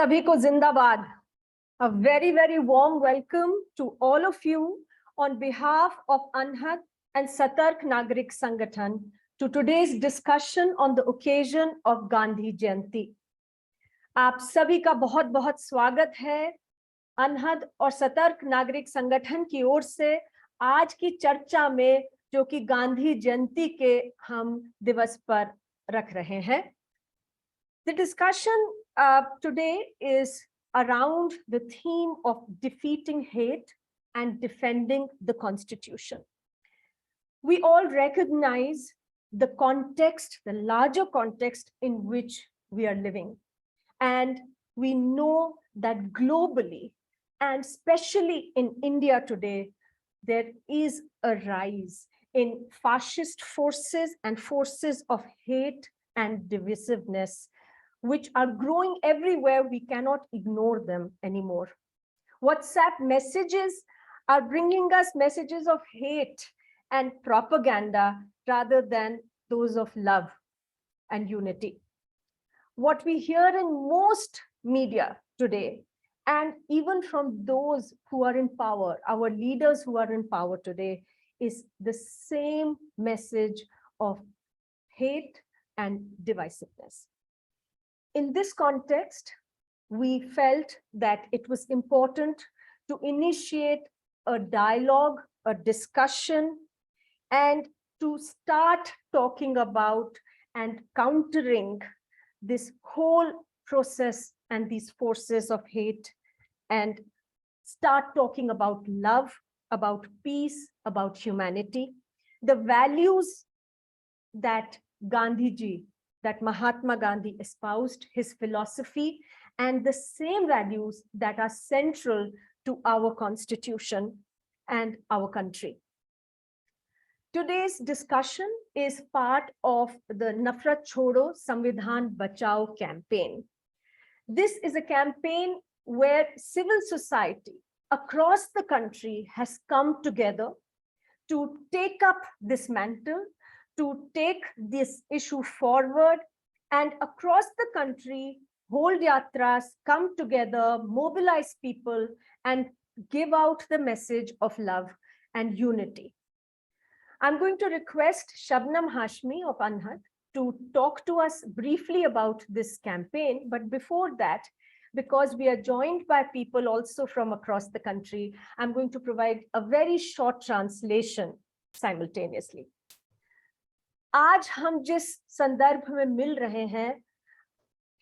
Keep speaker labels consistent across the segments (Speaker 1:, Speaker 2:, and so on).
Speaker 1: सभी को जिंदाबाद. A very warm welcome to all of you on behalf of Anhat and Satark Nagarik Sangathan to today's discussion on the occasion of Gandhi Jayanti. आप सभी का बहुत बहुत स्वागत है अनहद और सतर्क नागरिक संगठन की ओर से आज की चर्चा में, जो कि गांधी जयंती के हम दिवस पर रख रहे हैं. The discussion today is around the theme of defeating hate and defending the Constitution. We all recognize the context, the larger context in which we are living. And we know that globally, and especially in India today, there is a rise in fascist forces and forces of hate and divisiveness, which are growing everywhere. We cannot ignore them anymore. WhatsApp messages are bringing us messages of hate and propaganda rather than those of love and unity. What we hear in most media today, and even from those who are in power, our leaders who are in power today, is the same message of hate and divisiveness. In this context, we felt that it was important to initiate a dialogue, a discussion, and to start talking about and countering this whole process and these forces of hate, and start talking about love, about peace, about humanity, the values that Gandhiji, that Mahatma Gandhi espoused, his philosophy, and the same values that are central to our constitution and our country. Today's discussion is part of the Nafrat Chodo Samvidhan Bachao campaign. This is a campaign where civil society across the country has come together to take up this mantle, to take this issue forward, and across the country, hold yatras, come together, mobilize people, and give out the message of love and unity. I'm going to request Shabnam Hashmi of Anhat to talk to us briefly about this campaign. But before that, because we are joined by people also from across the country, I'm going to provide a very short translation simultaneously. आज हम जिस संदर्भ में मिल रहे हैं,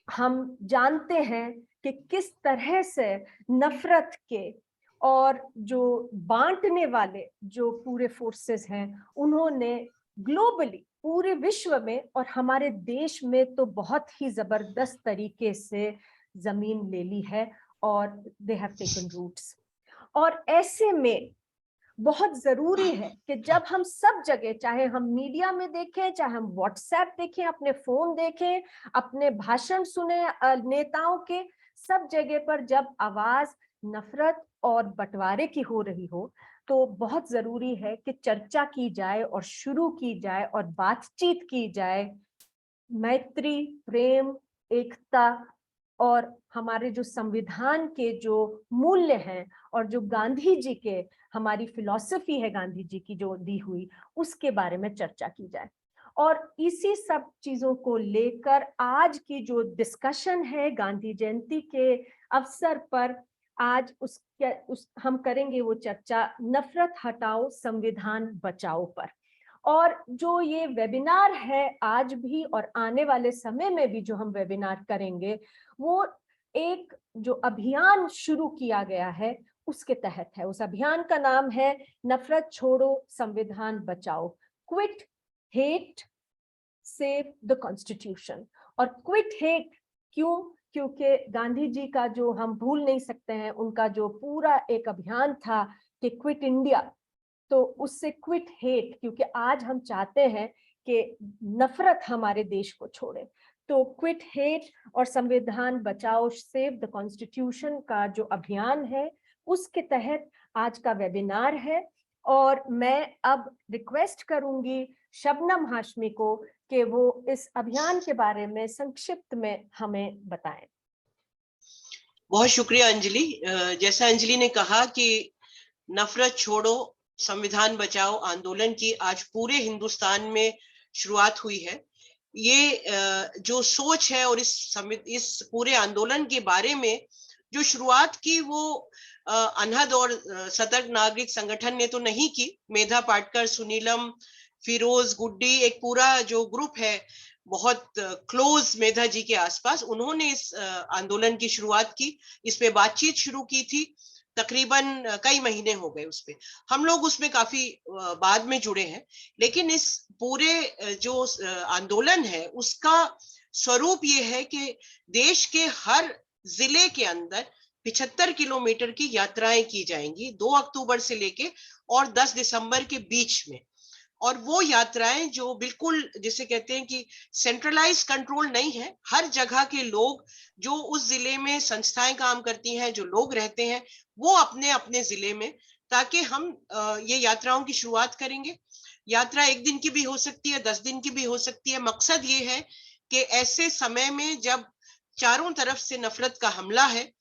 Speaker 1: हम जानते हैं कि किस तरह से नफरत के और जो बांटने वाले जो पूरे फोर्सेस हैं, उन्होंने ग्लोबली पूरे विश्व में और हमारे देश में तो बहुत ही जबरदस्त तरीके से जमीन ले ली है और दे हैव टेकन रूट्स. और ऐसे में बहुत जरूरी है कि जब हम सब जगह, चाहे हम मीडिया में देखें, चाहे हम व्हाट्सएप देखें, अपने फोन देखें, अपने भाषण सुने नेताओं के, सब जगह पर जब आवाज नफरत और बंटवारे की हो रही हो, तो बहुत जरूरी है कि चर्चा की जाए और शुरू की जाए और बातचीत की जाए. मैत्री, प्रेम, एकता और हमारे जो संविधान के जो मूल्य हैं और जो गांधी जी के, हमारी फिलॉसफी है गांधी जी की जो दी हुई, उसके बारे में चर्चा की जाए. और इसी सब चीजों को लेकर आज की जो डिस्कशन है गांधी जयंती के अवसर पर, आज हम करेंगे वो चर्चा नफरत हटाओ संविधान बचाओ पर. और जो ये वेबिनार है आज भी और आने वाले समय में भी जो हम वेबिनार करेंगे, वो एक जो अभियान शुरू किया गया है उसके तहत है. उस अभियान का नाम है नफरत छोड़ो संविधान बचाओ, quit hate save the constitution. और क्विट हेट क्यों? क्योंकि गांधी जी का जो हम भूल नहीं सकते हैं, उनका जो पूरा एक अभियान था कि क्विट इंडिया, तो उससे क्विट हेट, क्योंकि आज हम चाहते हैं कि नफरत हमारे देश को छोड़े. तो क्विट हेट और संविधान बचाओ, सेव द कॉन्स्टिट्यूशन का जो अभियान है, उसके तहत आज का वेबिनार है. और मैं अब रिक्वेस्ट करूंगी शबनम हाशमी को कि वो इस अभियान के बारे में संक्षिप्त में हमें बताएं.
Speaker 2: बहुत शुक्रिया अंजलि। जैसा अंजलि ने कहा कि नफरत छोड़ो संविधान बचाओ आंदोलन की आज पूरे हिंदुस्तान में शुरुआत हुई है। ये जो सोच है और इस पूरे आंदोलन के बारे में जो शुरुआत की वो अनहद और सतर्क नागरिक संगठन ने तो नहीं की। मेधा पाटकर, सुनीलम, फिरोज, गुड्डी, एक पूरा जो ग्रुप है बहुत क्लोज मेधा जी के आसपास, उन्होंने इस आंदोलन की शुरुआत की, इस पे बातचीत शुरू की थी। तकरीबन कई महीने हो गए उस पे, हम लोग उसमें काफी बाद में जुड़े हैं। लेकिन इस पूरे जो आंदोलन है उसका स्वरूप ये है कि देश के हर जिले के अंदर 75 किलोमीटर की यात्राएं की जाएंगी 2 अक्टूबर से लेके और 10 दिसंबर के बीच में। और वो यात्राएं जो बिल्कुल जिसे कहते हैं कि सेंट्रलाइज कंट्रोल नहीं है, हर जगह के लोग जो उस जिले में संस्थाएं काम करती हैं, जो लोग रहते हैं, वो अपने अपने जिले में, ताकि हम ये यात्राओं की शुरुआत करेंगे। यात्रा 1 दिन की भी हो सकती है, 10 दिन की भी हो सकती है। मकसद ये है कि ऐसे समय में जब चारों तरफ से नफरत का हमला है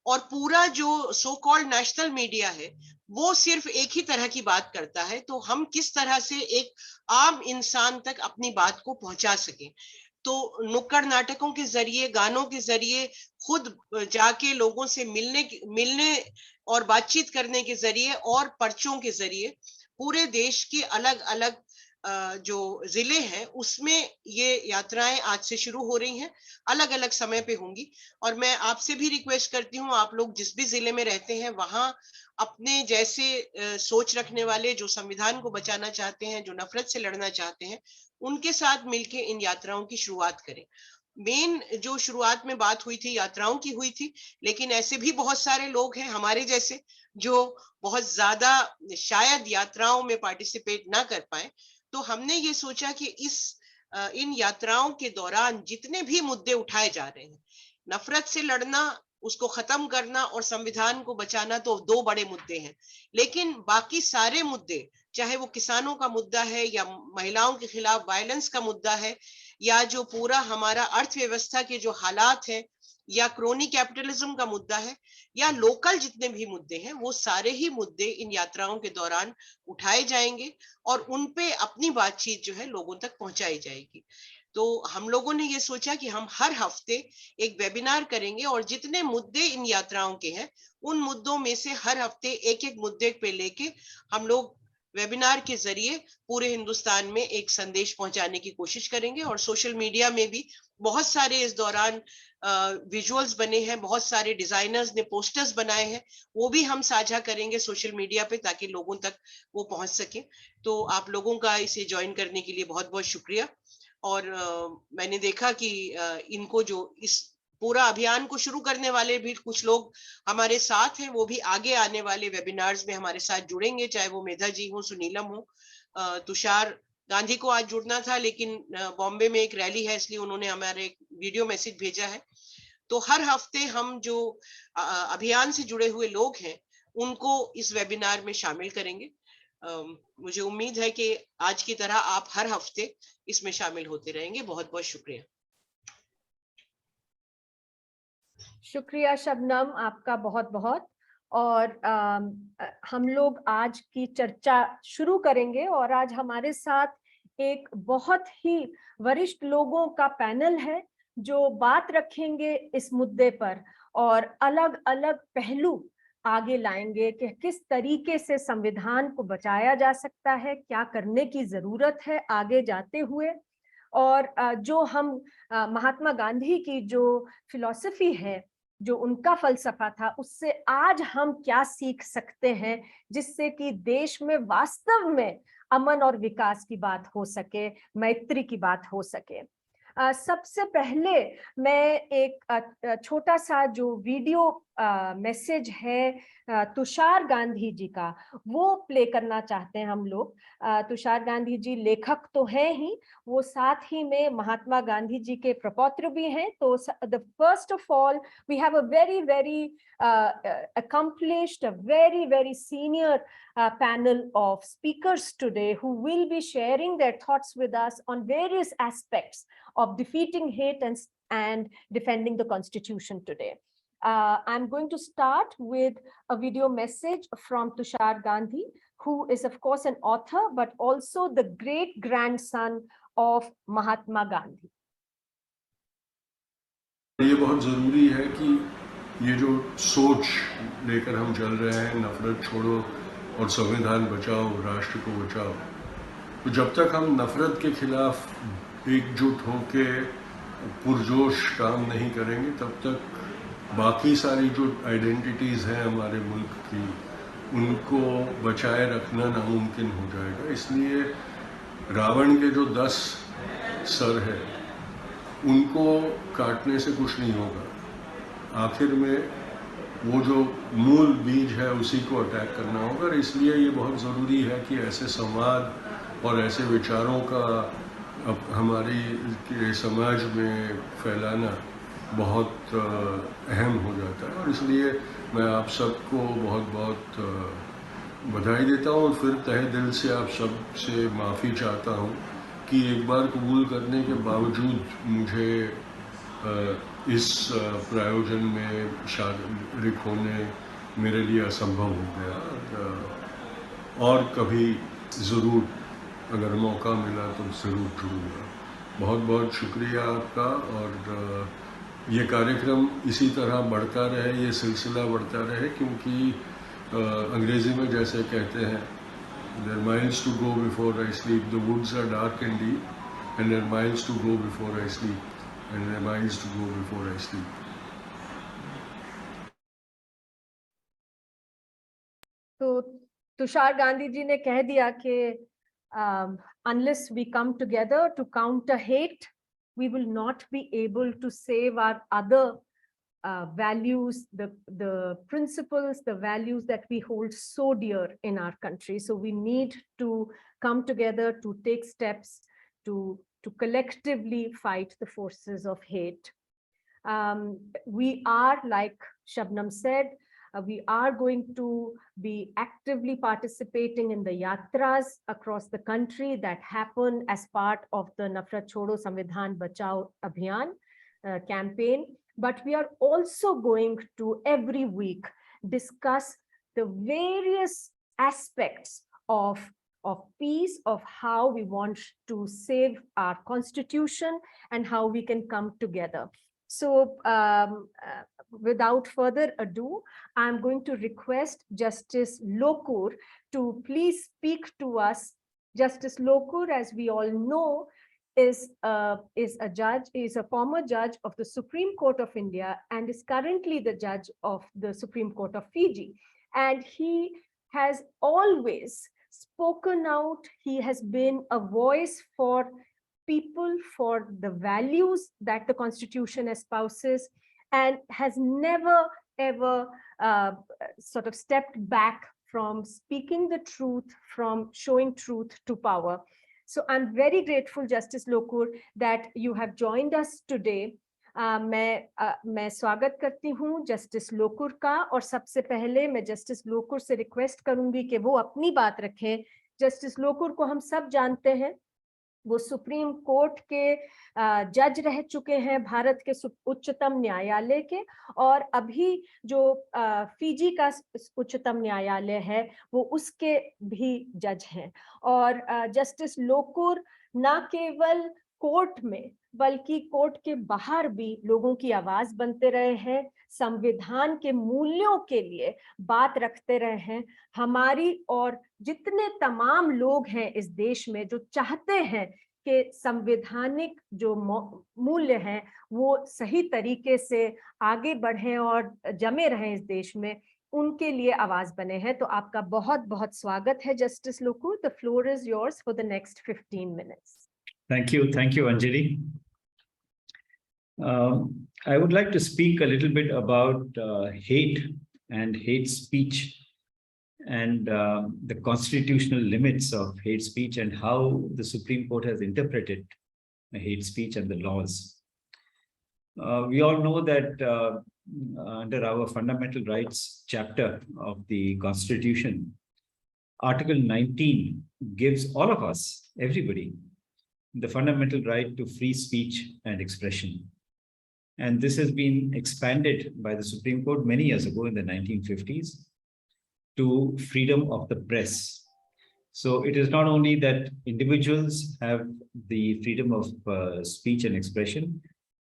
Speaker 2: और पूरा जो सो कॉल्ड नेशनल मीडिया है वो सिर्फ एक ही तरह की बात करता है, तो हम किस तरह से एक आम इंसान तक अपनी बात को पहुंचा सकें। तो नुक्कड़ नाटकों के जरिए, गानों के जरिए, खुद जाके लोगों से मिलने और बातचीत करने के जरिए और पर्चों के जरिए पूरे देश के अलग अलग जो जिले हैं उसमें ये यात्राएं आज से शुरू हो रही हैं, अलग अलग समय पे होंगी। और मैं आपसे भी रिक्वेस्ट करती हूँ, आप लोग जिस भी जिले में रहते हैं वहां अपने जैसे सोच रखने वाले, जो संविधान को बचाना चाहते हैं, जो नफरत से लड़ना चाहते हैं, उनके साथ मिलके इन यात्राओं की शुरुआत करें। मेन जो शुरुआत में बात हुई थी यात्राओं की हुई थी, लेकिन ऐसे भी बहुत सारे लोग हैं हमारे जैसे जो बहुत ज्यादा शायद यात्राओं में पार्टिसिपेट ना कर पाए। तो हमने ये सोचा कि इन यात्राओं के दौरान जितने भी मुद्दे उठाए जा रहे हैं, नफरत से लड़ना, उसको खत्म करना और संविधान को बचाना, तो 2 बड़े मुद्दे हैं। लेकिन बाकी सारे मुद्दे, चाहे वो किसानों का मुद्दा है या महिलाओं के खिलाफ वायलेंस का मुद्दा है या जो पूरा हमारा अर्थव्यवस्था के जो हालात हैं या क्रोनी कैपिटलिज्म का मुद्दा है या लोकल जितने भी मुद्दे हैं, वो सारे ही मुद्दे इन यात्राओं के दौरान उठाए जाएंगे और उन पे अपनी बातचीत जो है लोगों तक पहुंचाई जाएगी। तो हम लोगों ने ये सोचा कि हम हर हफ्ते एक वेबिनार करेंगे और जितने मुद्दे इन यात्राओं के हैं उन मुद्दों में से हर हफ्ते एक एक मुद्दे पे लेके हम लोग वेबिनार के जरिए पूरे हिंदुस्तान में एक संदेश पहुंचाने की कोशिश करेंगे। और सोशल मीडिया में भी बहुत सारे इस दौरान विजुअल्स बने हैं, बहुत सारे डिजाइनर्स ने पोस्टर्स बनाए हैं, वो भी हम साझा करेंगे सोशल मीडिया पे ताकि लोगों तक वो पहुंच सके। तो आप लोगों का इसे ज्वाइन करने के लिए बहुत बहुत शुक्रिया। और मैंने देखा कि इनको जो इस पूरा अभियान को शुरू करने वाले भी कुछ लोग हमारे साथ हैं, वो भी आगे आने वाले वेबिनार्स में हमारे साथ जुड़ेंगे, चाहे वो मेधा जी हो, सुनीलम हो, तुषार गांधी को आज जुड़ना था लेकिन बॉम्बे में एक रैली है इसलिए उन्होंने हमारे एक वीडियो मैसेज भेजा है। तो हर हफ्ते हम जो अभियान से जुड़े हुए लोग हैं उनको इस वेबिनार में शामिल करेंगे। मुझे उम्मीद है कि आज की तरह आप हर हफ्ते इसमें शामिल होते रहेंगे। बहुत बहुत शुक्रिया।
Speaker 1: शुक्रिया शबनम, आपका बहुत बहुत। और हम लोग आज की चर्चा शुरू करेंगे और आज हमारे साथ एक बहुत ही वरिष्ठ लोगों का पैनल है जो बात रखेंगे इस मुद्दे पर और अलग अलग पहलू आगे लाएंगे कि किस तरीके से संविधान को बचाया जा सकता है, क्या करने की जरूरत है आगे जाते हुए। और जो हम महात्मा गांधी की जो फिलॉसफी है, जो उनका फलसफा था, उससे आज हम क्या सीख सकते हैं जिससे कि देश में वास्तव में अमन और विकास की बात हो सके, मैत्री की बात हो सके। सबसे पहले मैं एक छोटा सा जो वीडियो मैसेज है तुषार गांधी जी का, वो प्ले करना चाहते हैं हम लोग। तुषार गांधी जी लेखक तो हैं ही, वो साथ ही में महात्मा गांधी जी के प्रपौत्र भी हैं। तो the first of all we have a very accomplished, a very senior panel of speakers today who will be sharing their thoughts with us on various aspects of defeating hate and defending the Constitution today. I'm going to start with a video message from Tushar Gandhi, who is of course an author, but also the great grandson of Mahatma Gandhi.
Speaker 3: ये बहुत ज़रूरी है कि ये जो सोच लेकर हम चल रहे हैं, नफरत छोड़ो और संविधान बचाओ, राष्ट्र को बचाओ, तो जब तक हम नफरत के खिलाफ एकजुट होके पुरजोश काम नहीं करेंगे, तब तक बाकी सारी जो आइडेंटिटीज़ हैं हमारे मुल्क की, उनको बचाए रखना नामुमकिन हो जाएगा। इसलिए रावण के जो 10 सर है, उनको काटने से कुछ नहीं होगा। आखिर में वो जो मूल बीज है उसी को अटैक करना होगा। और इसलिए ये बहुत ज़रूरी है कि ऐसे संवाद और ऐसे विचारों का हमारी समाज में फैलाना बहुत अहम हो जाता है। और इसलिए मैं आप सबको बहुत बहुत बधाई देता हूँ और फिर तहे दिल से आप सब से माफ़ी चाहता हूँ कि एक बार कबूल करने के बावजूद मुझे इस प्रायोजन में शारीक होने मेरे लिए असंभव हो गया। और कभी ज़रूर अगर मौका मिला तो ज़रूर जुड़ूंगा। बहुत बहुत शुक्रिया आपका। और ये कार्यक्रम इसी तरह बढ़ता रहे, ये सिलसिला बढ़ता रहे, क्योंकि अंग्रेज़ी में जैसे कहते हैं, there are miles to go before I sleep. The woods are dark and deep, and there are miles to go before I sleep, and there are miles to go before I sleep.
Speaker 1: तो तुषार गांधी जी ने कह दिया कि unless we come together to counter hate, we will not be able to save our other values, the principles, the values that we hold so dear in our country. So we need to come together to take steps to collectively fight the forces of hate. We are, like Shabnam said, we are going to be actively participating in the yatras across the country that happen as part of the Nafrat Chodo Samvidhan Bachao Abhiyan campaign. But we are also going to every week discuss the various aspects of peace, of how we want to save our constitution and how we can come together. So without further ado, I'm going to request Justice Lokur to please speak to us. Justice Lokur, as we all know, is a former judge of the Supreme Court of India and is currently the judge of the Supreme Court of Fiji. And he has always spoken out. He has been a voice for people, for the values that the Constitution espouses, and has never ever sort of stepped back from speaking the truth, from showing truth to power. So I'm very grateful, Justice Lokur, that you have joined us today. मैं स्वागत करती हूँ justice Lokur का, और सबसे पहले मैं justice Lokur से रिक्वेस्ट करूंगी कि वो अपनी बात रखें। जस्टिस लोकुर को हम सब जानते हैं, वो सुप्रीम कोर्ट के जज रह चुके हैं, भारत के उच्चतम न्यायालय के, और अभी जो फिजी का उच्चतम न्यायालय है वो उसके भी जज हैं। और जस्टिस लोकुर ना केवल कोर्ट में बल्कि कोर्ट के बाहर भी लोगों की आवाज बनते रहे हैं, संविधान के मूल्यों के लिए बात रखते रहे हैं। हमारी और जितने तमाम लोग हैं इस देश में जो चाहते हैं कि संवैधानिक जो मूल्य हैं वो सही तरीके से आगे बढ़ें और जमे रहें इस देश में, उनके लिए आवाज बने हैं। तो आपका बहुत बहुत स्वागत है justice Lokur. The floor is yours for the next 15 minutes.
Speaker 4: Thank you, Anjali. I would like to speak a little bit about hate and hate speech and the constitutional limits of hate speech and how the Supreme Court has interpreted hate speech and the laws. We all know that under our fundamental rights chapter of the Constitution, Article 19 gives all of us, everybody, the fundamental right to free speech and expression. And this has been expanded by the Supreme Court many years ago in the 1950s to freedom of the press. So it is not only that individuals have the freedom of speech and expression,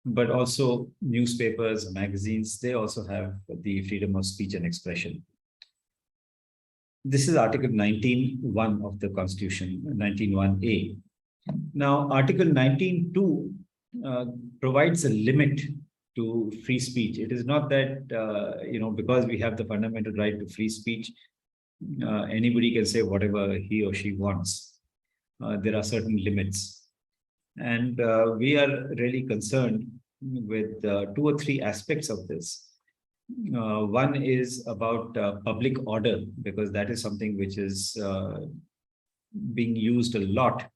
Speaker 4: but also newspapers, magazines, they also have the freedom of speech and expression. This is Article 19(1) of the Constitution, 19(1)(a). Now, Article 19(2) provides a limit to free speech. It is not that, because we have the fundamental right to free speech, anybody can say whatever he or she wants. There are certain limits. And we are really concerned with 2 or 3 aspects of this. One is about public order, because that is something which is being used a lot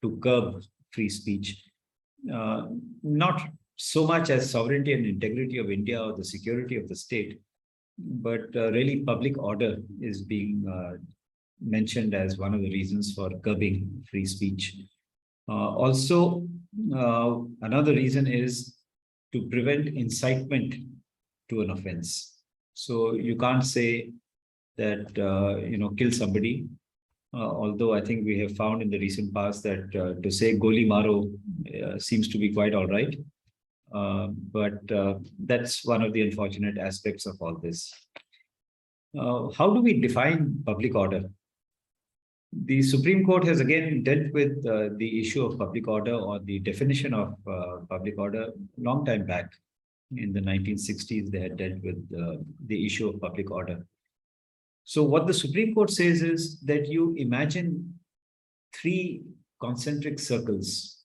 Speaker 4: to curb free speech. Not so much as sovereignty and integrity of India or the security of the state, but really public order is being mentioned as one of the reasons for curbing free speech. Also, another reason is to prevent incitement to an offense. So you can't say that, kill somebody. Although I think we have found in the recent past that to say goli maro seems to be quite all right. But that's one of the unfortunate aspects of all this. How do we define public order? The Supreme Court has again dealt with the issue of public order, or the definition of public order, long time back. In the 1960s, they had dealt with the issue of public order. So what the Supreme Court says is that you imagine 3 concentric circles.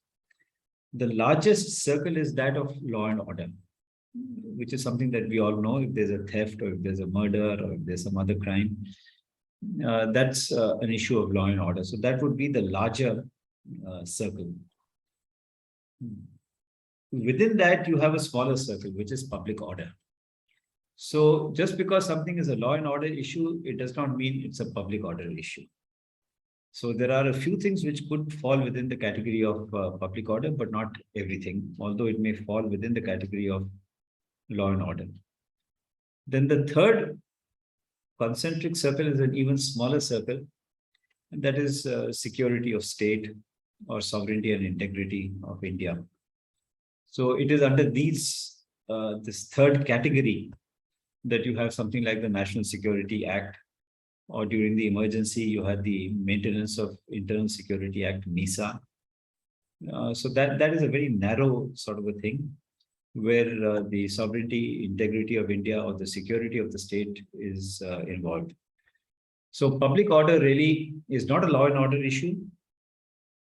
Speaker 4: The largest circle is that of law and order, which is something that we all know. If there's a theft, or if there's a murder, or if there's some other crime, that's an issue of law and order. So that would be the larger circle. Within that, you have a smaller circle, which is public order. So just because something is a law and order issue, it does not mean it's a public order issue. So there are a few things which could fall within the category of public order, but not everything, although it may fall within the category of law and order. Then the third concentric circle is an even smaller circle, and that is security of state or sovereignty and integrity of India. So it is under this third category that you have something like the National Security Act, or during the emergency, you had the Maintenance of Internal Security Act, NISA. So that is a very narrow sort of a thing, where the sovereignty, integrity of India, or the security of the state is involved. So public order really is not a law and order issue,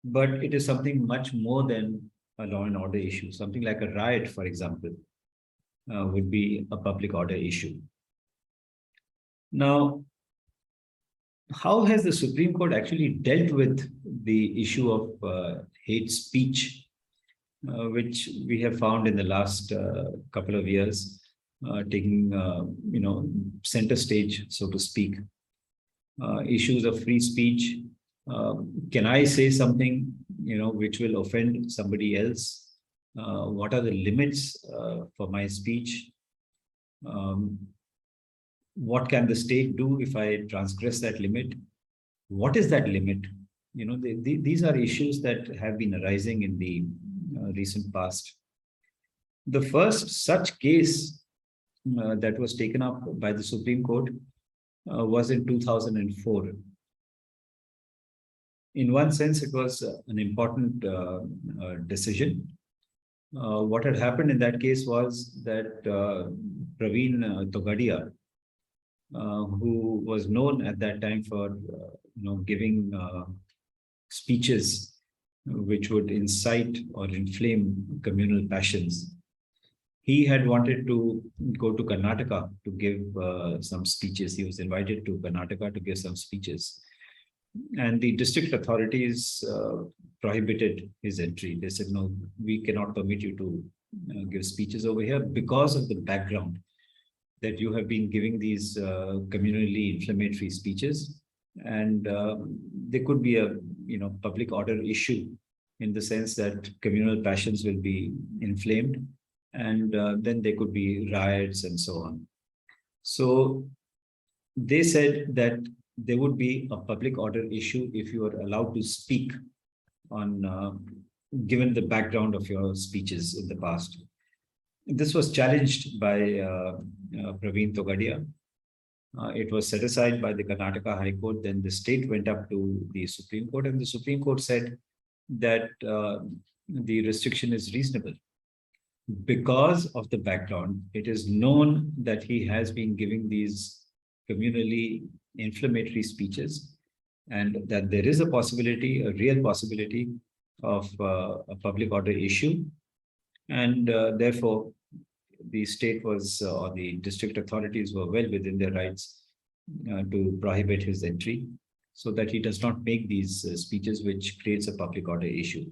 Speaker 4: but it is something much more than a law and order issue. Something like a riot, for example, would be a public order issue. Now, how has the Supreme Court actually dealt with the issue of hate speech, which we have found in the last couple of years taking center stage, so to speak? Issues of free speech. Can I say something which will offend somebody else? What are the limits for my speech? What can the state do if I transgress that limit? What is that limit? These are issues that have been arising in the recent past. The first such case that was taken up by the Supreme Court was in 2004. In one sense, it was an important decision. What had happened in that case was that Praveen Togadia, who was known at that time for giving speeches which would incite or inflame communal passions, he had wanted to go to Karnataka to give some speeches. He was invited to Karnataka to give some speeches. And the district authorities prohibited his entry. They said, no, we cannot permit you to give speeches over here because of the background that you have been giving these communally inflammatory speeches. And there could be a public order issue in the sense that communal passions will be inflamed. and then there could be riots and so on. So they said that there would be a public order issue if you are allowed to speak on, given the background of your speeches in the past. This was challenged by Praveen Togadia. It was set aside by the Karnataka High Court. Then the state went up to the Supreme Court, and the Supreme Court said that the restriction is reasonable because of the background. It is known that he has been giving these communally inflammatory speeches, and that there is a possibility, a real possibility of a public order issue. And therefore, the state was, or the district authorities were well within their rights to prohibit his entry, so that he does not make these speeches which creates a public order issue.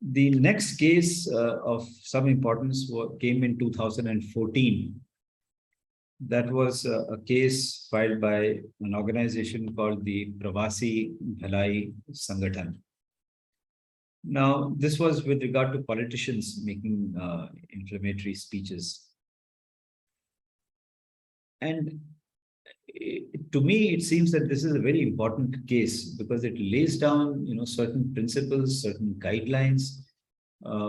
Speaker 4: The next case of some importance came in 2014. That was a case filed by an organization called the Pravasi Bhalai Sangathan. Now, this was with regard to politicians making inflammatory speeches. And to me, it seems that this is a very important case because it lays down, certain principles, certain guidelines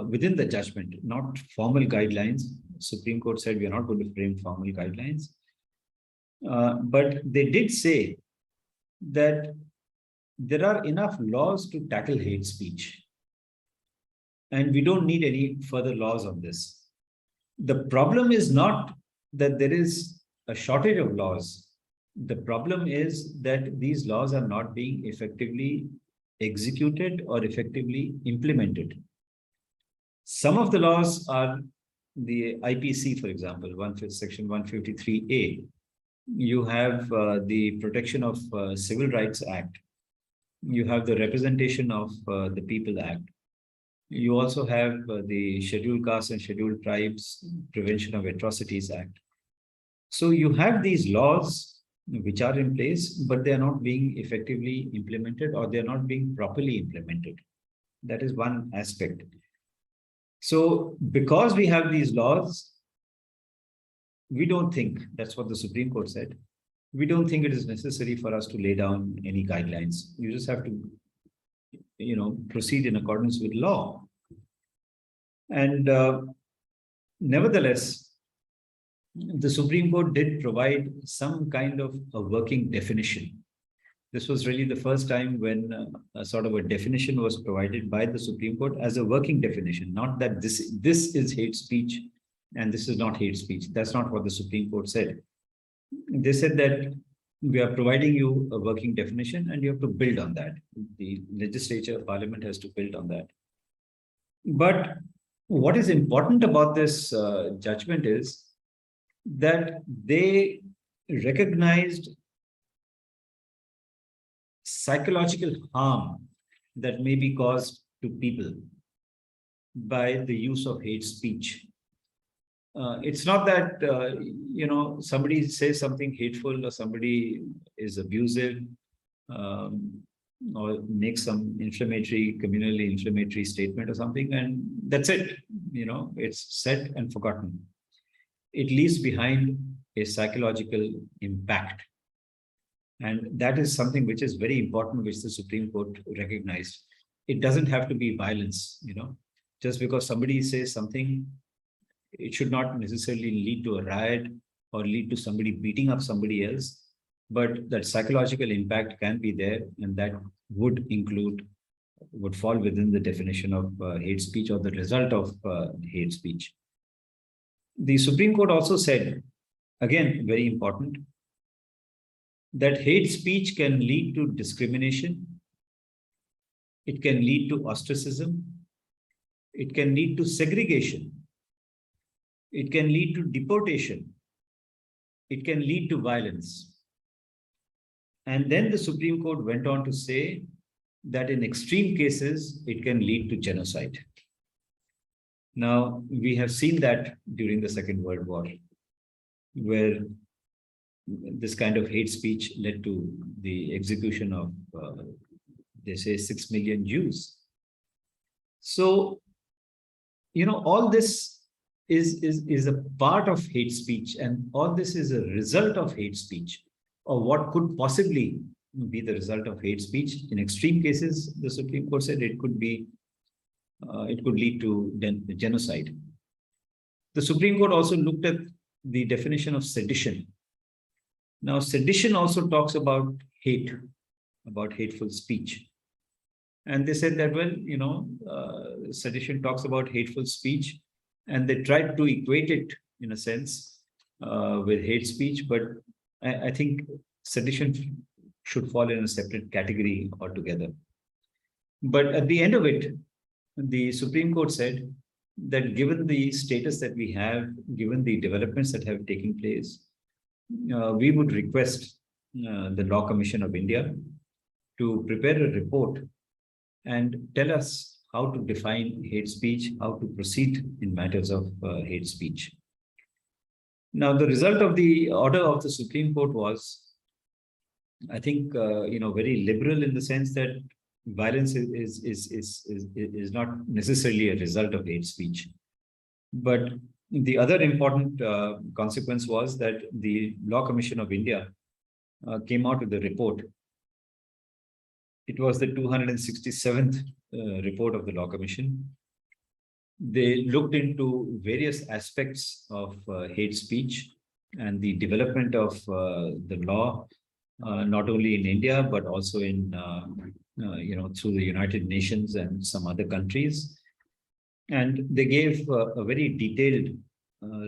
Speaker 4: within the judgment, not formal guidelines. Supreme Court said we are not going to frame formal guidelines. But they did say that there are enough laws to tackle hate speech. And we don't need any further laws on this. The problem is not that there is a shortage of laws. The problem is that these laws are not being effectively executed or effectively implemented. Some of the laws are the IPC, for example, Section 153A. You have the Protection of Civil Rights Act. You have the Representation of the People Act. You also have the Scheduled Castes and Scheduled Tribes Prevention of Atrocities Act. So you have these laws which are in place, but they are not being effectively implemented, or they are not being properly implemented. That is one aspect. So because we have these laws, we don't think, that's what the Supreme Court said, we don't think it is necessary for us to lay down any guidelines. You just have to proceed in accordance with law. And nevertheless, the Supreme Court did provide some kind of a working definition. This was really the first time when a sort of a definition was provided by the Supreme Court as a working definition, not that this is hate speech and this is not hate speech. That's not what the Supreme Court said. They said that we are providing you a working definition and you have to build on that. The legislature, parliament has to build on that. But what is important about this judgment is that they recognized psychological harm that may be caused to people by the use of hate speech. It's not that, somebody says something hateful or somebody is abusive or makes some communally inflammatory statement or something, and that's it. It's said and forgotten. It leaves behind a psychological impact. And that is something which is very important, which the Supreme Court recognized. It doesn't have to be violence, just because somebody says something, it should not necessarily lead to a riot or lead to somebody beating up somebody else, but that psychological impact can be there, and that would fall within the definition of hate speech or the result of hate speech. The Supreme Court also said, again, very important, that hate speech can lead to discrimination, it can lead to ostracism, it can lead to segregation, it can lead to deportation, it can lead to violence. And then the Supreme Court went on to say that in extreme cases, it can lead to genocide. Now, we have seen that during the Second World War, where this kind of hate speech led to the execution of, they say, 6 million Jews. So all this is a part of hate speech, and all this is a result of hate speech, or what could possibly be the result of hate speech. In extreme cases, the Supreme Court said it could lead to genocide. The Supreme Court also looked at the definition of sedition. Now, sedition also talks about hate, about hateful speech. And they said that, sedition talks about hateful speech, and they tried to equate it, in a sense, with hate speech. But I think sedition should fall in a separate category altogether. But at the end of it, the Supreme Court said that given the status that we have, given the developments that have taken place, we would request the Law Commission of India to prepare a report and tell us how to define hate speech, how to proceed in matters of hate speech. Now, the result of the order of the Supreme Court was, I think, very liberal, in the sense that violence is not necessarily a result of hate speech. But the other important consequence was that the Law Commission of India came out with a report. It was the 267th report of the Law Commission. They looked into various aspects of hate speech and the development of the law, not only in India, but also in, through the United Nations and some other countries. And they gave a very detailed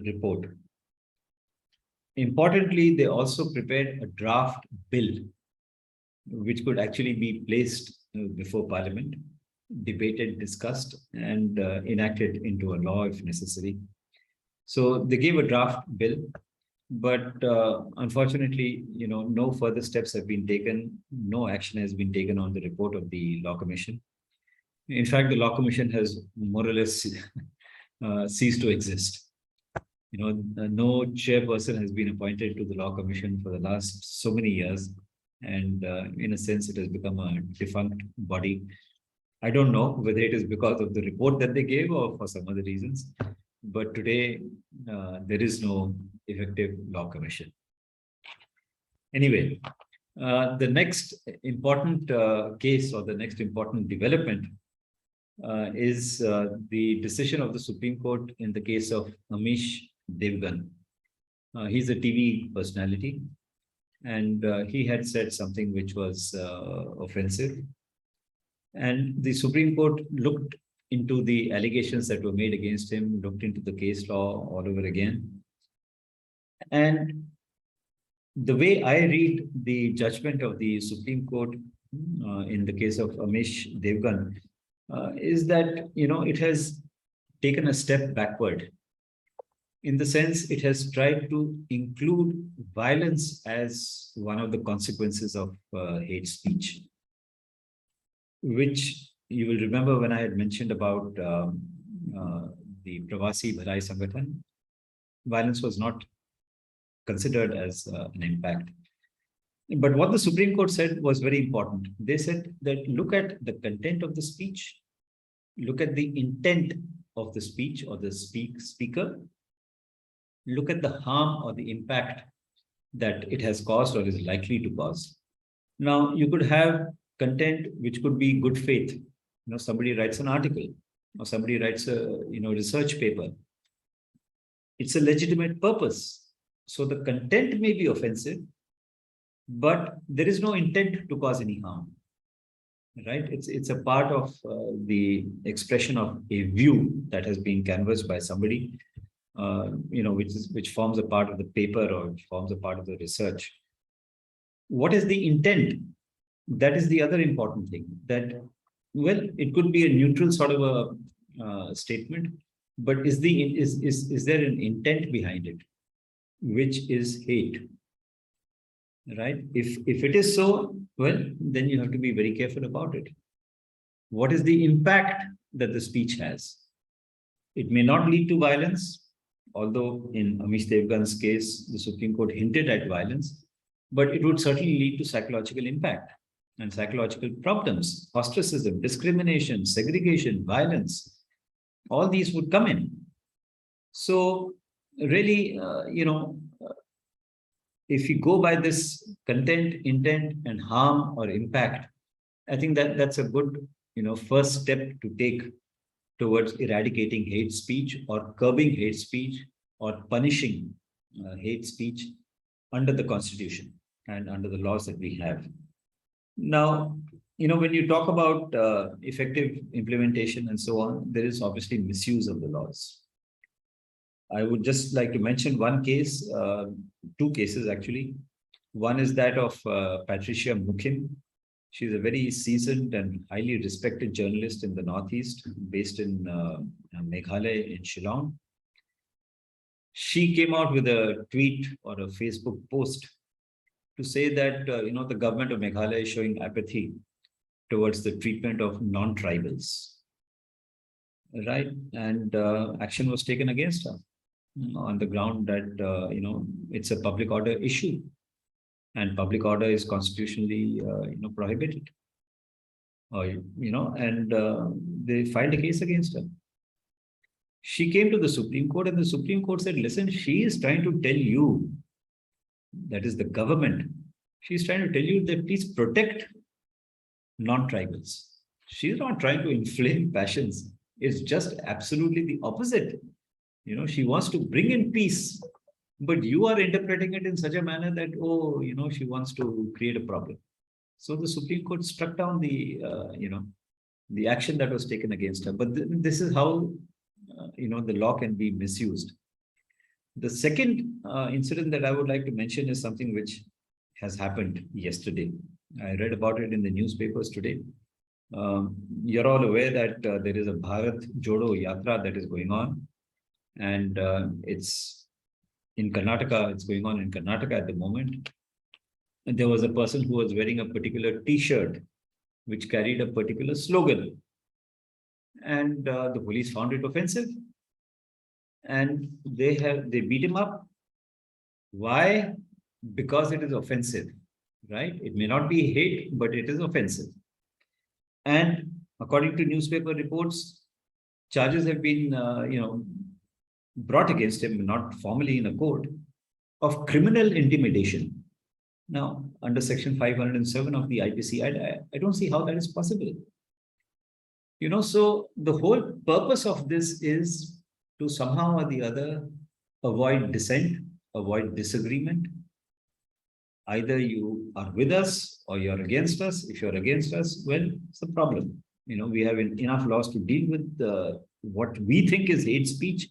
Speaker 4: report. Importantly, they also prepared a draft bill, which could actually be placed before Parliament, debated, discussed, and enacted into a law if necessary. So they gave a draft bill, but unfortunately, no further steps have been taken. No action has been taken on the report of the Law Commission. In fact, the Law Commission has more or less ceased to exist. No chairperson has been appointed to the Law Commission for the last so many years. And in a sense, it has become a defunct body. I don't know whether it is because of the report that they gave or for some other reasons. But today, there is no effective Law Commission. Anyway, the next important case, or the next important development, is the decision of the Supreme Court in the case of Amish Devgan. He's a TV personality, and he had said something which was offensive. And the Supreme Court looked into the allegations that were made against him, looked into the case law all over again. And the way I read the judgment of the Supreme Court in the case of Amish Devgan is that, it has taken a step backward, in the sense it has tried to include violence as one of the consequences of hate speech, which you will remember when I had mentioned about the Pravasi Bhalai Sangathan. Violence was not considered as an impact. But what the Supreme Court said was very important. They said that look at the content of the speech, look at the intent of the speech or the speaker, look at the harm or the impact that it has caused or is likely to cause. Now, you could have content which could be good faith. Somebody writes an article or somebody writes a research paper. It's a legitimate purpose. So the content may be offensive, but there is no intent to cause any harm. Right? It's a part of the expression of a view that has been canvassed by somebody, which forms a part of the paper or forms a part of the research. What is the intent? That is the other important thing. That, well, it could be a neutral sort of a statement, but is there an intent behind it, which is hate? Right? If it is so, well, then you have to be very careful about it. What is the impact that the speech has? It may not lead to violence, although in Amish Devgan's case, the Supreme Court hinted at violence, but it would certainly lead to psychological impact and psychological problems, ostracism, discrimination, segregation, violence. all these would come in. So really, if you go by this content, intent, and harm or impact, I think that that's a good, first step to take towards eradicating hate speech or curbing hate speech or punishing hate speech under the Constitution and under the laws that we have. Now, when you talk about effective implementation and so on, there is obviously misuse of the laws. I would just like to mention one case, two cases actually. One is that of Patricia Mukherjee. She's a very seasoned and highly respected journalist in the Northeast, based in Meghalaya in Shillong. She came out with a tweet or a Facebook post to say that, the government of Meghalaya is showing apathy towards the treatment of non-tribals, right? And action was taken against her on the ground that, it's a public order issue. And public order is constitutionally, prohibited. And they filed a case against her. She came to the Supreme Court, and the Supreme Court said, listen, she is trying to tell you, that is the government, she's trying to tell you that please protect non-tribals. She's not trying to inflame passions. It's just absolutely the opposite. She wants to bring in peace. But you are interpreting it in such a manner that, she wants to create a problem. So the Supreme Court struck down the, the action that was taken against her. But this is how, the law can be misused. The second incident that I would like to mention is something which has happened yesterday. I read about it in the newspapers today. You're all aware that there is a Bharat Jodo Yatra that is going on. And it's in Karnataka, it's going on in Karnataka at the moment. And there was a person who was wearing a particular T-shirt which carried a particular slogan. And the police found it offensive. And they beat him up. Why? Because it is offensive, right? It may not be hate, but it is offensive. And according to newspaper reports, charges have been, brought against him, not formally in a court, of criminal intimidation. Now, under Section 507 of the IPC, I don't see how that is possible. So the whole purpose of this is to somehow or the other avoid dissent, avoid disagreement. Either you are with us or you're against us. If you're against us, well, it's a problem. We have enough laws to deal with what we think is hate speech.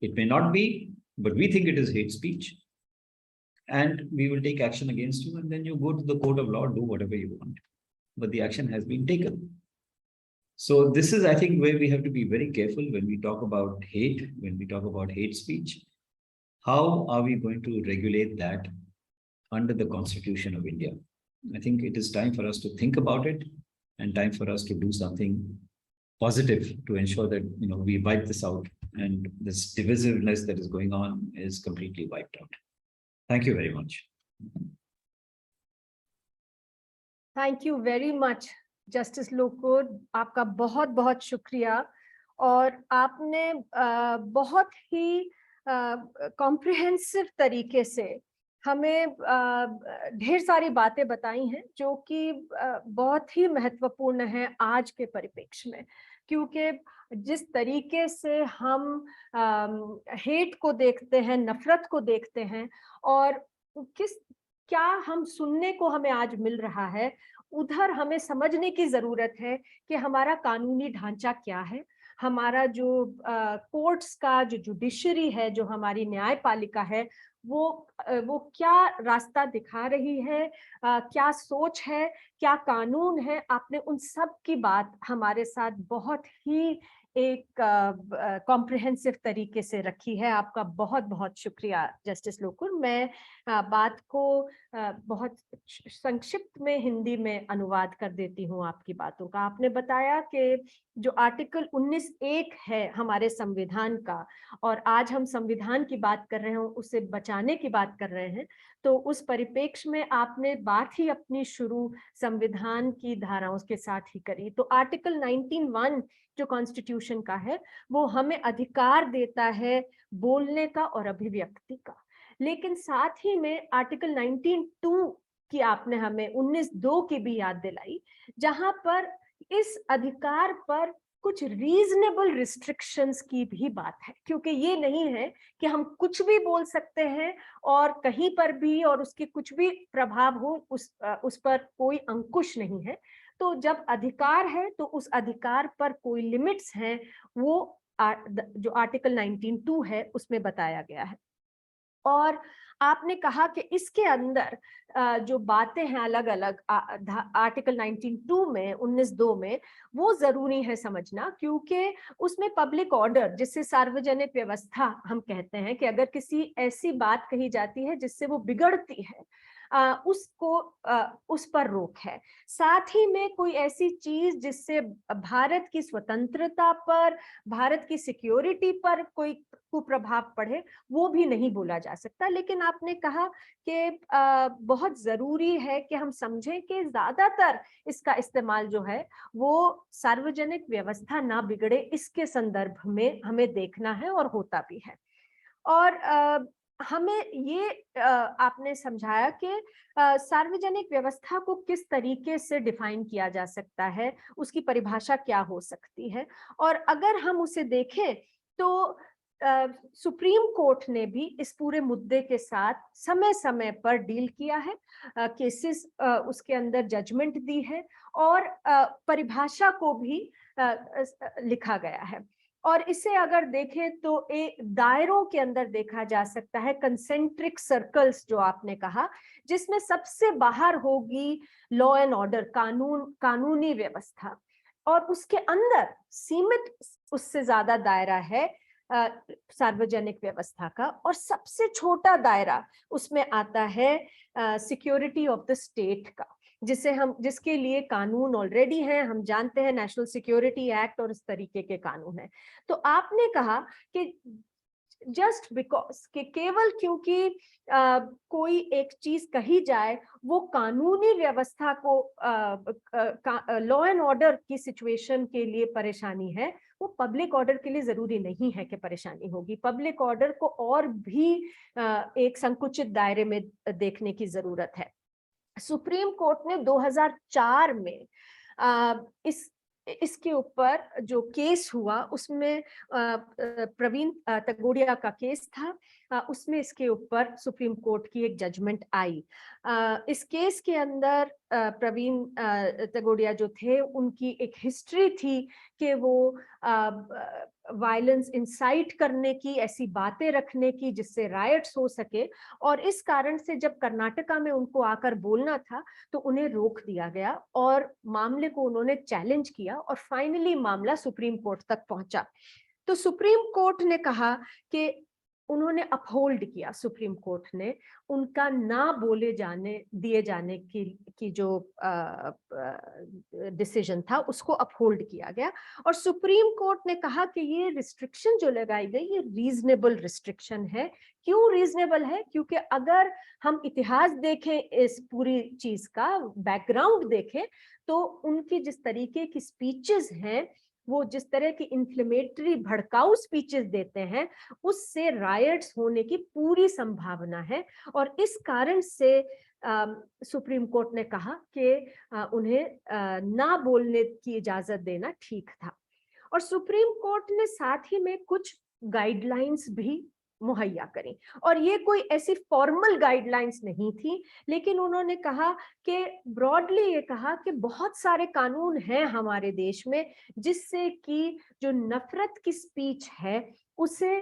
Speaker 4: It may not be, but we think it is hate speech. And we will take action against you, and then you go to the court of law, do whatever you want. But the action has been taken. So this is, I think, where we have to be very careful when we talk about hate, when we talk about hate speech. How are we going to regulate that under the Constitution of India? I think it is time for us to think about it, and time for us to do something positive to ensure that, we wipe this out and this divisiveness that is going on is completely wiped out. Thank you very much.
Speaker 1: Thank you very much, Justice Lokur. आपका बहुत बहुत शुक्रिया, और आपने बहुत ही comprehensive तरीके से हमें ढेर सारी बातें बताई हैं जो कि बहुत ही महत्वपूर्ण है आज के परिप्रेक्ष्य में, क्योंकि जिस तरीके से हम हेट को देखते हैं, नफरत को देखते हैं, और क्या हम सुनने को हमें आज मिल रहा है, उधर हमें समझने की जरूरत है कि हमारा कानूनी ढांचा क्या है, हमारा जो कोर्ट्स का जो जुडिशरी है, जो हमारी न्यायपालिका है, वो क्या रास्ता दिखा रही है, क्या सोच है, क्या कानून है। आपने उन सब की बात हमारे साथ बहुत ही एक कॉम्प्रिहेंसिव तरीके से रखी है। आपका बहुत बहुत शुक्रिया जस्टिस लोकुर। मैं बात को बहुत संक्षिप्त में हिंदी में अनुवाद कर देती हूँ आपकी बातों का। आपने बताया कि जो आर्टिकल 19(1) है हमारे संविधान का, और आज हम संविधान की बात कर रहे हैं, उसे बचाने की बात कर रहे हैं, तो उस परिप्रेक्ष्य में आपने बात ही अपनी शुरू संविधान की धाराओं के साथ ही करी। तो आर्टिकल 19(1) जो कॉन्स्टिट्यूशन का है वो हमें अधिकार देता है बोलने का और अभिव्यक्ति का, लेकिन साथ ही में आर्टिकल 19(2) की आपने हमें 19(2) की भी याद दिलाई, जहां पर इस अधिकार पर कुछ रीजनेबल रिस्ट्रिक्शंस की भी बात है, क्योंकि ये नहीं है कि हम कुछ भी बोल सकते हैं और कहीं पर भी और उसके कुछ भी प्रभाव हो, उस पर कोई अंकुश नहीं है। तो जब अधिकार है तो उस अधिकार पर कोई लिमिट्स हैं, वो जो आर्टिकल 19(2) है उसमें बताया गया है। और आपने कहा कि इसके अंदर जो बातें हैं अलग अलग आर्टिकल 19(2) में 19(2) में, वो जरूरी है समझना, क्योंकि उसमें पब्लिक ऑर्डर, जिससे सार्वजनिक व्यवस्था हम कहते हैं, कि अगर किसी ऐसी बात कही जाती है जिससे वो बिगड़ती है, उसको उस पर रोक है। साथ ही में कोई ऐसी चीज जिससे भारत की स्वतंत्रता पर, भारत की सिक्योरिटी पर कोई कुप्रभाव पड़े, वो भी नहीं बोला जा सकता। लेकिन आपने कहा कि बहुत जरूरी है कि हम समझें कि ज्यादातर इसका इस्तेमाल जो है वो सार्वजनिक व्यवस्था ना बिगड़े, इसके संदर्भ में हमें देखना है और होता भी है। और हमें ये आपने समझाया कि सार्वजनिक व्यवस्था को किस तरीके से डिफाइन किया जा सकता है, उसकी परिभाषा क्या हो सकती है। और अगर हम उसे देखें तो सुप्रीम कोर्ट ने भी इस पूरे मुद्दे के साथ समय समय पर डील किया है, केसेस उसके अंदर जजमेंट दी है, और परिभाषा को भी लिखा गया है। और इसे अगर देखें तो एक दायरों के अंदर देखा जा सकता है, कंसेंट्रिक सर्कल्स जो आपने कहा, जिसमें सबसे बाहर होगी लॉ एंड ऑर्डर, कानूनी व्यवस्था, और उसके अंदर सीमित उससे ज्यादा दायरा है सार्वजनिक व्यवस्था का, और सबसे छोटा दायरा उसमें आता है सिक्योरिटी ऑफ द स्टेट का, जिसके लिए कानून ऑलरेडी हैं, हम जानते हैं, नेशनल सिक्योरिटी एक्ट और इस तरीके के कानून हैं। तो आपने कहा कि जस्ट बिकॉज कि केवल क्योंकि कोई एक चीज कही जाए वो कानूनी व्यवस्था को लॉ एंड ऑर्डर की सिचुएशन के लिए परेशानी है, वो पब्लिक ऑर्डर के लिए जरूरी नहीं है कि परेशानी होगी। पब्लिक ऑर्डर को और भी एक संकुचित दायरे में देखने की जरूरत है। सुप्रीम कोर्ट ने 2004 में इसके ऊपर जो केस हुआ, उसमें प्रवीण तगोड़िया का केस था, उसमें इसके ऊपर सुप्रीम कोर्ट की एक जजमेंट आई। इस केस के अंदर प्रवीण तगोड़िया जो थे, उनकी एक हिस्ट्री थी कि वो वायलेंस इंसाइट करने की, ऐसी बातें रखने की जिससे रायट्स हो सके, और इस कारण से जब कर्नाटका में उनको आकर बोलना था तो उन्हें रोक दिया गया और मामले को उन्होंने चैलेंज किया, और फाइनली मामला सुप्रीम कोर्ट तक पहुंचा। तो सुप्रीम कोर्ट ने कहा कि उन्होंने अपहोल्ड किया, सुप्रीम कोर्ट ने उनका ना बोले दिए जाने की जो डिसीजन था उसको अपहोल्ड किया गया, और सुप्रीम कोर्ट ने कहा कि ये रिस्ट्रिक्शन जो लगाई गई ये रीजनेबल रिस्ट्रिक्शन है। क्यों रीजनेबल है? क्योंकि अगर हम इतिहास देखें, इस पूरी चीज का बैकग्राउंड देखें, तो उनकी जिस तरीके की स्पीचेस हैं, वो जिस तरह की इन्फ्लेमेटरी भड़काऊ स्पीचेस देते हैं, उससे रायट्स होने की पूरी संभावना है, और इस कारण से सुप्रीम कोर्ट ने कहा कि उन्हें ना बोलने की इजाजत देना ठीक था। और सुप्रीम कोर्ट ने साथ ही में कुछ गाइडलाइंस भी मुहैया करी, और ये कोई ऐसी फॉर्मल गाइडलाइंस नहीं थी, लेकिन उन्होंने कहा कि ब्रॉडली ये कहा कि बहुत सारे कानून हैं हमारे देश में जिससे कि जो नफरत की स्पीच है उसे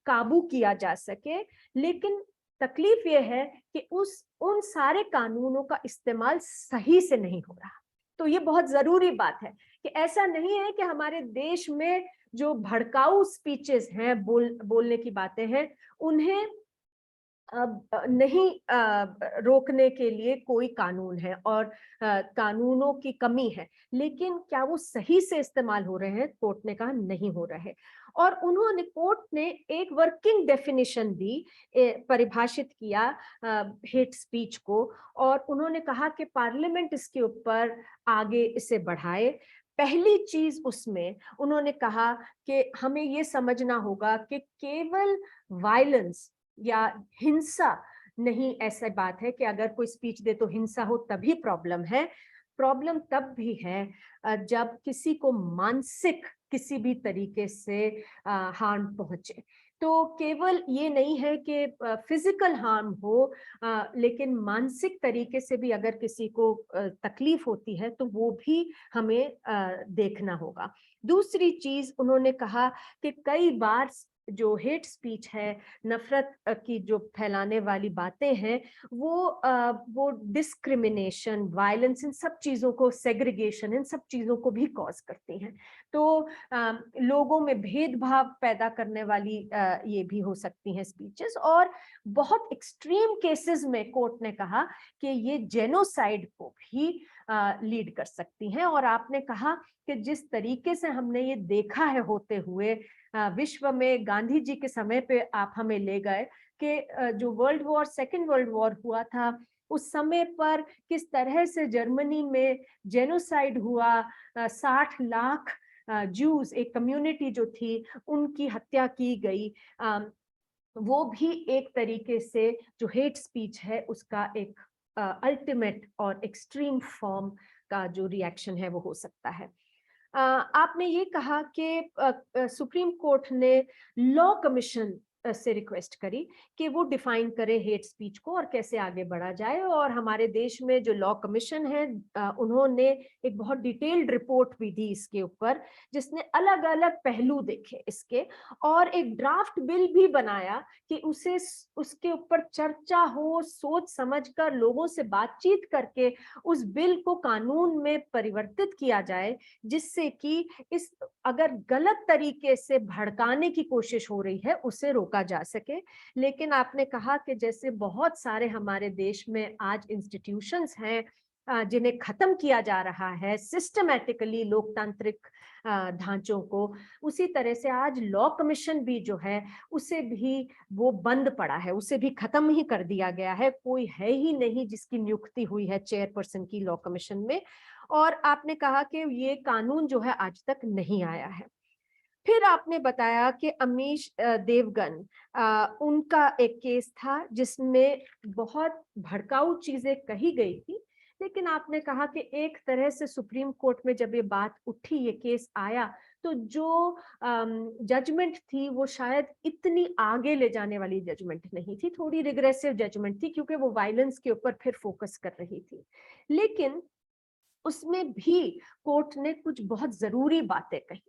Speaker 1: काबू किया जा सके, लेकिन तकलीफ ये है कि उन सारे कानूनों का इस्तेमाल सही से नहीं हो रहा। तो ये बहुत जरूरी बात है कि ऐसा नहीं है कि हमारे देश में जो भड़काऊ स्पीचेस हैं, बोलने की बातें हैं, उन्हें नहीं रोकने के लिए कोई कानून है और कानूनों की कमी है, लेकिन क्या वो सही से इस्तेमाल हो रहे हैं? कोर्ट ने कहा नहीं हो रहे। और उन्होंने, कोर्ट ने एक वर्किंग डेफिनेशन दी, परिभाषित किया हेट स्पीच को, और उन्होंने कहा कि पार्लियामेंट इसके ऊपर आगे इसे बढ़ाए। पहली चीज उसमें उन्होंने कहा कि हमें ये समझना होगा कि केवल वायलेंस या हिंसा नहीं, ऐसा बात है कि अगर कोई स्पीच दे तो हिंसा हो तभी प्रॉब्लम है। प्रॉब्लम तब भी है जब किसी को मानसिक किसी भी तरीके से हार्म पहुंचे। तो केवल ये नहीं है कि फिजिकल हार्म हो, लेकिन मानसिक तरीके से भी अगर किसी को तकलीफ होती है तो वो भी हमें देखना होगा। दूसरी चीज उन्होंने कहा कि कई बार जो हेट स्पीच है, नफरत की जो फैलाने वाली बातें हैं, वो डिस्क्रिमिनेशन, वायलेंस, इन सब चीजों को, सेग्रीगेशन, इन सब चीजों को भी कॉज करती हैं। तो लोगों में भेदभाव पैदा करने वाली ये भी हो सकती हैं स्पीचेस। और बहुत एक्सट्रीम केसेस में कोर्ट ने कहा कि ये जेनोसाइड को भी लीड कर सकती हैं। और आपने कहा कि जिस तरीके से हमने ये देखा है होते हुए विश्व में, गांधी जी के समय पे आप हमें ले गए कि जो world war, second world war हुआ था, उस समय पर किस तरह से जर्मनी में जेनोसाइड हुआ, 60 लाख जूस, एक कम्युनिटी जो थी, उनकी हत्या की गई। वो भी एक तरीके से जो हेट स्पीच है उसका एक अल्टीमेट और एक्सट्रीम फॉर्म का जो रिएक्शन है वो हो सकता है। आपने ये कहा कि सुप्रीम कोर्ट ने लॉ कमीशन से रिक्वेस्ट करी कि वो डिफाइन करे हेट स्पीच को और कैसे आगे बढ़ा जाए। और हमारे देश में जो लॉ कमीशन है, उन्होंने एक बहुत डिटेल्ड रिपोर्ट भी दी इसके ऊपर, जिसने अलग अलग पहलू देखे इसके, और एक ड्राफ्ट बिल भी बनाया कि उसके ऊपर चर्चा हो, सोच समझकर लोगों से बातचीत करके उस बिल को कानून में परिवर्तित किया जाए, जिससे कि इस अगर गलत तरीके से भड़काने की कोशिश हो रही है उसे रोका जा सके। लेकिन आपने कहा कि जैसे बहुत सारे हमारे देश में आज इंस्टीट्यूशंस हैं जिन्हें खत्म किया जा रहा है सिस्टमैटिकली, लोकतांत्रिक ढांचों को, उसी तरह से आज लॉ कमीशन भी जो है उसे भी वो बंद पड़ा है, उसे भी खत्म ही कर दिया गया है। कोई है ही नहीं जिसकी नियुक्ति हुई है चेयरपर्सन की लॉ कमीशन में। और आपने कहा कि ये कानून जो है आज तक नहीं आया है। फिर आपने बताया कि अमीश देवगन, उनका एक केस था जिसमें बहुत भड़काऊ चीजें कही गई थी, लेकिन आपने कहा कि एक तरह से सुप्रीम कोर्ट में जब ये बात उठी, ये केस आया, तो जो जजमेंट थी वो शायद इतनी आगे ले जाने वाली जजमेंट नहीं थी, थोड़ी रिग्रेसिव जजमेंट थी, क्योंकि वो वायलेंस के ऊपर फिर फोकस कर रही थी। लेकिन उसमें भी कोर्ट ने कुछ बहुत जरूरी बातें कही।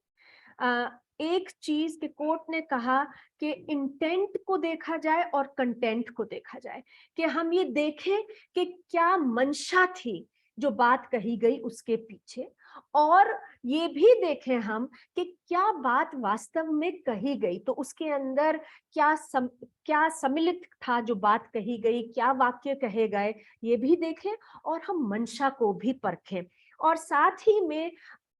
Speaker 1: एक चीज कि कोर्ट ने कहा कि इंटेंट को देखा जाए और कंटेंट को देखा जाए, कि हम ये देखें कि क्या मंशा थी जो बात कही गई उसके पीछे, और ये भी देखें हम कि क्या बात वास्तव में कही गई, तो उसके अंदर क्या सम्मिलित था जो बात कही गई, क्या वाक्य कहे गए, ये भी देखें, और हम मंशा को भी परखें। और साथ ही में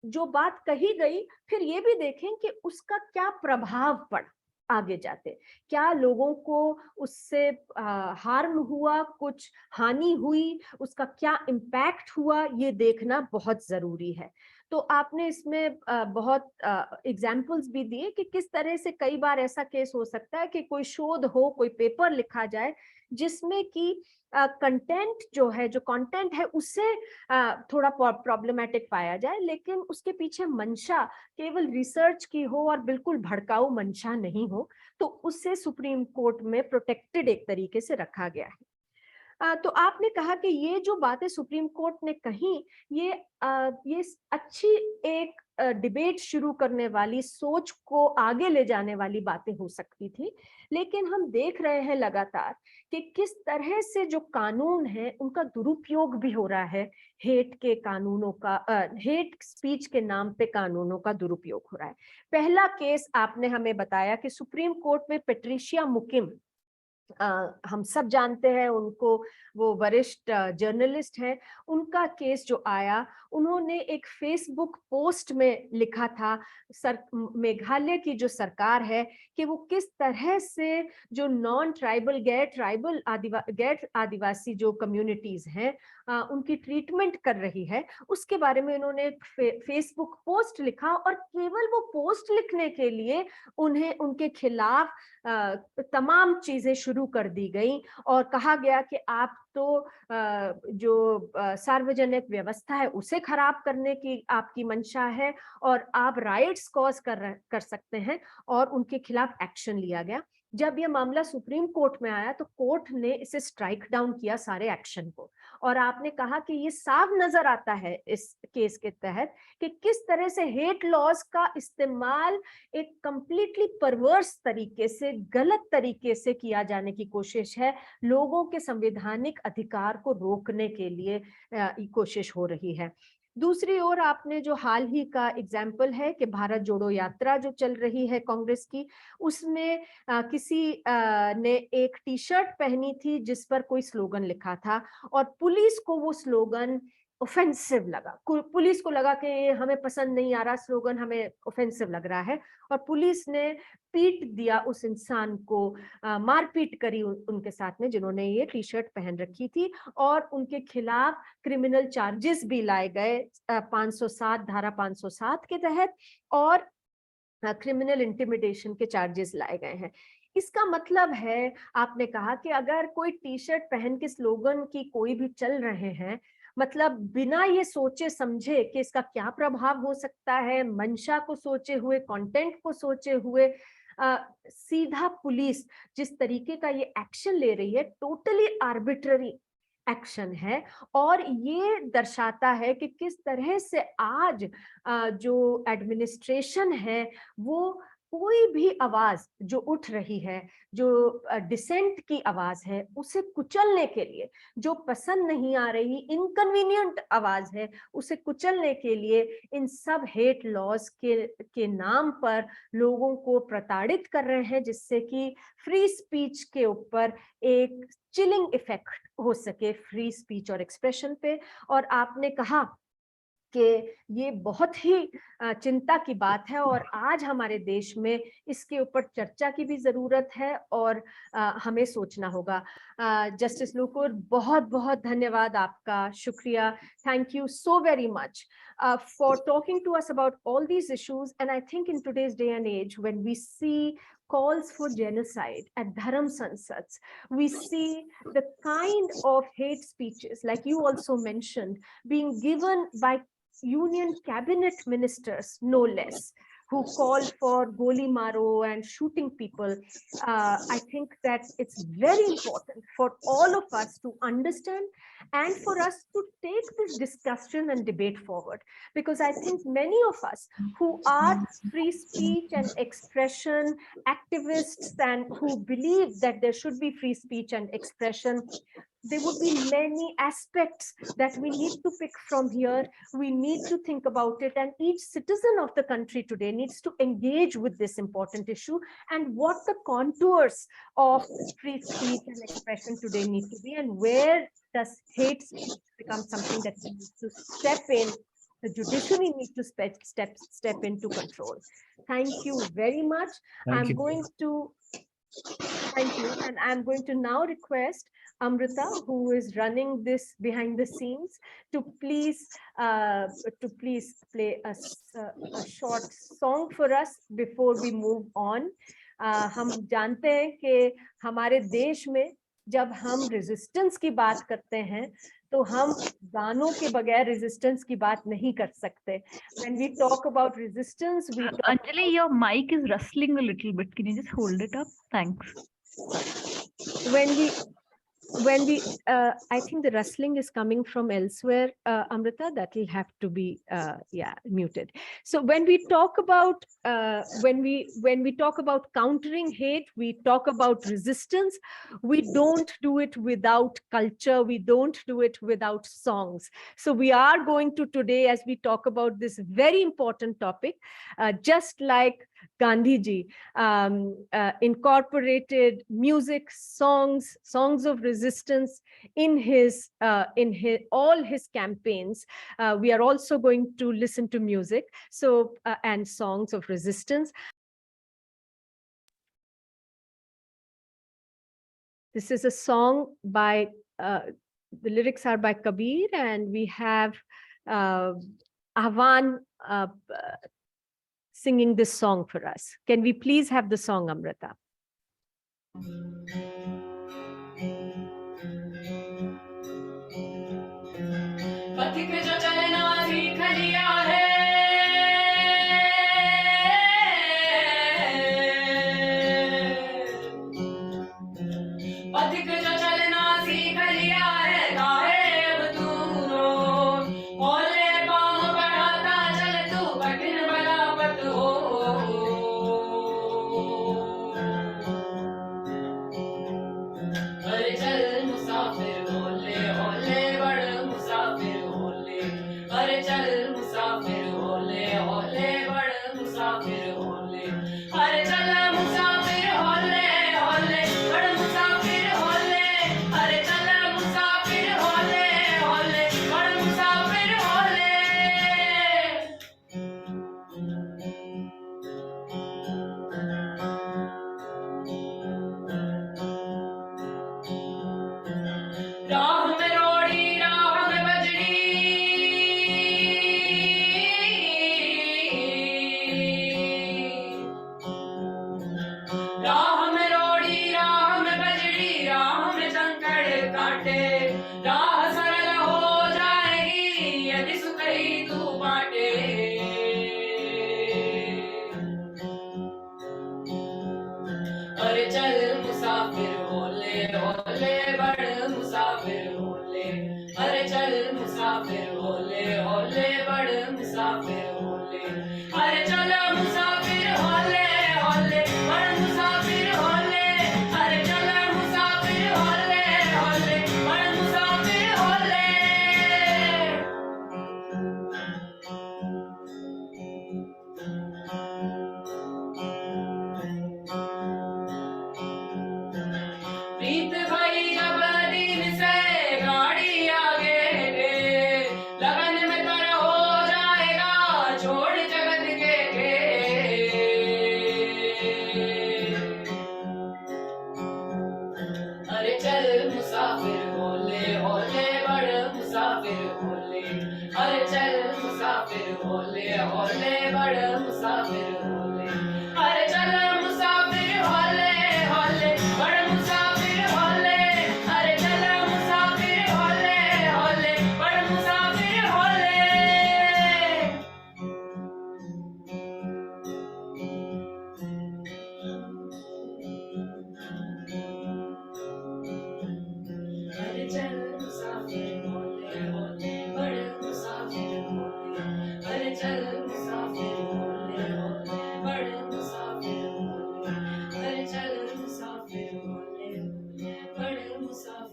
Speaker 1: जो बात कही गई फिर ये भी देखें कि उसका क्या प्रभाव पड़ा आगे जाते, क्या लोगों को उससे हार्म हुआ, कुछ हानि हुई, उसका क्या इम्पैक्ट हुआ, ये देखना बहुत जरूरी है। तो आपने इसमें बहुत एग्जाम्पल्स भी दिए कि किस तरह से कई बार ऐसा केस हो सकता है कि कोई शोध हो, कोई पेपर लिखा जाए जिसमें कि कंटेंट जो है, जो कंटेंट है, उससे थोड़ा प्रॉब्लमेटिक पाया जाए, लेकिन उसके पीछे मंशा केवल रिसर्च की हो और बिल्कुल भड़काऊ मंशा नहीं हो, तो उससे सुप्रीम कोर्ट में प्रोटेक्टेड एक तरीके से रखा गया है। तो आपने कहा कि ये जो बातें सुप्रीम कोर्ट ने कही, ये अच्छी एक डिबेट शुरू करने वाली, सोच को आगे ले जाने वाली बातें हो सकती थी, लेकिन हम देख रहे हैं लगातार कि किस तरह से जो कानून है उनका दुरुपयोग भी हो रहा है। हेट के कानूनों का, हेट स्पीच के नाम पे कानूनों का दुरुपयोग हो रहा है। पहला केस आपने हमें बताया कि सुप्रीम कोर्ट में पेट्रिशिया मुकिम हम सब जानते हैं उनको, वो वरिष्ठ जर्नलिस्ट हैं। उनका केस जो आया, उन्होंने एक फेसबुक पोस्ट में लिखा था मेघालय की जो सरकार है कि वो किस तरह से जो नॉन ट्राइबल गैर आदिवासी जो कम्युनिटीज हैं उनकी ट्रीटमेंट कर रही है, उसके बारे में उन्होंने एक फेसबुक पोस्ट लिखा। और केवल वो पोस्ट लिखने के लिए उन्हें उनके खिलाफ तमाम चीजें शुरू कर दी गई और कहा गया कि आप तो जो सार्वजनिक व्यवस्था है उसे खराब करने की आपकी मंशा है और आप राइट्स कॉज कर सकते हैं, और उनके खिलाफ एक्शन लिया गया। जब ये मामला सुप्रीम कोर्ट में आया तो कोर्ट ने इसे स्ट्राइक डाउन किया सारे एक्शन को, और आपने कहा कि ये साफ नजर आता है इस केस के तहत कि किस तरह से हेट लॉज का इस्तेमाल एक कंप्लीटली परवर्स तरीके से, गलत तरीके से किया जाने की कोशिश है। लोगों के संवैधानिक अधिकार को रोकने के लिए कोशिश हो रही है। दूसरी ओर आपने जो हाल ही का एग्जाम्पल है कि भारत जोड़ो यात्रा जो चल रही है कांग्रेस की, उसमें किसी ने एक टी शर्ट पहनी थी जिस पर कोई स्लोगन लिखा था, और पुलिस को वो स्लोगन ऑफेंसिव लगा। पुलिस को लगा कि हमें पसंद नहीं आ रहा स्लोगन, हमें ऑफेंसिव लग रहा है, और पुलिस ने पीट दिया उस इंसान को, मारपीट करी उनके साथ में जिन्होंने ये टी शर्ट पहन रखी थी, और उनके खिलाफ क्रिमिनल चार्जेस भी लाए गए 507 धारा 507 के तहत, और क्रिमिनल इंटिमिडेशन के चार्जेस लाए गए हैं। इसका मतलब है, आपने कहा कि अगर कोई टी शर्ट पहन के स्लोगन की कोई भी चल रहे हैं, मतलब बिना ये सोचे समझे कि इसका क्या प्रभाव हो सकता है, मंशा को सोचे हुए, कंटेंट को सोचे हुए, सीधा पुलिस जिस तरीके का ये एक्शन ले रही है, टोटली आर्बिट्ररी एक्शन है। और ये दर्शाता है कि किस तरह से आज जो एडमिनिस्ट्रेशन है वो कोई भी आवाज जो उठ रही है, जो डिसेंट की आवाज है, उसे कुचलने के लिए, जो पसंद नहीं आ रही इनकन्वीनियंट आवाज है, उसे कुचलने के लिए इन सब हेट लॉज के नाम पर लोगों को प्रताड़ित कर रहे हैं, जिससे कि फ्री स्पीच के ऊपर एक चिलिंग इफेक्ट हो सके, फ्री स्पीच और एक्सप्रेशन पे। और आपने कहा कि ये बहुत ही चिंता की बात है, और आज हमारे देश में इसके ऊपर चर्चा की भी जरूरत है, और हमें सोचना होगा। जस्टिस लोकुर, बहुत बहुत धन्यवाद आपका, शुक्रिया, thank you so very much for talking to us about all these issues. And I think in today's day and age, when we see calls for genocide at Dharam Sansads, we see the kind of hate speeches, like you also mentioned, being given by union cabinet ministers, no less, who call for goli maro and shooting people. I think that it's very important for all of us to understand and for us to take this discussion and debate forward, because I think many of us who are free speech and expression activists and who believe that there should be free speech and expression, there would be many aspects that we need to pick from here. We need to think about it, and each citizen of the country today needs to engage with this important issue and what the contours of free speech and expression today need to be, and where does hate speech become something that we need to step in. The judiciary needs to step into control. Thank you very much. Thank you, and I'm going to now request Amrita, who is running this behind the scenes, to please play a short song for us before we move on. हम जानते हैं कि हमारे देश में जब हम resistance की बात करते हैं तो हम गानों के बगैर रेजिस्टेंस की बात नहीं कर सकते. When we talk about resistance, we talk
Speaker 5: Anjali, your mic is rustling a little bit. Can you just hold it up? Thanks.
Speaker 1: When we I think the rustling is coming from elsewhere, Amrita, that will have to be muted. So when we talk about when we talk about countering hate, we talk about resistance. We don't do it without culture, we don't do it without songs. So we are going to today, as we talk about this very important topic, just like Gandhi ji incorporated music, songs of resistance in his all his campaigns. We are also going to listen to music, so and songs of resistance. This is a song by the lyrics are by Kabir, and we have Ahvan singing this song for us. Can we please have the song, Amrita?
Speaker 6: पथिक जो चलना सीख लिया है, पथिक जो चलना सीख लिया है, काहे अब तू रोज ओले पाँव बढ़ाता चल, तू कठिन बलापत हो। अरे चल मुसाफिर होले होले बड़ मुसाफिर होले, अरे चल मुसाफिर होले होले बड़ मुसाफिर होले, अरे चल मुसाफिर होले होले बड़ मुसाफिर होले, अरे चल मुसाफिर होले होले बड़ मुसाफिर होले। राह में रोड़ी राह में बजड़ी, राह में रोड़ी राह में बजड़ी, राह में कंकड़ काटे, राह सरल हो जाएगी यदि सुख ही तू बांटे। अरे चल मुसाफिर होले होले बड़ मुसाफिर होले, अरे चल मुसाफिर होले होले बड़ मुसाफिर होले, अरे चल मुसाफिर होले होले बड़ मुसाफिर होले, अरे चल मुसाफिर होले होले बड़ मुसाफिर होले। प्रीत भाई जब दिन से गाड़ी आगे है, लगन में तर हो जाएगा छोड़ जगत के अरे चल मुसाफिर होले होले बड़ मुसाफिर होले, अरे चल मुसाफिर होले होले बड़ मुसाफिर होले, अरे चल मुसाफिर होले होले बड़ मुसाफिर होले, अरे चल मुसाफिर होले होले बड़ मुसाफिर होले। अरे चल मुसाफिर होले होले बड़ मुसाफिर होले, अरे चल मुसाफिर होले होले बड़ मुसाफिर होले, अरे चल मुसाफिर होले होले बड़ मुसाफिर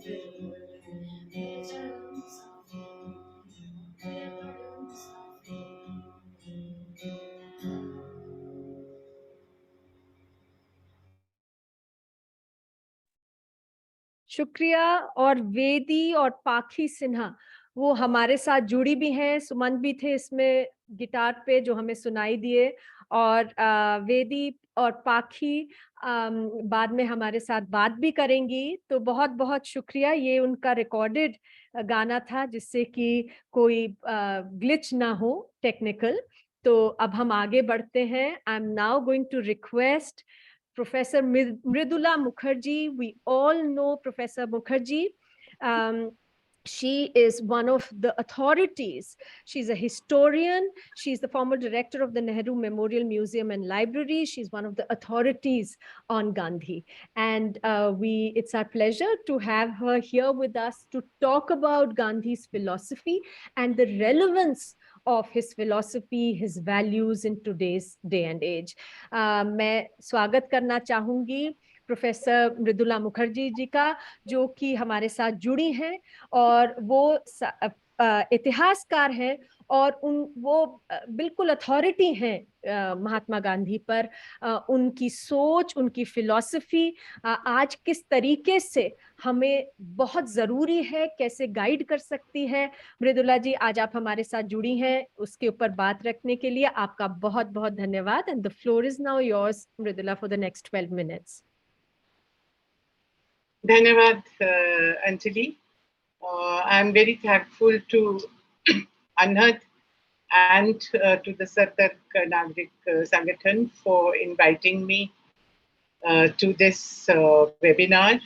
Speaker 6: होले, अरे चल मुसाफिर होले बड़ मुसाफिर।
Speaker 1: शुक्रिया। और वेदी और पाखी सिन्हा वो हमारे साथ जुड़ी भी हैं, सुमन भी थे इसमें गिटार पे जो हमें सुनाई दिए, और वेदी और पाखी बाद में हमारे साथ बात भी करेंगी। तो बहुत बहुत शुक्रिया। ये उनका रिकॉर्डेड गाना था जिससे कि कोई ग्लिच ना हो टेक्निकल। तो अब हम आगे बढ़ते हैं। I am now going to request Professor Mridula Mukherjee. We all know Professor Mukherjee. She is one of the authorities. She's a historian. She's the former director of the Nehru Memorial Museum and Library. She's one of the authorities on Gandhi. And it's our pleasure to have her here with us to talk about Gandhi's philosophy and the relevance of his philosophy, his values in today's day and age. मैं स्वागत करना चाहूंगी professor Mridula Mukherjee ji का, जो कि हमारे साथ जुड़ी हैं और वो इतिहासकार हैं और वो बिल्कुल अथॉरिटी हैं महात्मा गांधी पर। उनकी सोच, उनकी फिलॉसफी आज किस तरीके से हमें बहुत जरूरी है, कैसे गाइड कर सकती है। मृदुला जी, आज आप हमारे साथ जुड़ी हैं, उसके ऊपर बात रखने के लिए आपका बहुत बहुत धन्यवाद। And the floor is now yours, Mridula, for the next 12 minutes.
Speaker 7: धन्यवाद Anjali. I am very thankful to Anhat and to the Pathak Nagrik Sangathan for inviting me to this webinar.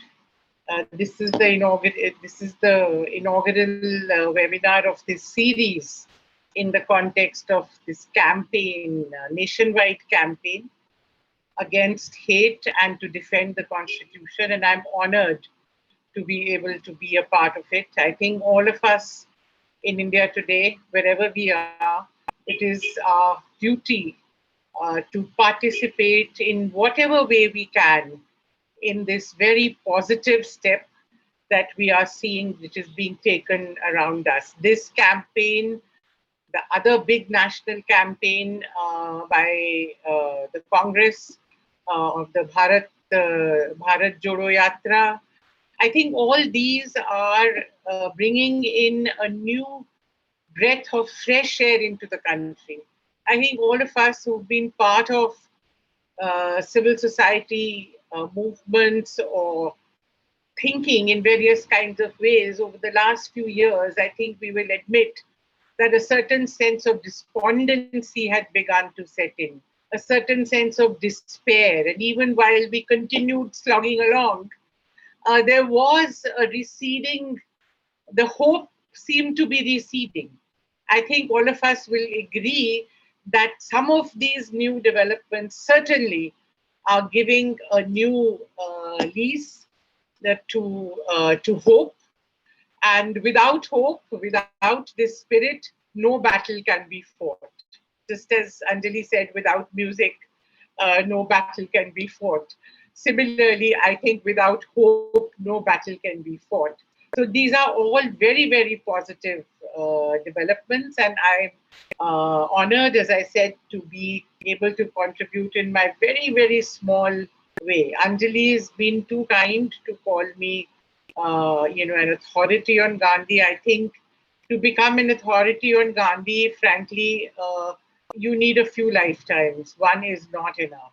Speaker 7: This is the inaugural webinar of this series in the context of this campaign, nationwide campaign against hate and to defend the Constitution. And I'm honored to be able to be a part of it. I think all of us in India today, wherever we are, it is our duty to participate in whatever way we can in this very positive step that we are seeing, which is being taken around us. This campaign, the other big national campaign by the Congress of the Bharat Jodo Yatra, I think all these are bringing in a new breath of fresh air into the country. I think all of us who've been part of civil society movements or thinking in various kinds of ways over the last few years, I think we will admit that a certain sense of despondency had begun to set in, a certain sense of despair. And even while we continued slugging along, there was a receding, the hope seemed to be receding. I think all of us will agree that some of these new developments certainly are giving a new lease to hope. And without hope, without this spirit, no battle can be fought. Just as Anjali said, without music, no battle can be fought. Similarly, I think without hope, no battle can be fought. So these are all very, very positive developments, and I'm honored, as I said, to be able to contribute in my very, very small way. Anjali has been too kind to call me, an authority on Gandhi. I think to become an authority on Gandhi, frankly, you need a few lifetimes. One is not enough.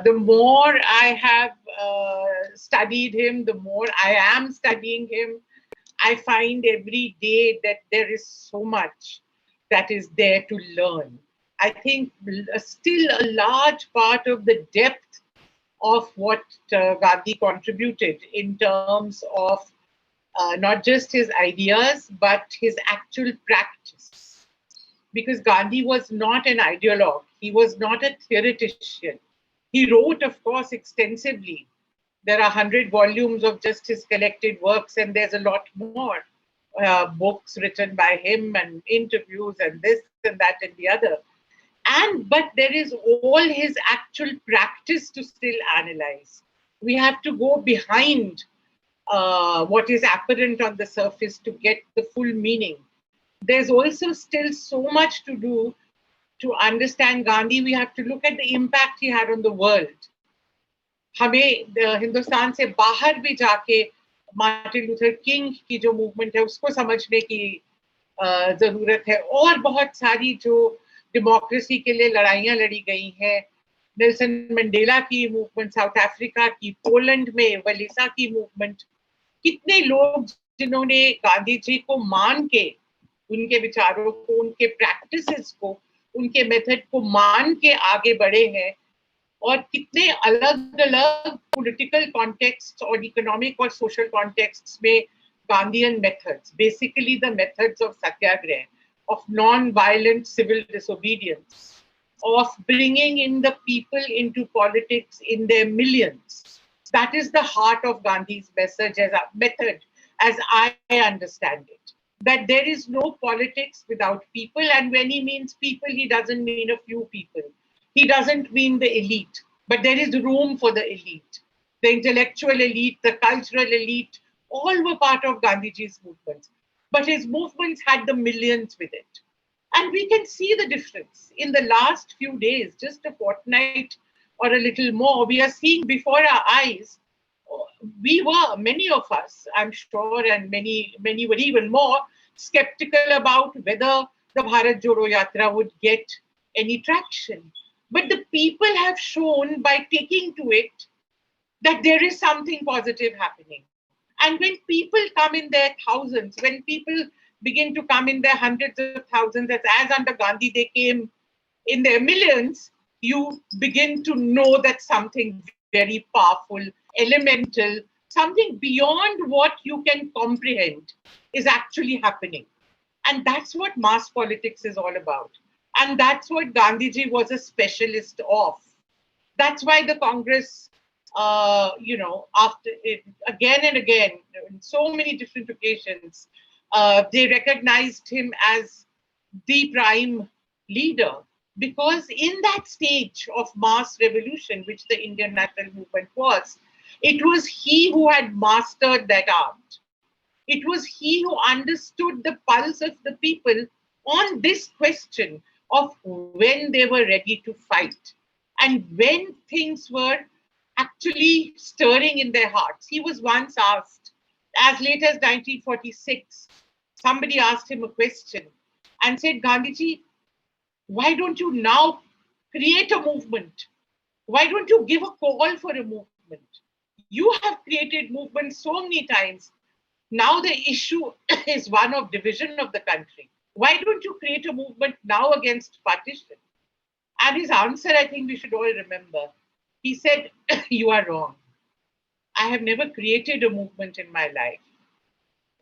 Speaker 7: The more I have studied him, the more I am studying him, I find every day that there is so much that is there to learn. I think still a large part of the depth of what Gandhi contributed in terms of not just his ideas, but his actual practice. Because Gandhi was not an ideologue. He was not a theoretician. He wrote, of course, extensively. There are 100 volumes of just his collected works, and there's a lot more books written by him and interviews and this and that and the other. But there is all his actual practice to still analyze. We have to go behind what is apparent on the surface to get the full meaning. There's also still so much to do. To understand Gandhi, we have to look at the impact he had on the world. हमें हिंदुस्तान से बाहर भी जाके Martin Luther king की जो movement है उसको समझने की जरूरत है, और बहुत सारी जो डेमोक्रेसी के लिए लड़ाइयां लड़ी गई हैं, नेल्सन मंडेला की मूवमेंट, साउथ अफ्रीका की, पोलैंड में वलीसा की मूवमेंट, कितने लोग जिन्होंने गांधी जी को मान के, उनके विचारों को, उनके प्रैक्टिसेस को, उनके मेथड को मान के आगे बढ़े हैं, और कितने अलग अलग पॉलिटिकल कॉन्टेक्स्ट और इकोनॉमिक और सोशल कॉन्टेक्स्ट में Gandhian methods, basically the methods of Satyagraha, of non-violent civil disobedience, of bringing in the people into politics in their millions. That is the heart of Gandhi's message as a method, as I understand it. That there is no politics without people, and when he means people, he doesn't mean a few people. He doesn't mean the elite, but there is room for the elite. The intellectual elite, the cultural elite, all were part of Gandhiji's movements. But his movements had the millions with it. And we can see the difference in the last few days, just a fortnight or a little more. We are seeing before our eyes. We were, many of us, I'm sure, and many were even more skeptical about whether the Bharat Jodo Yatra would get any traction. But the people have shown by taking to it that there is something positive happening. And when people come in their thousands, when people begin to come in their hundreds of thousands, as under Gandhi they came in their millions, you begin to know that something very powerful, elemental, something beyond what you can comprehend is actually happening. And that's what mass politics is all about. And that's what Gandhiji was a specialist of. That's why the Congress, after it, again and again, in so many different occasions, they recognized him as the prime leader. Because in that stage of mass revolution, which the Indian national movement was, it was he who had mastered that art. It was he who understood the pulse of the people on this question of when they were ready to fight and when things were actually stirring in their hearts. He was once asked, as late as 1946, somebody asked him a question and said, Gandhiji, why don't you now create a movement? Why don't you give a call for a movement? You have created movements so many times. Now the issue is one of division of the country. Why don't you create a movement now against partition? And his answer, I think we should all remember. He said, you are wrong. I have never created a movement in my life.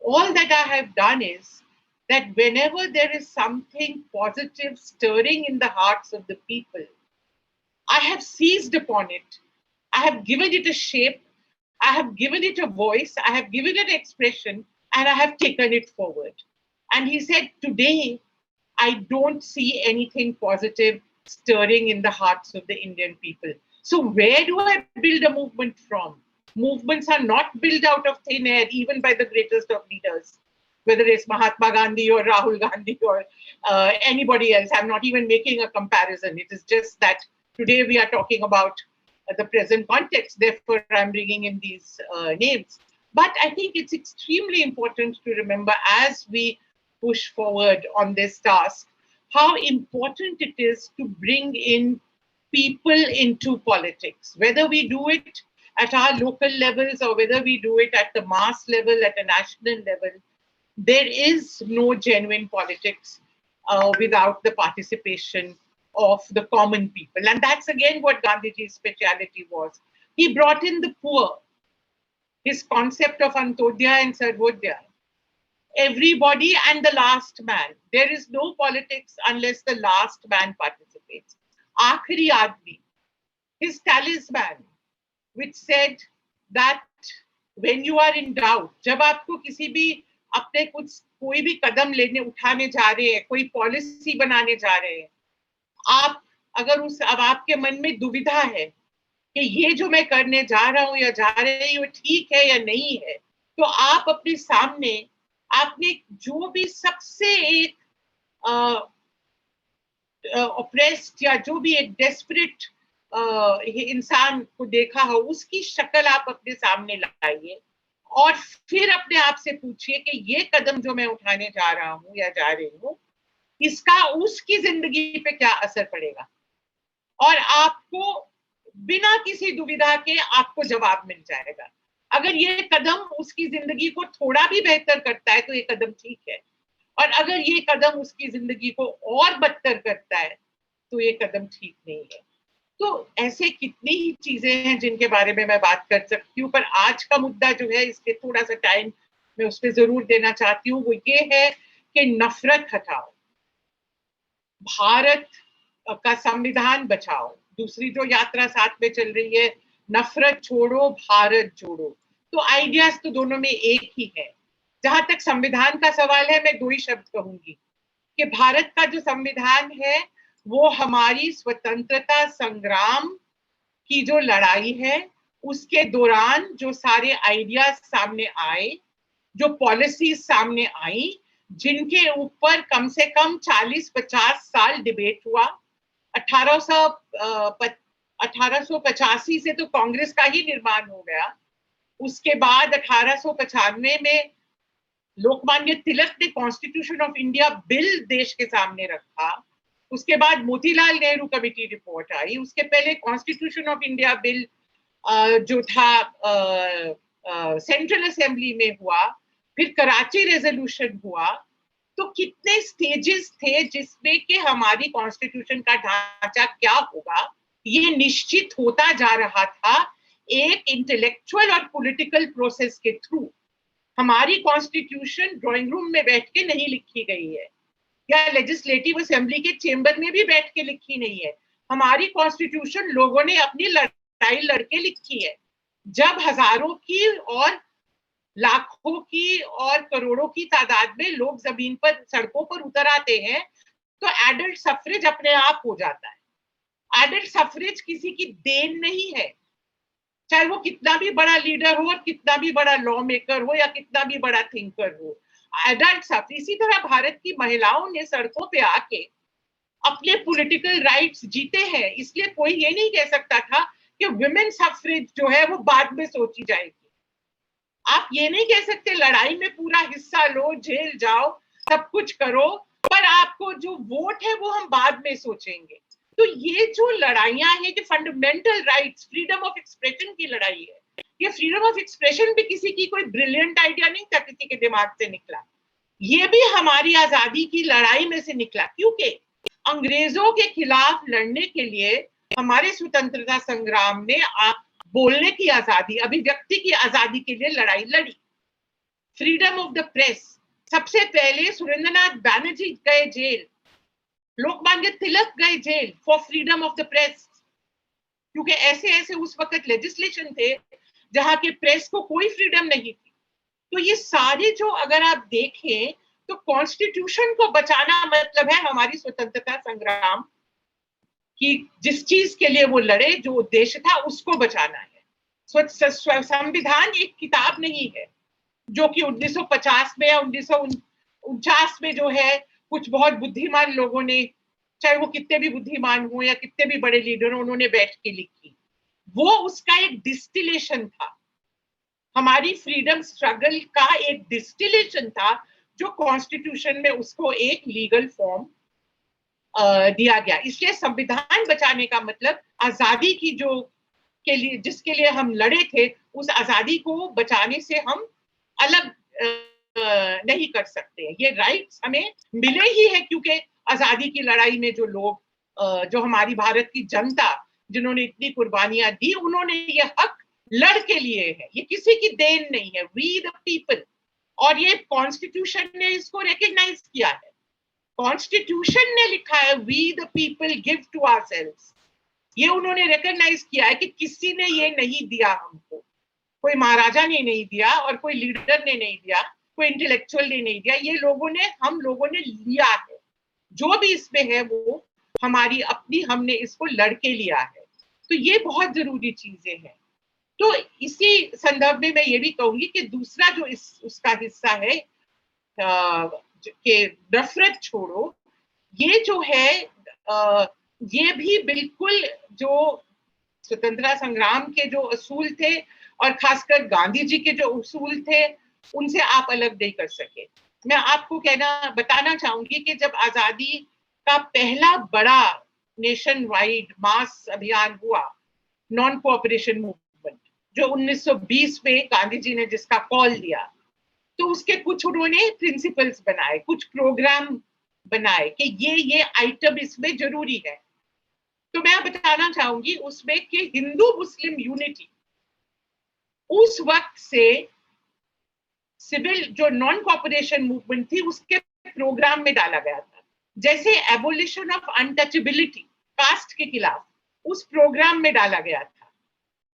Speaker 7: All that I have done is that whenever there is something positive stirring in the hearts of the people, I have seized upon it. I have given it a shape. I have given it a voice. I have given it expression, and I have taken it forward. And he said, today, I don't see anything positive stirring in the hearts of the Indian people. So where do I build a movement from? Movements are not built out of thin air, even by the greatest of leaders, whether it's Mahatma Gandhi or Rahul Gandhi or anybody else. I'm not even making a comparison. It is just that today we are talking about the present context. Therefore, I'm bringing in these names. But I think it's extremely important to remember as we push forward on this task, how important it is to bring in people into politics, whether we do it at our local levels or whether we do it at the mass level, at a national level. There is no genuine politics without the participation of the common people. And that's again what Gandhiji's speciality was. He brought in the poor, his concept of Antodaya and Sarvodaya. Everybody and the last man. There is no politics unless the last man participates. Aakhri Aadmi, his talisman, which said that when you are in doubt, जब आपको किसी भी अपने कुछ कोई भी कदम लेने उठाने जा रहे हैं, कोई पॉलिसी बनाने जा रहे हैं, आप अगर अब आपके मन में दुविधा है कि ये जो मैं करने जा रहा हूँ या जा रही हूँ ठीक है या नहीं है, तो आप अपने सामने आपने जो भी सबसे एक ऑप्रेस्ड या जो भी एक डेस्परेट इंसान को देखा हो, उसकी शक्ल आप अपने सामने लाइए और फिर अपने आप से पूछिए कि ये कदम जो मैं उठाने जा रहा हूँ या जा रही हूँ, इसका उसकी जिंदगी पे क्या असर पड़ेगा। और आपको बिना किसी दुविधा के आपको जवाब मिल जाएगा। अगर ये कदम उसकी जिंदगी को थोड़ा भी बेहतर करता है तो ये कदम ठीक है, और अगर ये कदम उसकी जिंदगी को और बदतर करता है तो ये कदम ठीक नहीं है। तो ऐसे कितनी ही चीजें हैं जिनके बारे में मैं बात कर सकती हूँ, पर आज का मुद्दा जो है इसके थोड़ा सा टाइम मैं उस पर जरूर देना चाहती हूँ। वो ये है कि नफरत हटाओ, भारत का संविधान बचाओ। दूसरी जो यात्रा साथ में चल रही है, नफरत छोड़ो भारत जोड़ो, तो आइडियाज तो दोनों में एक ही है। जहां तक संविधान का सवाल है, मैं दो ही शब्द कहूंगी कि भारत का जो संविधान है वो हमारी स्वतंत्रता संग्राम की जो लड़ाई है उसके दौरान जो सारे आइडियाज सामने आए, जो पॉलिसीज सामने आई, जिनके ऊपर कम से कम 40-50 साल डिबेट हुआ। 1885 से तो कांग्रेस का ही निर्माण हो गया। उसके बाद 1895 में लोकमान्य तिलक ने कॉन्स्टिट्यूशन ऑफ इंडिया बिल देश के सामने रखा। उसके बाद मोतीलाल नेहरू कमेटी रिपोर्ट आई। उसके पहले कॉन्स्टिट्यूशन ऑफ इंडिया बिल जो था सेंट्रल असेंबली में हुआ, फिर कराची रेजोल्यूशन हुआ। तो कितने स्टेजेस थे जिसमें कि हमारी कॉन्स्टिट्यूशन का ढांचा क्या होगा ये निश्चित होता जा रहा था एक इंटेलेक्चुअल और पॉलिटिकल प्रोसेस के थ्रू। हमारी कॉन्स्टिट्यूशन ड्राइंग रूम में बैठ के नहीं लिखी गई है या लेजिस्लेटिव असेंबली के चेंबर में भी बैठ के लिखी नहीं है। हमारी कॉन्स्टिट्यूशन लोगों ने अपनी लड़ाई लड़के लिखी है। जब हजारों की और लाखों की और करोड़ों की तादाद में लोग जमीन पर सड़कों पर उतर आते हैं तो एडल्ट सफरेज अपने आप हो जाता है। एडल्ट सफरेज किसी की देन नहीं है, चाहे वो कितना भी बड़ा लीडर हो और कितना भी बड़ा लॉ मेकर हो या कितना भी बड़ा थिंकर हो। एडल्ट सफरेज, इसी तरह भारत की महिलाओं ने सड़कों पे आके अपने पॉलिटिकल राइट्स जीते हैं। इसलिए कोई ये नहीं कह सकता था कि वुमेन सफरेज जो है वो बाद में सोची जाएगी। आप ये नहीं कह सकते लड़ाई में पूरा हिस्सा लो, जेल जाओ, सब कुछ करो, पर आपको जो वोट है वो हम बाद में सोचेंगे। तो ये जो लड़ाइयां हैं कि fundamental rights, freedom of expression की लड़ाई है, ये फ्रीडम ऑफ एक्सप्रेशन भी किसी की कोई ब्रिलियंट आइडिया नहीं था, किसी के दिमाग से निकला। ये भी हमारी आजादी की लड़ाई में से निकला, क्योंकि अंग्रेजों के खिलाफ लड़ने के लिए हमारे स्वतंत्रता संग्राम ने बोलने की आजादी, अभिव्यक्ति की आजादी के लिए लड़ाई लड़ी। फ्रीडम ऑफ द प्रेस, सबसे पहले सुरेंद्रनाथ बैनर्जी गए जेल, लोकमान्य तिलक गए जेल for freedom of the press, क्योंकि ऐसे ऐसे उस वक्त लेजिस्लेशन थे जहां के प्रेस को कोई फ्रीडम नहीं थी। तो ये सारे जो अगर आप देखें तो कॉन्स्टिट्यूशन को बचाना मतलब है हमारी स्वतंत्रता संग्राम कि जिस चीज के लिए वो लड़े, जो उद्देश्य था उसको बचाना है। संविधान एक किताब नहीं है जो कि 1950 में या 1949 में जो है कुछ बहुत बुद्धिमान लोगों ने, चाहे वो कितने भी बुद्धिमान हो या कितने भी बड़े लीडर हो, उन्होंने बैठ के लिखी। वो उसका एक डिस्टिलेशन था, हमारी फ्रीडम स्ट्रगल का एक डिस्टिलेशन था जो कॉन्स्टिट्यूशन में उसको एक लीगल फॉर्म दिया गया। इसलिए संविधान बचाने का मतलब आजादी की जो के लिए जिसके लिए हम लड़े थे, उस आजादी को बचाने से हम अलग नहीं कर सकते। ये राइट्स हमें मिले ही है क्योंकि आजादी की लड़ाई में जो लोग, जो हमारी भारत की जनता जिन्होंने इतनी कुर्बानियां दी, उन्होंने ये हक लड़ के लिए है, ये किसी की देन नहीं है। वी द पीपल, और ये कॉन्स्टिट्यूशन ने इसको रिकॉग्नाइज किया है। कॉन्स्टिट्यूशन ने लिखा है we the people give to ourselves. ये उन्होंने रिकॉग्नाइज किया है कि किसी ने ये नहीं दिया हमको, कोई महाराजा ने नहीं दिया और कोई लीडर ने नहीं दिया, कोई इंटेलेक्चुअल ने नहीं दिया, ये लोगों ने, हम लोगों ने लिया है। जो भी इसमें है वो हमारी अपनी, हमने इसको लड़के लिया है। तो ये बहुत जरूरी चीजें हैं। तो इसी संदर्भ में मैं ये भी कहूंगी कि दूसरा जो उसका हिस्सा है कि नफरत छोड़ो, ये जो है ये भी बिल्कुल जो स्वतंत्रता संग्राम के जो असूल थे और खासकर गांधी जी के जो उसूल थे, उनसे आप अलग नहीं कर सके। मैं आपको बताना चाहूंगी कि जब आजादी का पहला बड़ा नेशन वाइड मास अभियान हुआ, नॉन कोऑपरेशन मूवमेंट, जो 1920 में गांधी जी ने जिसका कॉल दिया, तो उसके कुछ उन्होंने प्रिंसिपल्स बनाए, कुछ प्रोग्राम बनाए कि ये आइटम इसमें जरूरी है। तो मैं बताना चाहूंगी उसमें कि हिंदू मुस्लिम यूनिटी उस वक्त से सिविल जो नॉन कोऑपरेशन मूवमेंट थी उसके प्रोग्राम में डाला गया था। जैसे एबोलिशन ऑफ अनटचेबिलिटी, कास्ट के खिलाफ, उस प्रोग्राम में डाला गया था।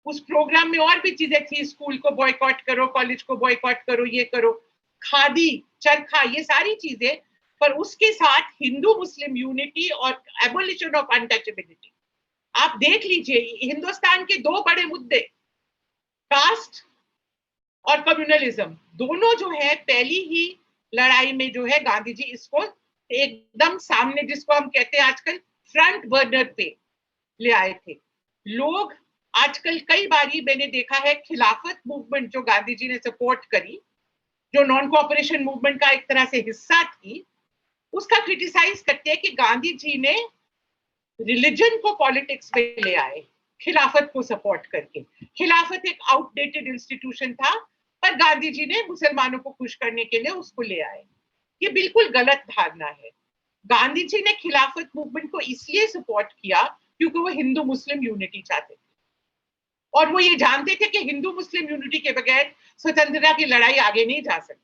Speaker 7: उस प्रोग्राम में और भी चीजें थी, स्कूल को बॉयकॉट करो, कॉलेज को बॉयकॉट करो, ये करो, खादी, चरखा, ये सारी चीजें, पर उसके साथ हिंदू मुस्लिम यूनिटी और एबोलिशन ऑफ अनटचेबिलिटी। आप देख लीजिए हिंदुस्तान के दो बड़े मुद्दे, कास्ट और कम्युनलिज्म, दोनों जो है पहली ही लड़ाई में जो है गांधी जी इसको एकदम सामने, जिसको हम कहते हैं आजकल फ्रंट बर्नर पे ले आए थे। लोग आजकल कई बारी मैंने देखा है खिलाफत मूवमेंट जो गांधी जी ने सपोर्ट करी, जो नॉन कोऑपरेशन मूवमेंट का एक तरह से हिस्सा थी, उसका क्रिटिसाइज करते हैं कि गांधी जी ने रिलीजन को पॉलिटिक्स में ले आए खिलाफत को सपोर्ट करके। खिलाफत एक आउटडेटेड इंस्टीट्यूशन था, पर गांधी जी ने मुसलमानों को खुश करने के लिए उसको ले आए। ये बिल्कुल गलत धारणा है। गांधी जी ने खिलाफत मूवमेंट को इसलिए सपोर्ट किया क्योंकि वो हिंदू मुस्लिम यूनिटी चाहते थे, और वो ये जानते थे कि हिंदू मुस्लिम यूनिटी के बगैर स्वतंत्रता की लड़ाई आगे नहीं जा सकती।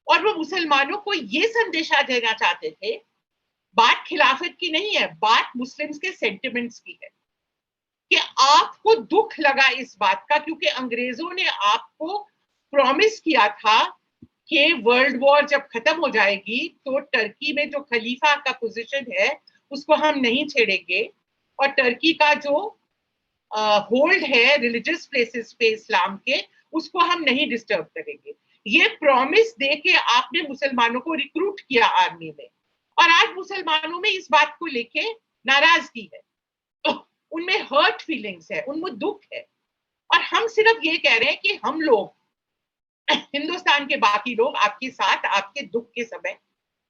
Speaker 7: और वो मुसलमानों को ये संदेशा देना चाहते थे, बात खिलाफत की नहीं है, बात मुस्लिम्स के सेंटिमेंट्स की है, कि आपको दुख लगा इस बात का क्योंकि अंग्रेजों ने आपको प्रॉमिस किया था कि वर्ल्ड वॉर जब खत्म हो जाएगी तो टर्की में जो खलीफा का पोजीशन है उसको हम नहीं छेड़ेंगे, और टर्की का जो होल्ड है रिलीजियस प्लेसेस पे इस्लाम के, उसको हम नहीं डिस्टर्ब करेंगे। ये प्रॉमिस दे के आपने मुसलमानों को रिक्रूट किया आर्मी में, और आज मुसलमानों में इस बात को लेके नाराजगी है, उनमें हर्ट फीलिंग्स है, उनमें दुख है। और हम सिर्फ ये कह रहे हैं कि हम लोग हिंदुस्तान के बाकी लोग आपके साथ, आपके दुख के समय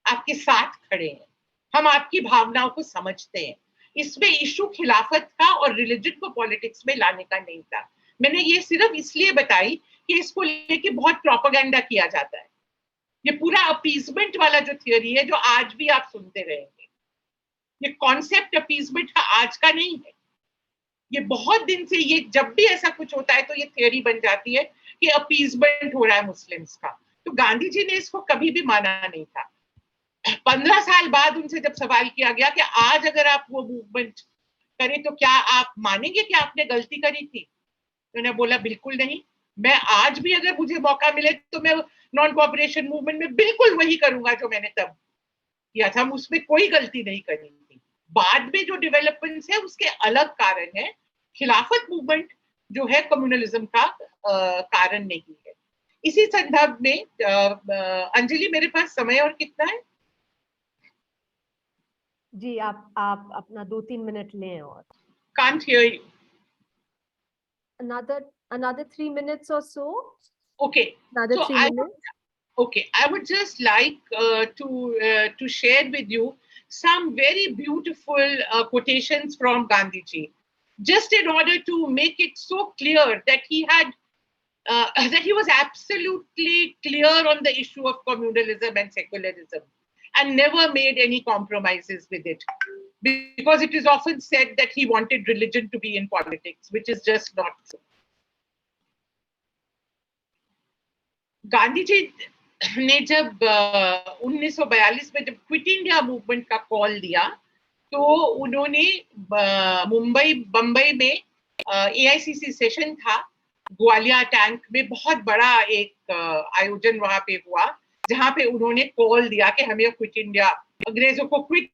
Speaker 7: आपके साथ खड़े हैं, हम आपकी भावनाओं को समझते हैं। इसमें इशू खिलाफत का और रिलीजन को पॉलिटिक्स में लाने का नहीं था। मैंने ये सिर्फ इसलिए बताई कि इसको लेके बहुत प्रोपेगेंडा किया जाता है। ये पूरा अपीजमेंट वाला जो थियोरी है जो आज भी आप सुनते रहेंगे, ये कॉन्सेप्ट अपीजमेंट का आज का नहीं है, ये बहुत दिन से, ये जब भी ऐसा कुछ होता है तो ये थियोरी बन जाती है कि अपीजमेंट हो रहा है मुस्लिम्स का। तो गांधी जी ने इसको कभी भी माना नहीं था। 15 साल बाद उनसे जब सवाल किया गया कि आज अगर आप वो मूवमेंट करें तो क्या आप मानेंगे कि आपने गलती करी थी, तो उन्होंने बोला बिल्कुल नहीं, मैं आज भी अगर मुझे मौका मिले तो मैं नॉन कोऑपरेशन मूवमेंट में बिल्कुल वही करूंगा जो मैंने तब किया था, उसमें कोई गलती नहीं करी थी। बाद में जो डेवलपमेंट्स है उसके अलग कारण है, खिलाफत मूवमेंट जो है कम्युनलिज्म का कारण नहीं है। इसी संदर्भ में अंजलि, मेरे पास समय और कितना है?
Speaker 1: जी आप अपना 2-3 मिनट लें और
Speaker 7: Can't hear you.
Speaker 1: another 3 minutes or so.
Speaker 7: Okay.
Speaker 1: Another
Speaker 7: So
Speaker 1: 3 minutes.
Speaker 7: I would just like to share with you some very beautiful quotations from Gandhi ji, just in order to make it so clear that he had that he was absolutely clear on the issue of communalism and secularism, and never made any compromises with it, because it is often said that he wanted religion to be in politics, which is just not true. Gandhi ji ने जब 1942 में जब quit India movement का call दिया तो उन्होंने बम्बई में AICC session था, ग्वालियर टैंक में बहुत बड़ा एक आयोजन वहां पे हुआ, जहां पे उन्होंने कॉल दिया कि हमें क्विट इंडिया, अंग्रेजों को क्विट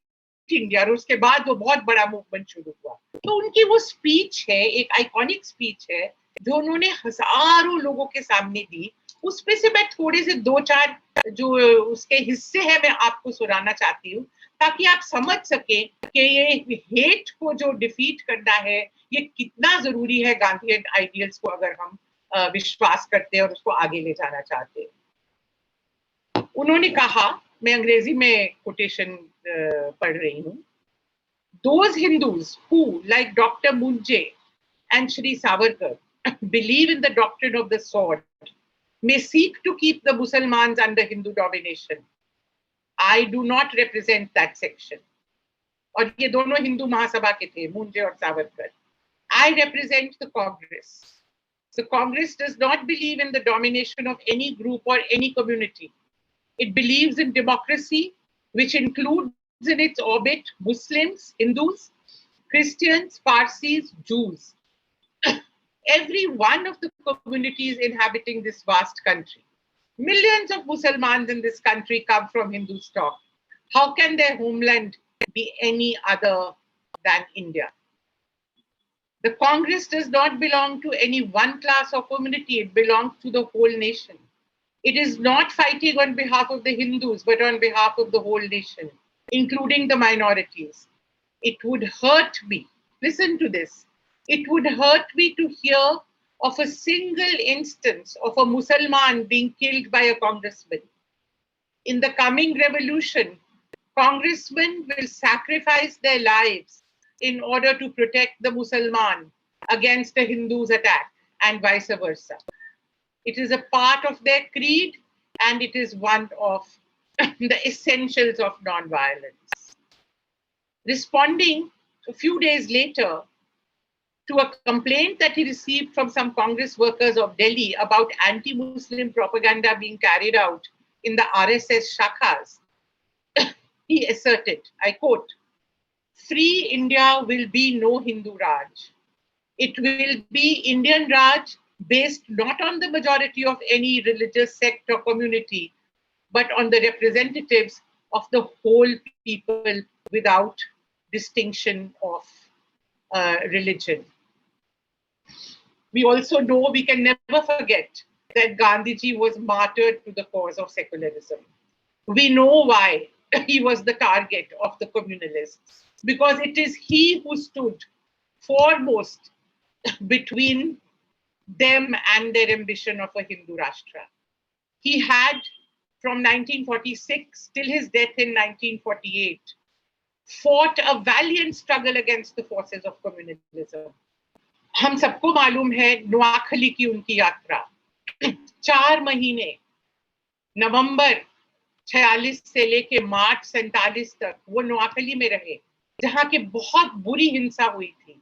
Speaker 7: इंडिया, और उसके बाद वो बहुत बड़ा मूवमेंट शुरू हुआ। तो उनकी वो स्पीच है, एक आइकॉनिक स्पीच है जो उन्होंने हजारों लोगों के सामने दी। उसमें से मैं थोड़े से 2-4 जो उसके हिस्से हैं मैं आपको सुनाना चाहती हूँ, ताकि आप समझ सके कि ये हेट को जो डिफीट करना है ये कितना जरूरी है गांधी आइडियल्स को, अगर हम विश्वास करते हैं और उसको आगे ले जाना चाहते हैं। उन्होंने कहा, मैं अंग्रेजी में कोटेशन पढ़ रही हूँ, Those Hindus who, like Dr. Munje and Shri Savarkar, believe in the doctrine of the sword may seek to keep the Mussalmans under Hindu domination. I do not represent that section. और ये दोनों हिंदू महासभा के थे, मुंजे और Savarkar. I represent the Congress. The Congress does not believe in the domination of any group or any community. It believes in democracy, which includes in its orbit Muslims, Hindus, Christians, Parsis, Jews. Every one of the communities inhabiting this vast country. Millions of Muslims in this country come from Hindu stock. How can their homeland be any other than India? The Congress does not belong to any one class or community. It belongs to the whole nation. It is not fighting on behalf of the Hindus, but on behalf of the whole nation, including the minorities. It would hurt me, listen to this, it would hurt me to hear of a single instance of a Mussalman being killed by a congressman. In the coming revolution, congressmen will sacrifice their lives in order to protect the Mussalman against the Hindus' attack, and vice versa. It is a part of their creed, and it is one of the essentials of nonviolence. Responding a few days later to a complaint that he received from some Congress workers of Delhi about anti-Muslim propaganda being carried out in the RSS shakhas, he asserted, I quote, "Free India will be no Hindu Raj. It will be Indian Raj based not on the majority of any religious sect or community, but on the representatives of the whole people without distinction of religion." We also know, we can never forget that Gandhiji was martyred to the cause of secularism. We know why he was the target of the communalists, because it is he who stood foremost between them and their ambition of a Hindu Rashtra. He had, from 1946 till his death in 1948, fought a valiant struggle against the forces of communalism. हम सबको मालूम है नोआखली की उनकी यात्रा 4 महीने नवंबर 46 से लेके मार्च 47 तक वो नोआखली में रहे, जहां के बहुत बुरी हिंसा हुई थी।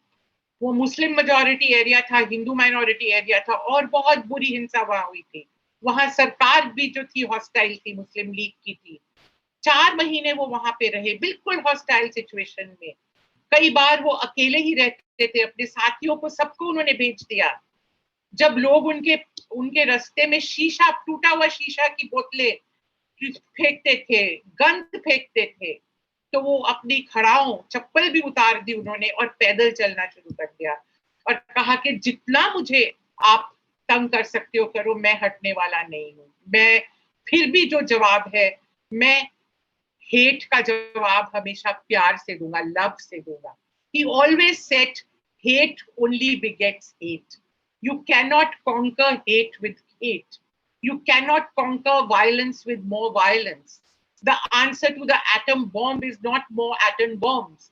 Speaker 7: वो मुस्लिम मेजॉरिटी एरिया था, हिंदू माइनॉरिटी एरिया था, और बहुत बुरी हिंसा वहां हुई थी। वहां सरकार भी जो थी हॉस्टाइल थी, मुस्लिम लीग की थी। 4 महीने वो वहां पे रहे, बिल्कुल हॉस्टाइल सिचुएशन में। कई बार वो अकेले ही रहते थे, अपने साथियों को सबको उन्होंने भेज दिया। जब लोग उनके रास्ते में शीशा, टूटा हुआ शीशा की बोतलें फेंकते थे, गंद फेंकते थे, तो वो अपनी खड़ाओं, चप्पल भी उतार दी उन्होंने और पैदल चलना शुरू कर दिया और कहा कि जितना मुझे आप तंग कर सकते हो करो, मैं हटने वाला नहीं हूं। मैं फिर भी जो जवाब है, मैं हेट का जवाब हमेशा प्यार से दूंगा, लव से दूंगा। He always said, hate only begets hate. You cannot conquer hate with hate. You cannot conquer violence with more violence. The answer to the atom bomb is not more atom bombs.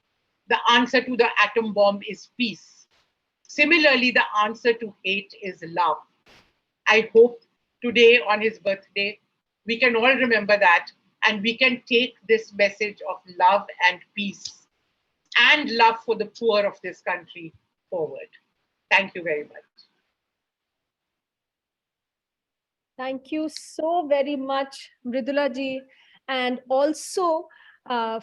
Speaker 7: The answer to the atom bomb is peace. Similarly, the answer to hate is love. I hope today on his birthday, we can all remember that, and we can take this message of love and peace and love for the poor of this country forward. Thank you very much.
Speaker 1: Thank you so very much, Mridula ji, and also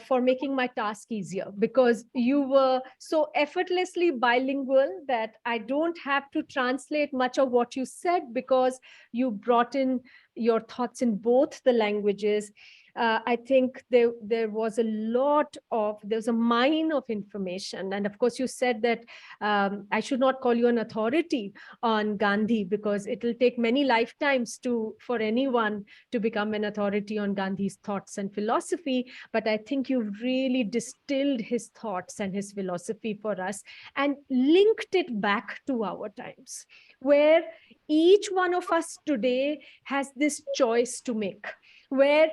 Speaker 1: for making my task easier, because you were so effortlessly bilingual that I don't have to translate much of what you said, because you brought in your thoughts in both the languages. I think there was a mine of information. And of course, you said that I should not call you an authority on Gandhi, because it will take many lifetimes for anyone to become an authority on Gandhi's thoughts and philosophy. But I think you really distilled his thoughts and his philosophy for us and linked it back to our times, where each one of us today has this choice to make, where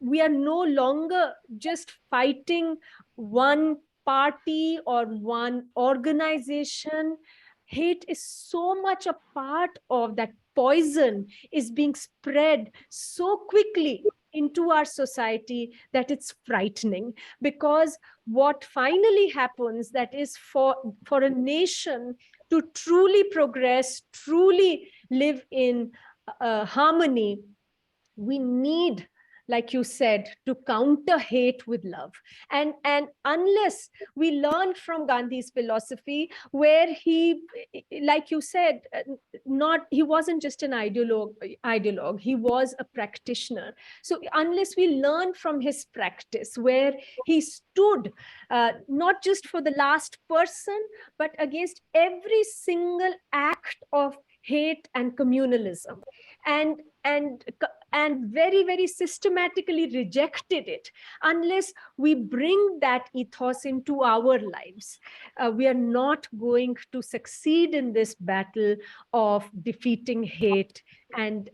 Speaker 1: we are no longer just fighting one party or one organization. Hate is so much a part of that poison is being spread so quickly into our society that it's frightening. Because what finally happens, that is for a nation to truly progress, truly live in harmony, we need, like you said, to counter hate with love. And unless we learn from Gandhi's philosophy, where he, like you said, he wasn't just an ideologue, he was a practitioner. So unless we learn from his practice, where he stood not just for the last person, but against every single act of hate and communalism, and very, very systematically rejected it. Unless we bring that ethos into our lives, we are not going to succeed in this battle of defeating hate, and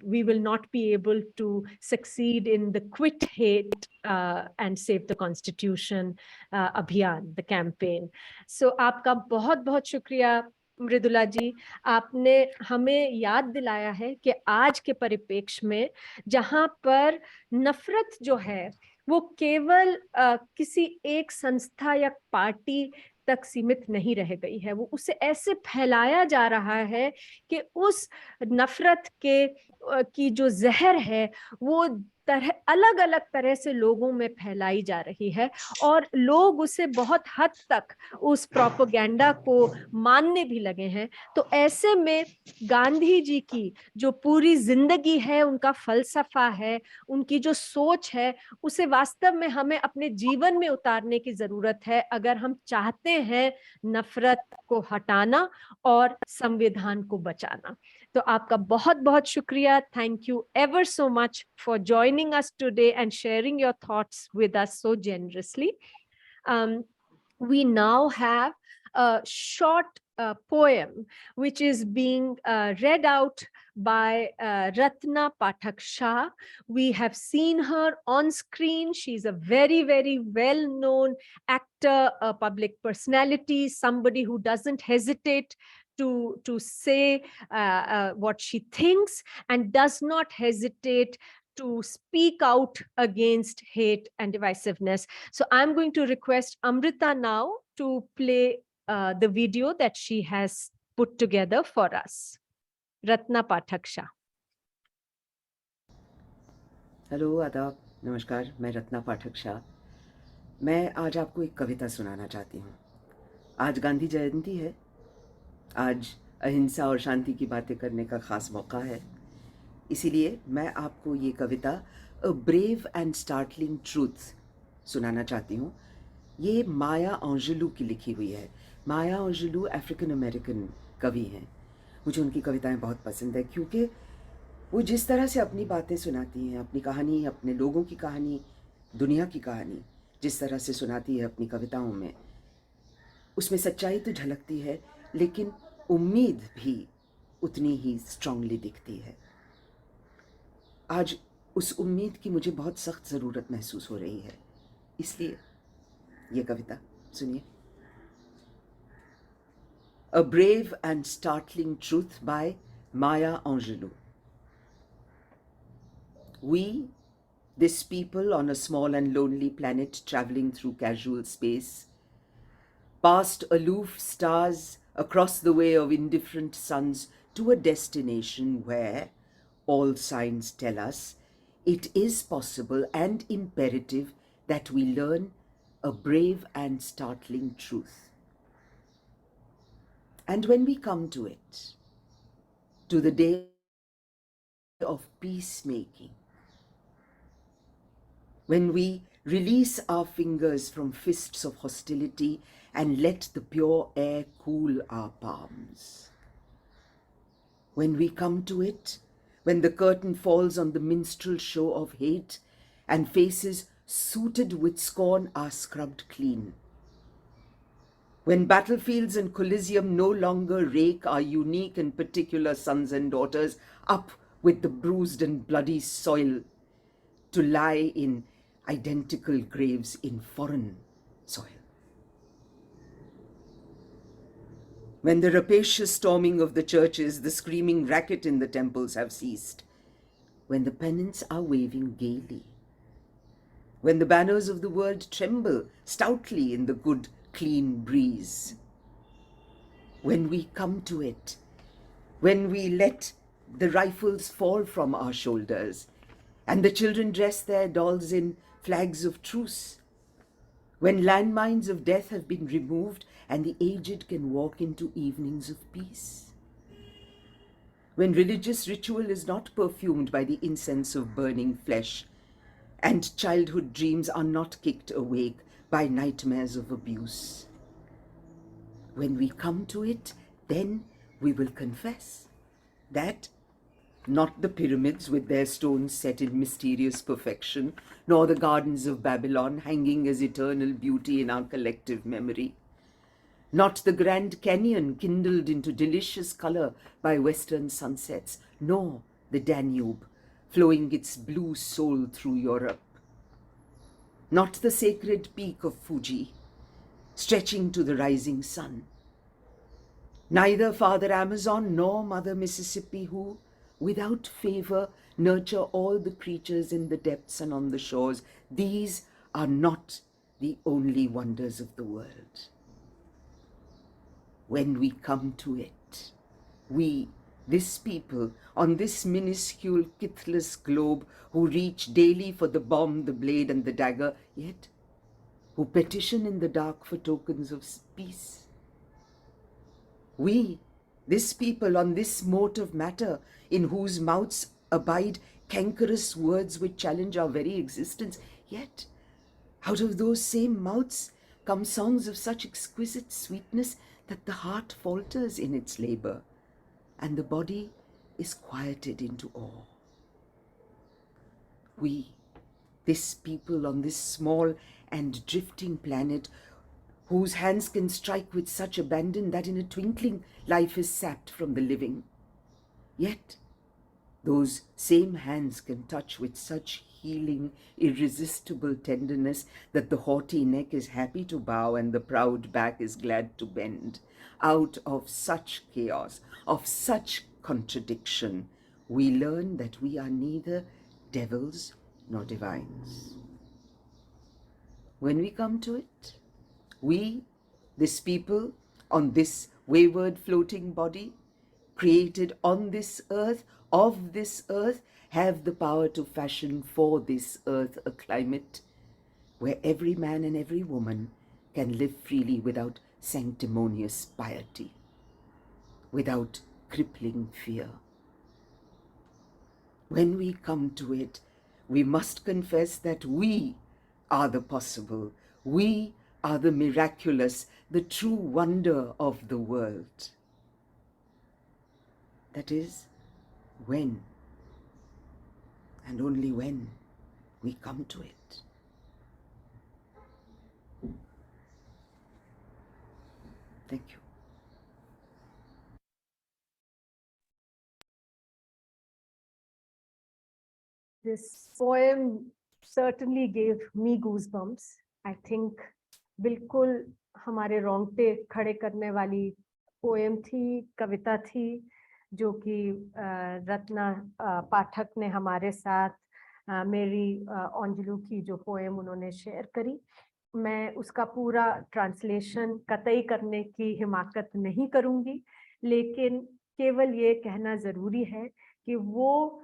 Speaker 1: we will not be able to succeed in the quit hate and save the constitution abhiyan, the campaign. So आपका बहुत बहुत शुक्रिया मृदुला जी, आपने हमें याद दिलाया है कि आज के परिप्रेक्ष्य में जहां पर नफरत जो है वो केवल किसी एक संस्था या पार्टी तक सीमित नहीं रह गई है, वो उसे ऐसे फैलाया जा रहा है कि उस नफरत की जो जहर है वो अलग अलग तरह से लोगों में फैलाई जा रही है, और लोग उसे बहुत हद तक उस प्रोपेगेंडा को मानने भी लगे हैं। तो ऐसे में गांधी जी की जो पूरी जिंदगी है, उनका फलसफा है, उनकी जो सोच है, उसे वास्तव में हमें अपने जीवन में उतारने की जरूरत है अगर हम चाहते हैं नफरत को हटाना और संविधान को बचाना। तो आपका बहुत बहुत शुक्रिया। Thank you ever so much for joining us today and sharing your thoughts with us so generously. We now have a short poem which is being read out by Ratna Pathak Shah. We have seen her on screen. She's a very, very well-known actor, a public personality, somebody who doesn't hesitate to say what she thinks and does not hesitate to speak out against hate and divisiveness. So I'm going to request Amrita now to play the video that she has put together for us. Ratna Pathak Shah.
Speaker 8: Hello, आदाब, नमस्कार। मैं रत्ना पाठक शाह। मैं आज आपको एक कविता सुनाना चाहती हूँ। आज गांधी जयंती है। आज अहिंसा और शांति की बातें करने का खास मौका है। इसीलिए मैं आपको ये कविता a brave and startling truth सुनाना चाहती हूँ। ये माया एंजेलू की लिखी हुई है। माया एंजेलू अफ्रीकन अमेरिकन कवि हैं। मुझे उनकी कविताएं बहुत पसंद है क्योंकि वो जिस तरह से अपनी बातें सुनाती हैं, अपनी कहानी, अपने लोगों की कहानी, दुनिया की कहानी जिस तरह से सुनाती है अपनी कविताओं में, उसमें सच्चाई तो झलकती है लेकिन उम्मीद भी उतनी ही स्ट्रांगली दिखती है। आज उस उम्मीद की मुझे बहुत सख्त ज़रूरत महसूस हो रही है, इसलिए ये कविता सुनिए। A brave and startling truth by Maya Angelou. We, this people on a small and lonely planet traveling through casual space, past aloof stars across the way of indifferent suns to a destination where all signs tell us it is possible and imperative that we learn a brave and startling truth. And when we come to it, to the day of peacemaking, when we release our fingers from fists of hostility and let the pure air cool our palms. When we come to it, when the curtain falls on the minstrel show of hate and faces suited with scorn are scrubbed clean. When battlefields and Coliseum no longer rake our unique and particular sons and daughters up with the bruised and bloody soil to lie in identical graves in foreign soil. When the rapacious storming of the churches, the screaming racket in the temples have ceased, when the pennants are waving gaily, when the banners of the world tremble stoutly in the good, clean breeze, when we come to it, when we let the rifles fall from our shoulders and the children dress their dolls in flags of truce, when landmines of death have been removed and the aged can walk into evenings of peace, when religious ritual is not perfumed by the incense of burning flesh and childhood dreams are not kicked awake by nightmares of abuse. When we come to it, then we will confess that not the pyramids with their stones set in mysterious perfection, nor the gardens of Babylon hanging as eternal beauty in our collective memory, not the Grand Canyon kindled into delicious color by western sunsets, nor the Danube flowing its blue soul through Europe, not the sacred peak of Fuji stretching to the rising sun, neither Father Amazon nor Mother Mississippi, who, without favor, nurture all the creatures in the depths and on the shores. These are not the only wonders of the world. When we come to it, we, this people, on this minuscule, kithless globe, who reach daily for the bomb, the blade, and the dagger, yet who petition in the dark for tokens of peace. We, this people, on this mote of matter, in whose mouths abide cankerous words which challenge our very existence, yet out of those same mouths come songs of such exquisite sweetness that the heart falters in its labor, and the body is quieted into awe. We, this people on this small and drifting planet, whose hands can strike with such abandon that in a twinkling life is sapped from the living, yet those same hands can touch with such healing, irresistible tenderness that the haughty neck is happy to bow and the proud back is glad to bend. Out of such chaos, of such contradiction, we learn that we are neither devils nor divines. When we come to it, we, this people, on this wayward floating body, created on this earth, of this earth, have the power to fashion for this earth a climate where every man and every woman can live freely without sanctimonious piety, without crippling fear. When we come to it, we must confess that we are the possible, we are the miraculous, the true wonder of the world. That is, when, and only when, we come to it. Thank you.
Speaker 1: This poem certainly gave me goosebumps. I think बिल्कुल हमारे रोंगटे खड़े करने वाली poem थी, कविता थी, जो कि रत्ना पाठक ने हमारे साथ मेरी अंजलू की जो पोएम उन्होंने शेयर करी। मैं उसका पूरा ट्रांसलेशन कतई करने की हिमाकत नहीं करूंगी, लेकिन केवल ये कहना जरूरी है कि वो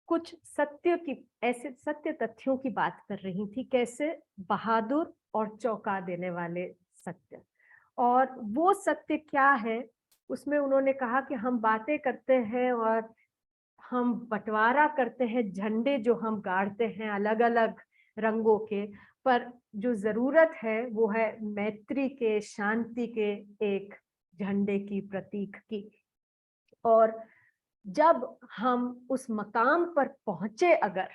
Speaker 1: कुछ सत्य की, ऐसे सत्य तथ्यों की बात कर रही थी, कैसे बहादुर और चौंका देने वाले सत्य। और वो सत्य क्या है, उसमें उन्होंने कहा कि हम बातें करते हैं और हम बंटवारा करते हैं झंडे जो हम गाड़ते हैं अलग अलग रंगों के, पर जो जरूरत है वो है मैत्री के, शांति के एक झंडे की, प्रतीक की। और जब हम उस मकाम पर पहुंचे, अगर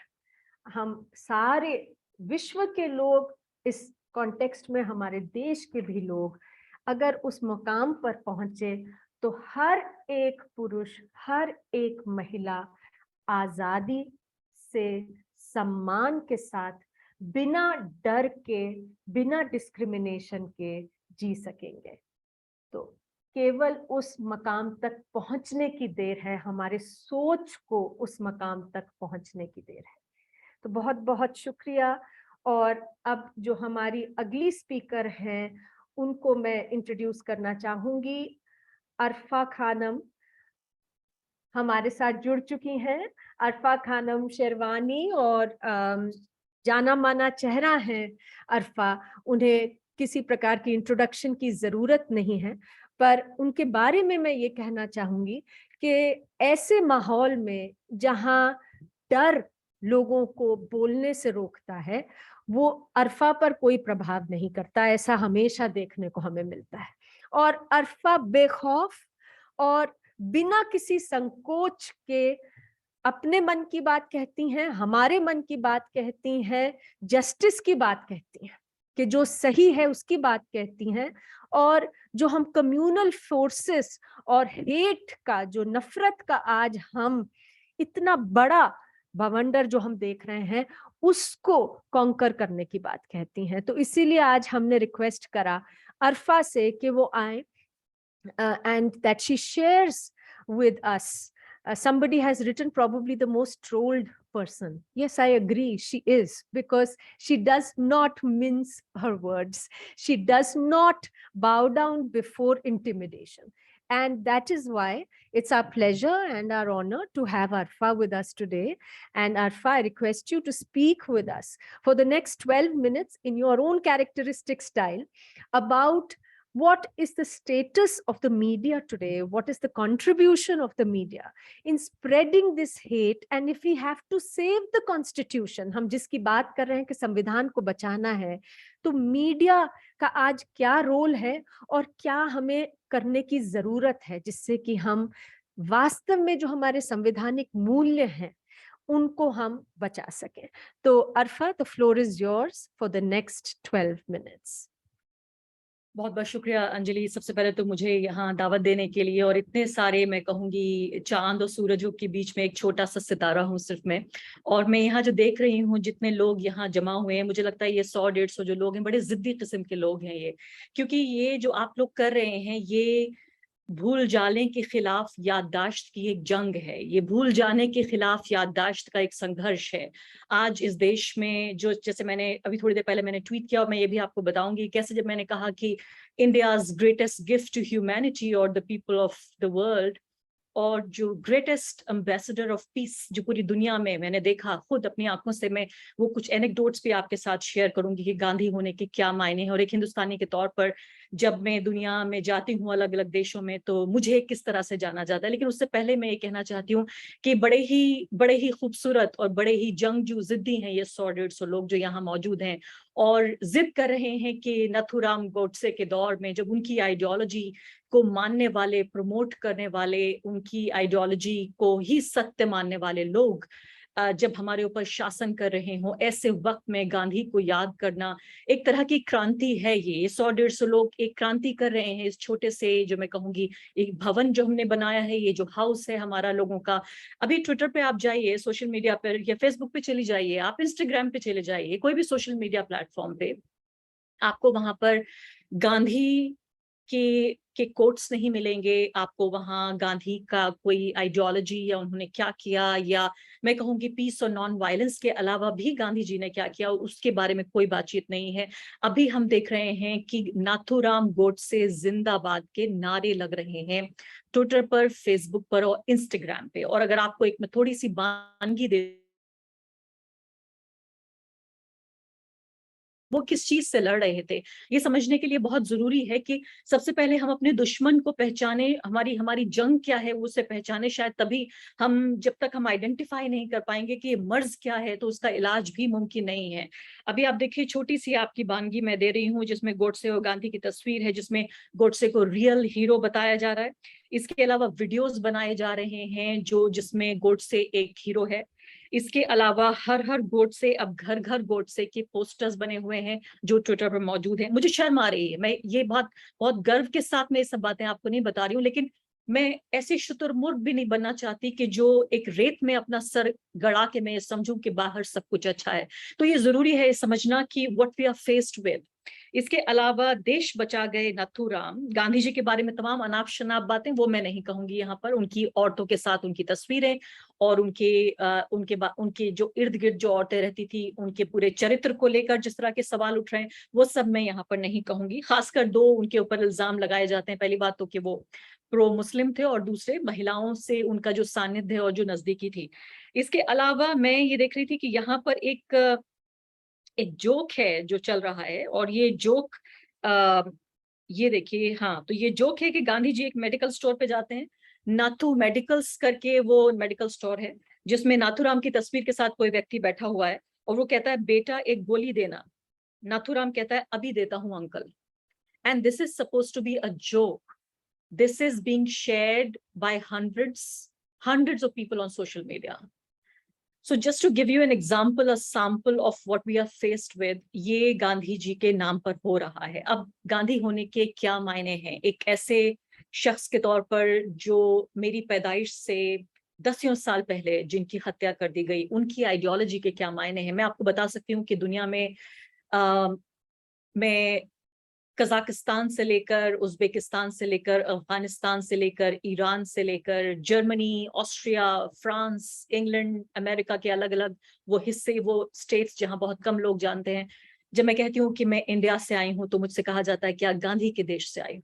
Speaker 1: हम सारे विश्व के लोग, इस कॉन्टेक्स्ट में हमारे देश के भी लोग अगर उस मकाम पर पहुंचे, तो हर एक पुरुष, हर एक महिला आजादी से, सम्मान के साथ, बिना डर के, बिना डिस्क्रिमिनेशन के जी सकेंगे। तो केवल उस मकाम तक पहुंचने की देर है, हमारे सोच को उस मकाम तक पहुंचने की देर है। तो बहुत बहुत शुक्रिया। और अब जो हमारी अगली स्पीकर हैं, उनको मैं इंट्रोड्यूस करना चाहूंगी। अरफा खानम हमारे साथ जुड़ चुकी हैं। अरफा खानम शेरवानी और जाना माना चेहरा हैं अरफा। उन्हें किसी प्रकार की इंट्रोडक्शन की जरूरत नहीं है, पर उनके बारे में मैं ये कहना चाहूंगी कि ऐसे माहौल में जहां डर लोगों को बोलने से रोकता है, वो अरफा पर कोई प्रभाव नहीं करता। ऐसा हमेशा देखने को हमें मिलता है। और अरफा बेखौफ और बिना किसी संकोच के अपने मन की बात कहती हैं, हमारे मन की बात कहती हैं, जस्टिस की बात कहती हैं कि जो सही है उसकी बात कहती हैं, और जो हम कम्युनल फोर्सेस और हेट का, जो नफरत का आज हम इतना बड़ा बवंडर जो हम देख रहे हैं, उसको कॉन्कर करने की बात कहती हैं। तो इसीलिए आज हमने रिक्वेस्ट करा अरफा से कि वो आए and that she shares with us. Somebody has written probably the most trolled person. Yes, I agree, she is, because she does not mince her words. She does not bow down before intimidation. And that is why it's our pleasure and our honor to have Arfa with us today. And Arfa, I request you to speak with us for the next 12 minutes in your own characteristic style about what is the status of the media today, what is the contribution of the media in spreading this hate, and if we have to save the constitution, हम जिसकी बात कर रहे हैं कि संविधान को बचाना है, तो मीडिया का आज क्या रोल है और क्या हमें करने की जरूरत है जिससे कि हम वास्तव में जो हमारे संवैधानिक मूल्य हैं उनको हम बचा सकें। तो अरफा, the floor is yours for the next 12 minutes.
Speaker 9: बहुत बहुत शुक्रिया अंजलि। सबसे पहले तो मुझे यहाँ दावत देने के लिए, और इतने सारे मैं कहूँगी चांद और सूरजों के बीच में एक छोटा सा सितारा हूँ सिर्फ मैं, और मैं यहाँ जो देख रही हूँ जितने लोग यहाँ जमा हुए हैं, मुझे लगता है ये 100-150 जो लोग हैं बड़े जिद्दी किस्म के लोग हैं ये, क्योंकि ये जो आप लोग कर रहे हैं ये भूल जाने के खिलाफ याददाश्त की एक जंग है, ये भूल जाने के खिलाफ याददाश्त का एक संघर्ष है। आज इस देश में जो, जैसे मैंने अभी थोड़ी देर पहले मैंने ट्वीट किया और मैं ये भी आपको बताऊंगी कैसे, जब मैंने कहा कि India's greatest gift to humanity और the people of the world, और जो ग्रेटेस्ट एम्बेसडर ऑफ पीस जो पूरी दुनिया में मैंने देखा खुद अपनी आंखों से, मैं वो कुछ एनेक्डोट्स भी आपके साथ शेयर करूंगी कि गांधी होने के क्या मायने हैं, और एक हिंदुस्तानी के तौर पर जब मैं दुनिया में जाती हूँ अलग अलग देशों में तो मुझे किस तरह से जाना जाता है। लेकिन उससे पहले मैं ये कहना चाहती हूँ कि बड़े ही खूबसूरत और बड़े ही जंगजू जिद्दी हैं ये 100-150 लोग जो यहाँ मौजूद हैं, और जिद कर रहे हैं कि नथुराम गोडसे के दौर में जब उनकी आइडियोलॉजी को मानने वाले, प्रमोट करने वाले, उनकी आइडियोलॉजी को ही सत्य मानने वाले लोग जब हमारे ऊपर शासन कर रहे हों, ऐसे वक्त में गांधी को याद करना एक तरह की क्रांति है। ये 100-150 लोग एक क्रांति कर रहे हैं इस छोटे से, जो मैं कहूंगी एक भवन जो हमने बनाया है, ये जो हाउस है हमारा लोगों का। अभी ट्विटर पे आप जाइए, सोशल मीडिया पर या फेसबुक पे चली जाइए, आप इंस्टाग्राम पे चले जाइए, कोई भी सोशल मीडिया प्लेटफॉर्म पे, आपको वहां पर गांधी के कोट्स नहीं मिलेंगे, आपको वहां गांधी का कोई आइडियोलॉजी या उन्होंने क्या किया, या मैं कहूंगी पीस और नॉन वायलेंस के अलावा भी गांधी जी ने क्या किया, उसके बारे में कोई बातचीत नहीं है। अभी हम देख रहे हैं कि नाथुराम गोडसे जिंदाबाद के नारे लग रहे हैं ट्विटर पर, फेसबुक पर और इंस्टाग्राम पे। और अगर आपको एक मैं थोड़ी सी वानगी दे, वो किस चीज से लड़ रहे थे, ये समझने के लिए बहुत जरूरी है कि सबसे पहले हम अपने दुश्मन को पहचाने, हमारी जंग क्या है उसे पहचाने। शायद तभी हम, जब तक हम आइडेंटिफाई नहीं कर पाएंगे कि ये मर्ज क्या है तो उसका इलाज भी मुमकिन नहीं है। अभी आप देखिए, छोटी सी आपकी वानगी मैं दे रही हूँ जिसमें गोडसे और गांधी की तस्वीर है, जिसमें गोडसे को रियल हीरो बताया जा रहा है। इसके अलावा वीडियोस बनाए जा रहे हैं जिसमें गोडसे एक हीरो है। इसके अलावा हर गोडसे, अब घर घर गोडसे के पोस्टर्स बने हुए हैं जो ट्विटर पर मौजूद हैं। मुझे शर्म आ रही है, मैं ये बहुत गर्व के साथ मैं ये सब बातें आपको नहीं बता रही हूँ, लेकिन मैं ऐसी शुतुरमुर्ग भी नहीं बनना चाहती कि जो एक रेत में अपना सर गड़ा के मैं समझूं कि बाहर सब कुछ अच्छा है। तो ये जरूरी है समझना कि what we are faced with. इसके अलावा देश बचा गए नाथुराम, गांधी जी के बारे में तमाम अनाप शनाप बातें वो मैं नहीं कहूंगी यहाँ पर, उनकी औरतों के साथ उनकी तस्वीरें और उनके जो इर्द गिर्द जो औरतें रहती थी उनके पूरे चरित्र को लेकर जिस तरह के सवाल उठ रहे हैं वो सब मैं यहाँ पर नहीं कहूंगी। खासकर 2 उनके ऊपर इल्जाम लगाए जाते हैं। पहली बात तो कि वो प्रो मुस्लिम थे, और दूसरे महिलाओं से उनका जो सानिध्य और जो नजदीकी थी। इसके अलावा मैं ये देख रही थी कि यहाँ पर एक जोक है जो चल रहा है, और ये जोक ये देखिए, हाँ, तो ये जोक है कि गांधी जी एक मेडिकल स्टोर पे जाते हैं, नाथू मेडिकल्स करके वो मेडिकल स्टोर है, जिसमें नाथुराम की तस्वीर के साथ कोई व्यक्ति बैठा हुआ है, और वो कहता है बेटा एक गोली देना। नाथुराम कहता है अभी देता हूं uncle. And this is suppose to be a joke, this is being shared by hundreds of people on social media. So just to give you an example, a sample of what we are faced with, ये गांधी जी के नाम पर हो रहा है। अब गांधी होने के क्या मायने हैं? एक ऐसे शख्स के तौर पर जो मेरी पैदाइश से दसियों साल पहले जिनकी हत्या कर दी गई, उनकी आइडियोलॉजी के क्या मायने हैं? मैं आपको बता सकती हूँ कि दुनिया में मैं कजाकिस्तान से लेकर, उज्बेकिस्तान से लेकर, अफगानिस्तान से लेकर, ईरान से लेकर, Germany, Austria, France, England, America के अलग अलग वो हिस्से, वो स्टेट्स जहां बहुत कम लोग जानते हैं। जब मैं कहती हूँ कि मैं इंडिया से आई हूँ तो मुझसे कहा जाता है कि आप गांधी के देश से आई।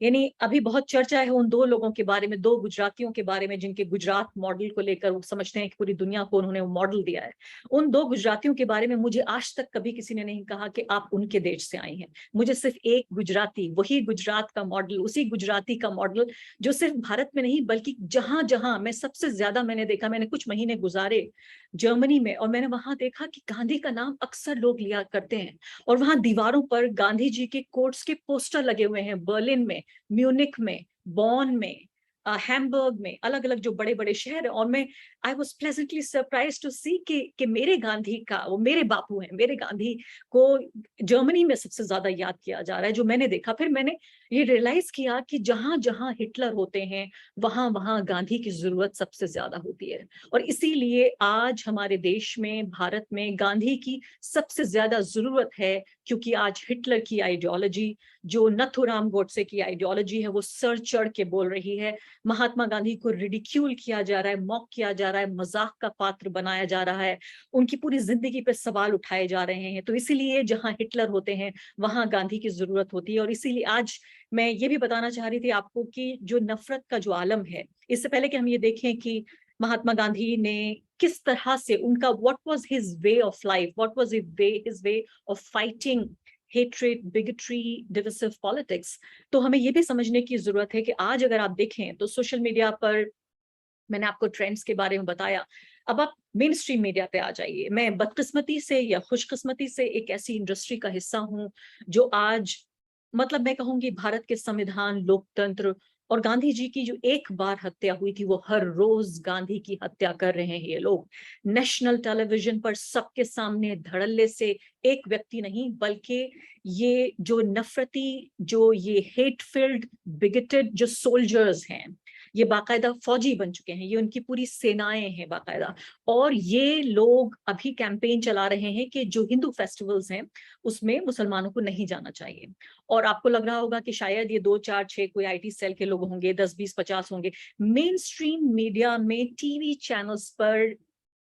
Speaker 9: यानी अभी बहुत चर्चा है उन 2 लोगों के बारे में, 2 गुजरातियों के बारे में जिनके गुजरात मॉडल को लेकर वो समझते हैं कि पूरी दुनिया को उन्होंने वो मॉडल दिया है। उन 2 गुजरातियों के बारे में मुझे आज तक कभी किसी ने नहीं कहा कि आप उनके देश से आई हैं। मुझे सिर्फ एक गुजराती, वही गुजरात का मॉडल, उसी गुजराती का मॉडल जो सिर्फ भारत में नहीं बल्कि जहां जहां मैं सबसे ज्यादा मैंने देखा, मैंने कुछ महीने गुजारे जर्मनी में और मैंने वहां देखा कि गांधी का नाम अक्सर लोग लिया करते हैं और वहां दीवारों पर गांधी जी के कोट्स के पोस्टर लगे हुए हैं। बर्लिन में, म्यूनिक में, बॉन में, हैम्बर्ग में, अलग अलग जो बड़े बड़े शहर है। और मैं I was pleasantly surprise to see कि मेरे गांधी का, वो मेरे बापू हैं, मेरे गांधी को जर्मनी में सबसे ज्यादा याद किया जा रहा है जो मैंने देखा। फिर मैंने ये रियलाइज किया कि जहां जहां हिटलर होते हैं वहां वहां गांधी की जरूरत सबसे ज्यादा होती है। और इसीलिए आज हमारे देश में, भारत में गांधी की सबसे ज्यादा जरूरत है, क्योंकि आज हिटलर की आइडियोलॉजी, जो नथुराम गोडसे की आइडियोलॉजी है, वो सर चढ़ के बोल रही है। महात्मा गांधी को रिडिक्यूल किया जा रहा है, मॉक किया जा रहा है, मजाक का पात्र बनाया जा रहा है, उनकी पूरी जिंदगी पे सवाल उठाए जा रहे हैं। तो इसीलिए जहां हिटलर होते हैं वहां गांधी की जरूरत होती है। और इसीलिए आज मैं ये भी बताना चाह रही थी आपको कि जो नफरत का जो आलम है, इससे पहले कि हम ये देखें कि महात्मा गांधी ने किस तरह से उनका what was his way of life, what was his way of fighting hatred, bigotry, divisive politics, तो हमें ये भी समझने की जरूरत है कि आज अगर आप देखें तो सोशल मीडिया पर, मैंने आपको ट्रेंड्स के बारे में बताया, अब आप मेन स्ट्रीम मीडिया पे आ जाइए। मैं बदकिस्मती से या खुशकिस्मती से एक ऐसी इंडस्ट्री का हिस्सा हूं जो आज, मतलब मैं कहूंगी, भारत के संविधान, लोकतंत्र और गांधी जी की जो एक बार हत्या हुई थी, वो हर रोज गांधी की हत्या कर रहे हैं ये लोग। नेशनल टेलीविजन पर सबके सामने धड़ल्ले से एक व्यक्ति नहीं, बल्कि ये जो नफरती, जो ये हेट फिल्ड, बिगेटेड जो सोल्जर्स हैं, ये बाकायदा फौजी बन चुके हैं, ये उनकी पूरी सेनाएं हैं बाकायदा। और ये लोग अभी कैंपेन चला रहे हैं कि जो हिंदू फेस्टिवल्स हैं उसमें मुसलमानों को नहीं जाना चाहिए। और आपको लग रहा होगा कि शायद ये 2, 4, 6 कोई आईटी सेल के लोग होंगे, 10, 20, 50 होंगे। मेन स्ट्रीम मीडिया में, टीवी चैनल्स पर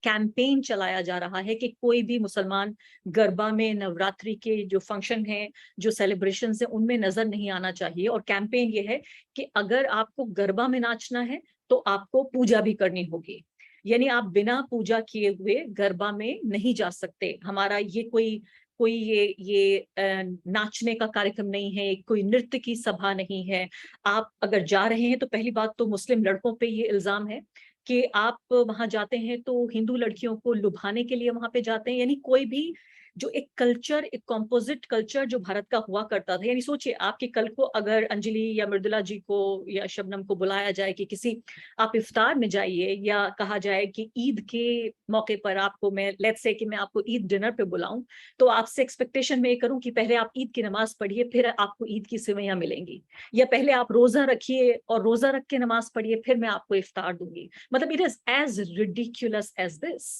Speaker 9: कैंपेन चलाया जा रहा है कि कोई भी मुसलमान गरबा में, नवरात्रि के जो फंक्शन हैं, जो सेलिब्रेशंस हैं, उनमें नजर नहीं आना चाहिए। और कैंपेन ये है कि अगर आपको गरबा में नाचना है तो आपको पूजा भी करनी होगी, यानी आप बिना पूजा किए हुए गरबा में नहीं जा सकते। हमारा ये कोई ये नाचने का कार्यक्रम नहीं है, कोई नृत्य की सभा नहीं है। आप अगर जा रहे हैं तो पहली बात तो मुस्लिम लड़कों पे ये इल्जाम है कि आप वहां जाते हैं तो हिंदू लड़कियों को लुभाने के लिए वहां पे जाते हैं। यानी कोई भी जो एक कल्चर, एक कॉम्पोजिट कल्चर जो भारत का हुआ करता था, यानी सोचिए आपके कल को अगर अंजलि या मृदुला जी को या शबनम को बुलाया जाए कि किसी, आप इफ्तार में जाइए, या कहा जाए कि ईद के मौके पर आपको, मैं लेट्स से कि मैं आपको ईद डिनर पे बुलाऊं, तो आपसे एक्सपेक्टेशन में करूं कि पहले आप ईद की नमाज पढ़िए, फिर आपको ईद की सेवैयां मिलेंगी, या पहले आप रोजा रखिए और रोजा रख के नमाज पढ़िए, फिर मैं आपको इफ्तार दूंगी। मतलब it is as ridiculous as this.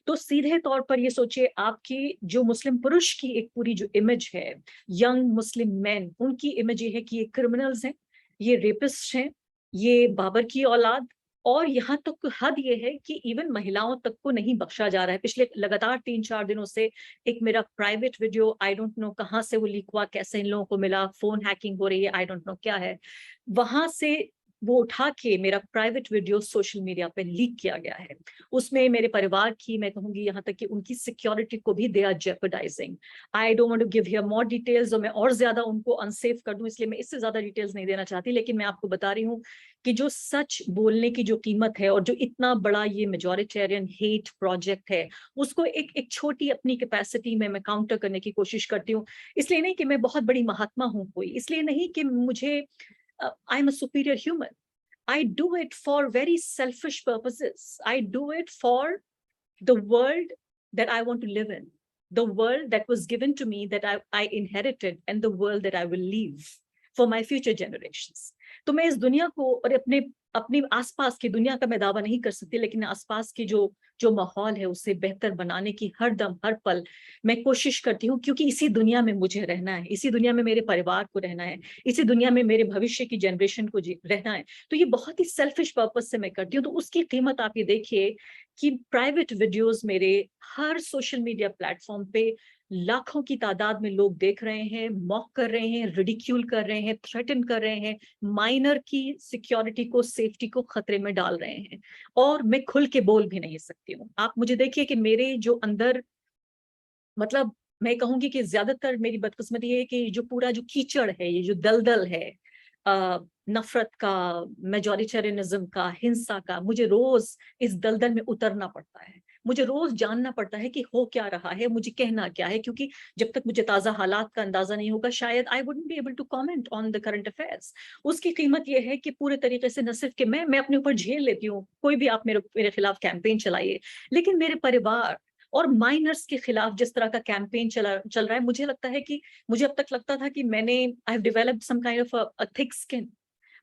Speaker 9: तो सीधे तौर पर ये सोचिए, आपकी जो मुस्लिम पुरुष की एक पूरी जो इमेज है, यंग मुस्लिम मैन, उनकी इमेज ये है कि ये क्रिमिनल्स हैं, ये रेपिस्ट हैं, ये बाबर की औलाद। और यहाँ तक हद ये है कि इवन महिलाओं तक को नहीं बख्शा जा रहा है। पिछले लगातार 3-4 दिनों से एक मेरा private video, I don't know कहाँ से वो लीक हुआ, कैसे इन लोगों को मिला, फोन हैकिंग हो रही है, आई डोंट नो क्या है, वहां से वो उठा के मेरा प्राइवेट वीडियो सोशल मीडिया पे लीक किया गया है। उसमें मेरे परिवार की, मैं कहूंगी यहाँ तक कि उनकी सिक्योरिटी को भी they are jeopardising. I don't want to give here more details, और मैं और ज्यादा उनको अनसेफ कर दूं, इसलिए मैं इससे ज्यादा डिटेल्स नहीं देना चाहती। लेकिन मैं आपको बता रही हूँ कि जो सच बोलने की जो कीमत है, और जो इतना बड़ा ये मेजॉरिटेरियन हेट प्रोजेक्ट है, उसको एक छोटी अपनी कैपेसिटी में मैं काउंटर करने की कोशिश करती हूँ। इसलिए नहीं कि मैं बहुत बड़ी महात्मा हूँ कोई, इसलिए नहीं कि मुझे I'm a superior human. I do it for very selfish purposes. I do it for the world that I want to live in, the world that was given to me, that I inherited, and the world that I will leave for my future generations. तो मैं इस दुनिया को और अपने आसपास की दुनिया का मैं दावा नहीं कर सकती, लेकिन आसपास की जो माहौल है उसे बेहतर बनाने की हर दम हर पल मैं कोशिश करती हूँ, क्योंकि इसी दुनिया में मुझे रहना है, इसी दुनिया में मेरे परिवार को रहना है, इसी दुनिया में मेरे भविष्य की जनरेशन को रहना है। तो ये बहुत ही सेल्फिश पर्पस से मैं करती हूँ। तो उसकी कीमत आप ये देखिए कि प्राइवेट वीडियोस मेरे हर सोशल मीडिया प्लेटफॉर्म पे लाखों की तादाद में लोग देख रहे हैं, मॉक कर रहे हैं, रिडिक्यूल कर रहे हैं, थ्रेटन कर रहे हैं, माइनर की सिक्योरिटी को, सेफ्टी को खतरे में डाल रहे हैं, और मैं खुल के बोल भी नहीं सकती हूँ। आप मुझे देखिए कि मेरे जो अंदर, मतलब मैं कहूंगी कि ज्यादातर मेरी बदकिस्मती है कि जो पूरा जो कीचड़ है, ये जो दलदल है नफरत का, मेजॉरिटेरियनिज्म का, हिंसा का, मुझे रोज इस दलदल में उतरना पड़ता है। मुझे रोज जानना पड़ता है कि हो क्या रहा है, मुझे कहना क्या है, क्योंकि जब तक मुझे ताजा हालात का अंदाजा नहीं होगा, शायद I wouldn't be able to comment on the current affairs. उसकी कीमत यह है कि पूरे तरीके से न सिर्फ कि मैं अपने ऊपर झेल लेती हूँ, कोई भी आप मेरे खिलाफ कैंपेन चलाइए, लेकिन मेरे परिवार और माइनर्स के खिलाफ जिस तरह का कैंपेन चल रहा है, मुझे लगता है कि मुझे अब तक लगता था कि मैंने I have developed some kind of a thick skin,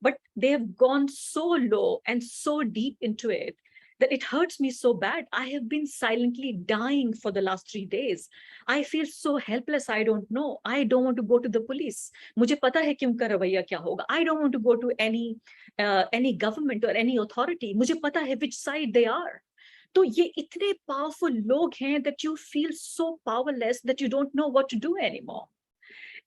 Speaker 9: but they have gone so low and so deep into it that it hurts me so bad. I have been silently dying for the last 3 days. I feel so helpless. I don't know. I don't want to go to the police. मुझे पता है कि उनका रवैया क्या होगा. I don't want to go to any government or any authority. मुझे पता है which side they are. तो ये इतने पावरफुल लोग हैं that you feel so powerless that you don't know what to do anymore.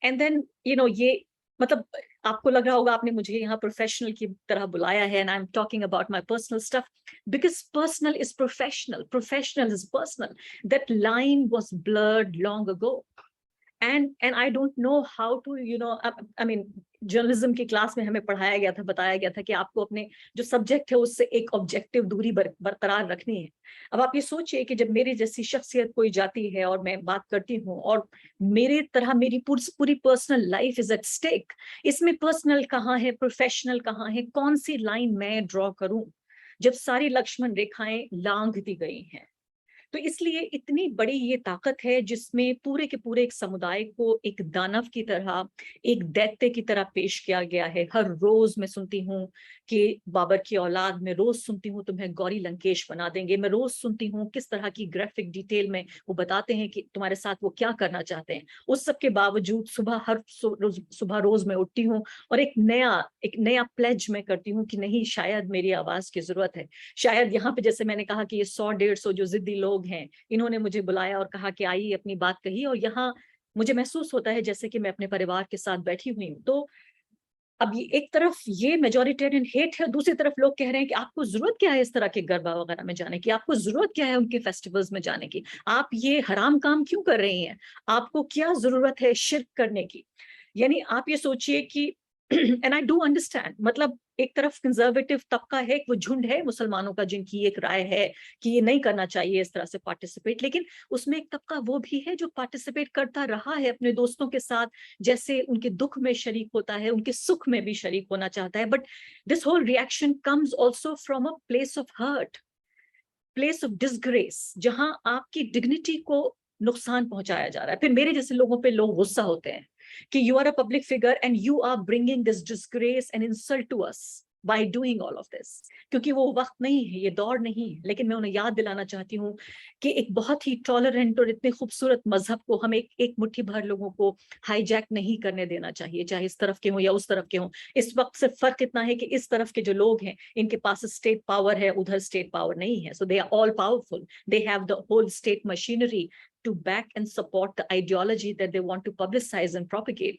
Speaker 9: And then, you know, ये मतलब आपको लग रहा होगा आपने मुझे यहाँ प्रोफेशनल की तरह बुलाया है, and I'm talking about my personal stuff because personal is professional, professional is personal. That line was blurred long ago. And I don't know how to, you know, I mean, journalism की class में हमें पढ़ाया गया था, बताया गया था कि आपको अपने जो सब्जेक्ट है उससे एक ऑब्जेक्टिव दूरी बरकरार रखनी है। अब आप ये सोचिए कि जब मेरी जैसी शख्सियत कोई जाती है और मैं बात करती हूँ और मेरे तरह मेरी पूरी personal life is at stake, इसमें पर्सनल कहाँ है, प्रोफेशनल कहाँ है, कौन सी लाइन मैं ड्रॉ करूं जब सारी लक्ष्मण रेखाएं लांघ दी गई हैं। तो इसलिए इतनी बड़ी ये ताकत है जिसमें पूरे के पूरे एक समुदाय को एक दानव की तरह, एक दैत्य की तरह पेश किया गया है। हर रोज मैं सुनती हूँ कि बाबर की औलाद, मैं रोज सुनती हूँ तुम्हें गौरी लंकेश बना देंगे, मैं रोज सुनती हूँ किस तरह की ग्राफिक डिटेल में वो बताते हैं कि तुम्हारे साथ वो क्या करना चाहते हैं। उस सब के बावजूद सुबह रोज मैं उठती हूँ और एक नया प्लेज मैं करती हूँ कि नहीं, शायद मेरी आवाज की जरूरत है। शायद यहाँ पे जैसे मैंने कहा कि ये 100-150 जो जिद्दी लोग हैं, इन्होंने मुझे बुलाया और कहा कि आइए अपनी बात कही, और यहाँ मुझे महसूस होता है जैसे कि मैं अपने परिवार के साथ बैठी हुई हूँ। तो अब ये एक तरफ ये मेजॉरिटेरियन हेट है, दूसरी तरफ लोग कह रहे हैं कि आपको जरूरत क्या है इस तरह के गरबा वगैरह में जाने की, आपको जरूरत क्या है उनके फेस्टिवल्स में जाने की, आप ये हराम काम क्यों कर रही हैं, आपको क्या जरूरत है शिर्क करने की। यानी आप ये सोचिए कि एंड आई डू अंडरस्टैंड, मतलब एक तरफ कंजर्वेटिव तबका है, वो झुंड है मुसलमानों का जिनकी एक राय है कि ये नहीं करना चाहिए इस तरह से पार्टिसिपेट, लेकिन उसमें एक तबका वो भी है जो पार्टिसिपेट करता रहा है अपने दोस्तों के साथ, जैसे उनके दुख में शरीक होता है, उनके सुख में भी शरीक होना चाहता है। But this whole reaction comes also from a place of hurt, place of disgrace, जहां आपकी डिग्निटी को नुकसान पहुंचाया जा रहा है। फिर मेरे जैसे लोगों पे लोग गुस्सा होते हैं कि you are a public figure and you are bringing this disgrace and insult to us by doing all of this, क्योंकि वो वक्त नहीं है, ये दौर नहीं है। लेकिन मैं उन्हें याद दिलाना चाहती हूँ कि एक बहुत ही टॉलरेंट और इतने खूबसूरत मजहब को हम एक मुट्ठी भर लोगों को हाईजैक नहीं करने देना चाहिए, चाहे इस तरफ के हों या उस तरफ के हों। इस वक्त सिर्फ फर्क इतना है कि इस तरफ के जो लोग हैं इनके पास स्टेट पावर है, उधर स्टेट पावर नहीं है। So they are all powerful, they have the whole state machinery to back and support the ideology that they want to publicize and propagate.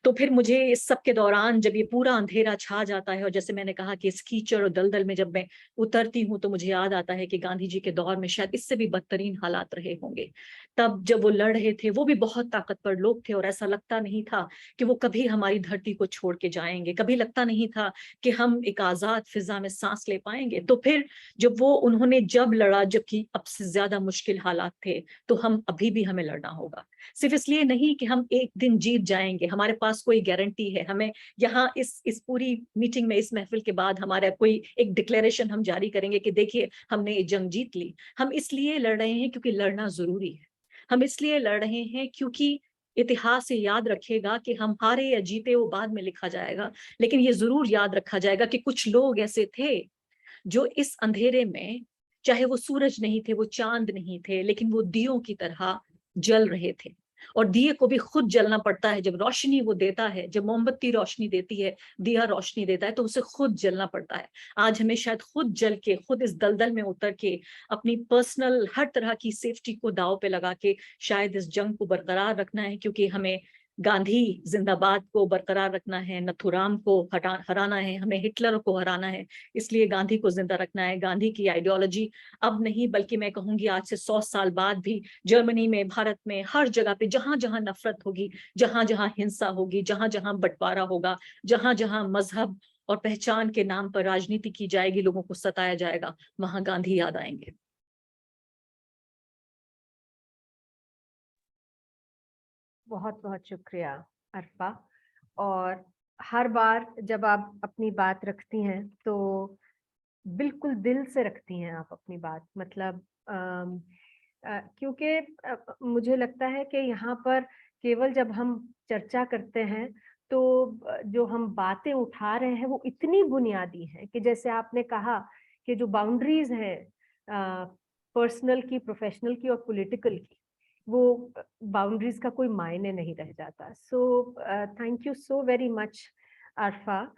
Speaker 9: तो फिर मुझे इस सब के दौरान जब ये पूरा अंधेरा छा जाता है और जैसे मैंने कहा कि इस कीचड़ और दलदल में जब मैं उतरती हूँ तो मुझे याद आता है कि गांधी जी के दौर में शायद इससे भी बदतरीन हालात रहे होंगे। तब जब वो लड़ रहे थे वो भी बहुत ताकतवर लोग थे और ऐसा लगता नहीं था कि वो कभी हमारी धरती को छोड़ के जाएंगे, कभी लगता नहीं था कि हम एक आजाद फिजा में सांस ले पाएंगे। तो फिर जब उन्होंने जब लड़ा, जबकि अब से ज्यादा मुश्किल हालात थे, तो हम अभी भी हमें लड़ना होगा। सिर्फ इसलिए नहीं कि हम एक दिन जीत जाएंगे, हमारे पास कोई गारंटी है। हमें यहाँ इस पूरी मीटिंग में, इस महफिल के बाद हमारा कोई एक डिक्लेरेशन हम जारी करेंगे कि देखिए हमने ये जंग जीत ली। हम इसलिए लड़ रहे हैं क्योंकि लड़ना जरूरी है। हम इसलिए लड़ रहे हैं क्योंकि इतिहास ये याद रखेगा कि हम हारे या जीते वो बाद में लिखा जाएगा, लेकिन ये जरूर याद रखा जाएगा कि कुछ लोग ऐसे थे जो इस अंधेरे में, चाहे वो सूरज नहीं थे, वो चांद नहीं थे, लेकिन वो दियों की तरह जल रहे थे। और दिए को भी खुद जलना पड़ता है। जब रोशनी वो देता है, जब मोमबत्ती रोशनी देती है, दिया रोशनी देता है, तो उसे खुद जलना पड़ता है। आज हमें शायद खुद जल के, खुद इस दलदल में उतर के, अपनी पर्सनल हर तरह की सेफ्टी को दांव पे लगा के शायद इस जंग को बरकरार रखना है, क्योंकि हमें गांधी जिंदाबाद को बरकरार रखना है, नथुराम को हराना है, हमें हिटलर को हराना है। इसलिए गांधी को जिंदा रखना है। गांधी की आइडियोलॉजी अब नहीं, बल्कि मैं कहूंगी आज से 100 साल बाद भी जर्मनी में, भारत में, हर जगह पे जहां जहां नफरत होगी, जहां जहां हिंसा होगी, जहां जहां बंटवारा होगा, जहां जहां मजहब और पहचान के नाम पर राजनीति की जाएगी, लोगों को सताया जाएगा, वहां गांधी याद आएंगे।
Speaker 1: बहुत बहुत शुक्रिया अरफा। और हर बार जब आप अपनी बात रखती हैं तो बिल्कुल दिल से रखती हैं आप अपनी बात। मतलब क्योंकि मुझे लगता है कि यहाँ पर केवल जब हम चर्चा करते हैं तो जो हम बातें उठा रहे हैं वो इतनी बुनियादी हैं कि जैसे आपने कहा कि जो बाउंड्रीज हैं पर्सनल की, प्रोफेशनल की और पॉलिटिकल की, वो बाउंड्रीज का कोई मायने नहीं रह जाता। So thank you so very much Arfa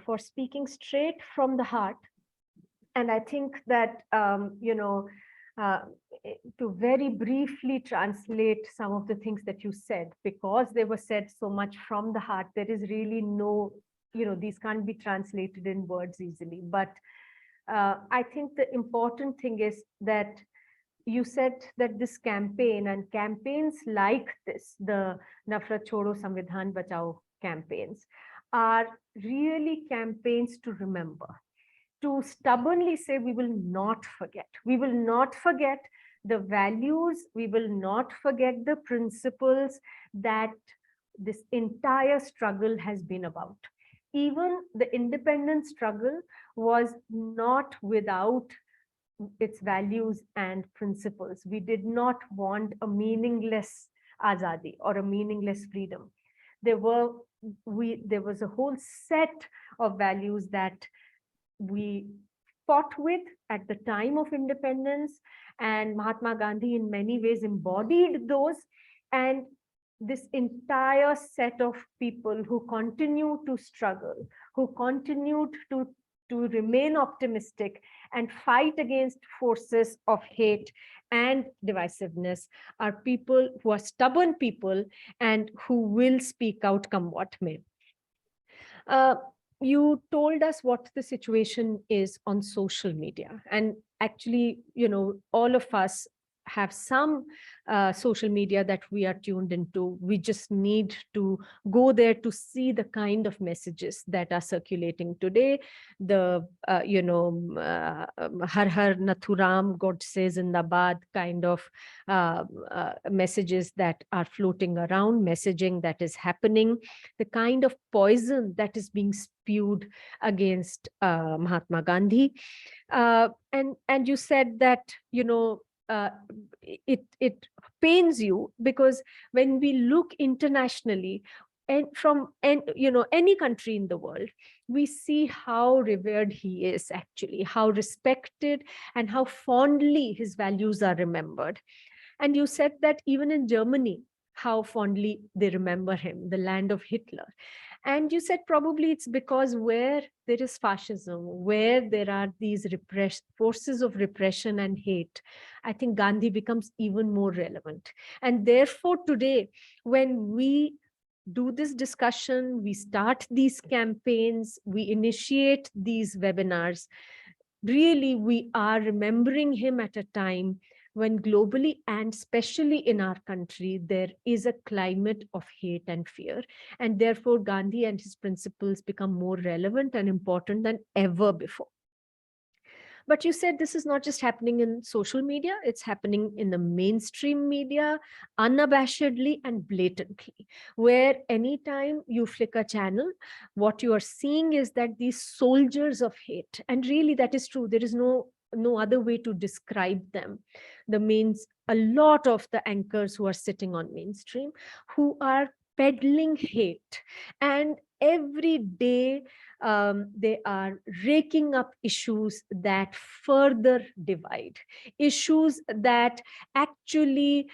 Speaker 1: for speaking straight from the heart. And I think that to very briefly translate some of the things that you said, because they were said so much from the heart, there is really no, these can't be translated in words easily. But I think the important thing is that you said that this campaign and campaigns like this, the Nafrat Chodo Samvidhan Bachao campaigns, are really campaigns to remember, to stubbornly say we will not forget. We will not forget the values, we will not forget the principles that this entire struggle has been about. Even the independence struggle was not without its values and principles. We did not want a meaningless azadi or a meaningless freedom. There was a whole set of values that we fought with at the time of independence, and Mahatma Gandhi in many ways embodied those. And this entire set of people who continue to struggle, who continued to remain optimistic and fight against forces of hate and divisiveness, are people who are stubborn people and who will speak out come what may. You told us what the situation is on social media, and actually, all of us have some social media that we are tuned into. We just need to go there to see the kind of messages that are circulating today. The Har Har Nathuram, Godse Zindabad kind of messages that are floating around, messaging that is happening, the kind of poison that is being spewed against Mahatma Gandhi. And you said that, it pains you because when we look internationally and from any country in the world, we see how revered he is, actually, how respected and how fondly his values are remembered. And you said that even in Germany, how fondly they remember him, the land of Hitler. And you said probably it's because where there is fascism, where there are these forces of repression and hate, I think Gandhi becomes even more relevant. And therefore today, when we do this discussion, we start these campaigns, we initiate these webinars, really we are remembering him at a time when globally and especially in our country, there is a climate of hate and fear. And therefore, Gandhi and his principles become more relevant and important than ever before. But you said this is not just happening in social media, it's happening in the mainstream media, unabashedly and blatantly, where anytime you flick a channel, what you are seeing is that these soldiers of hate, and really that is true, there is no other way to describe them. A lot of the anchors who are sitting on mainstream, who are peddling hate, and every day they are raking up issues that further divide, issues that actually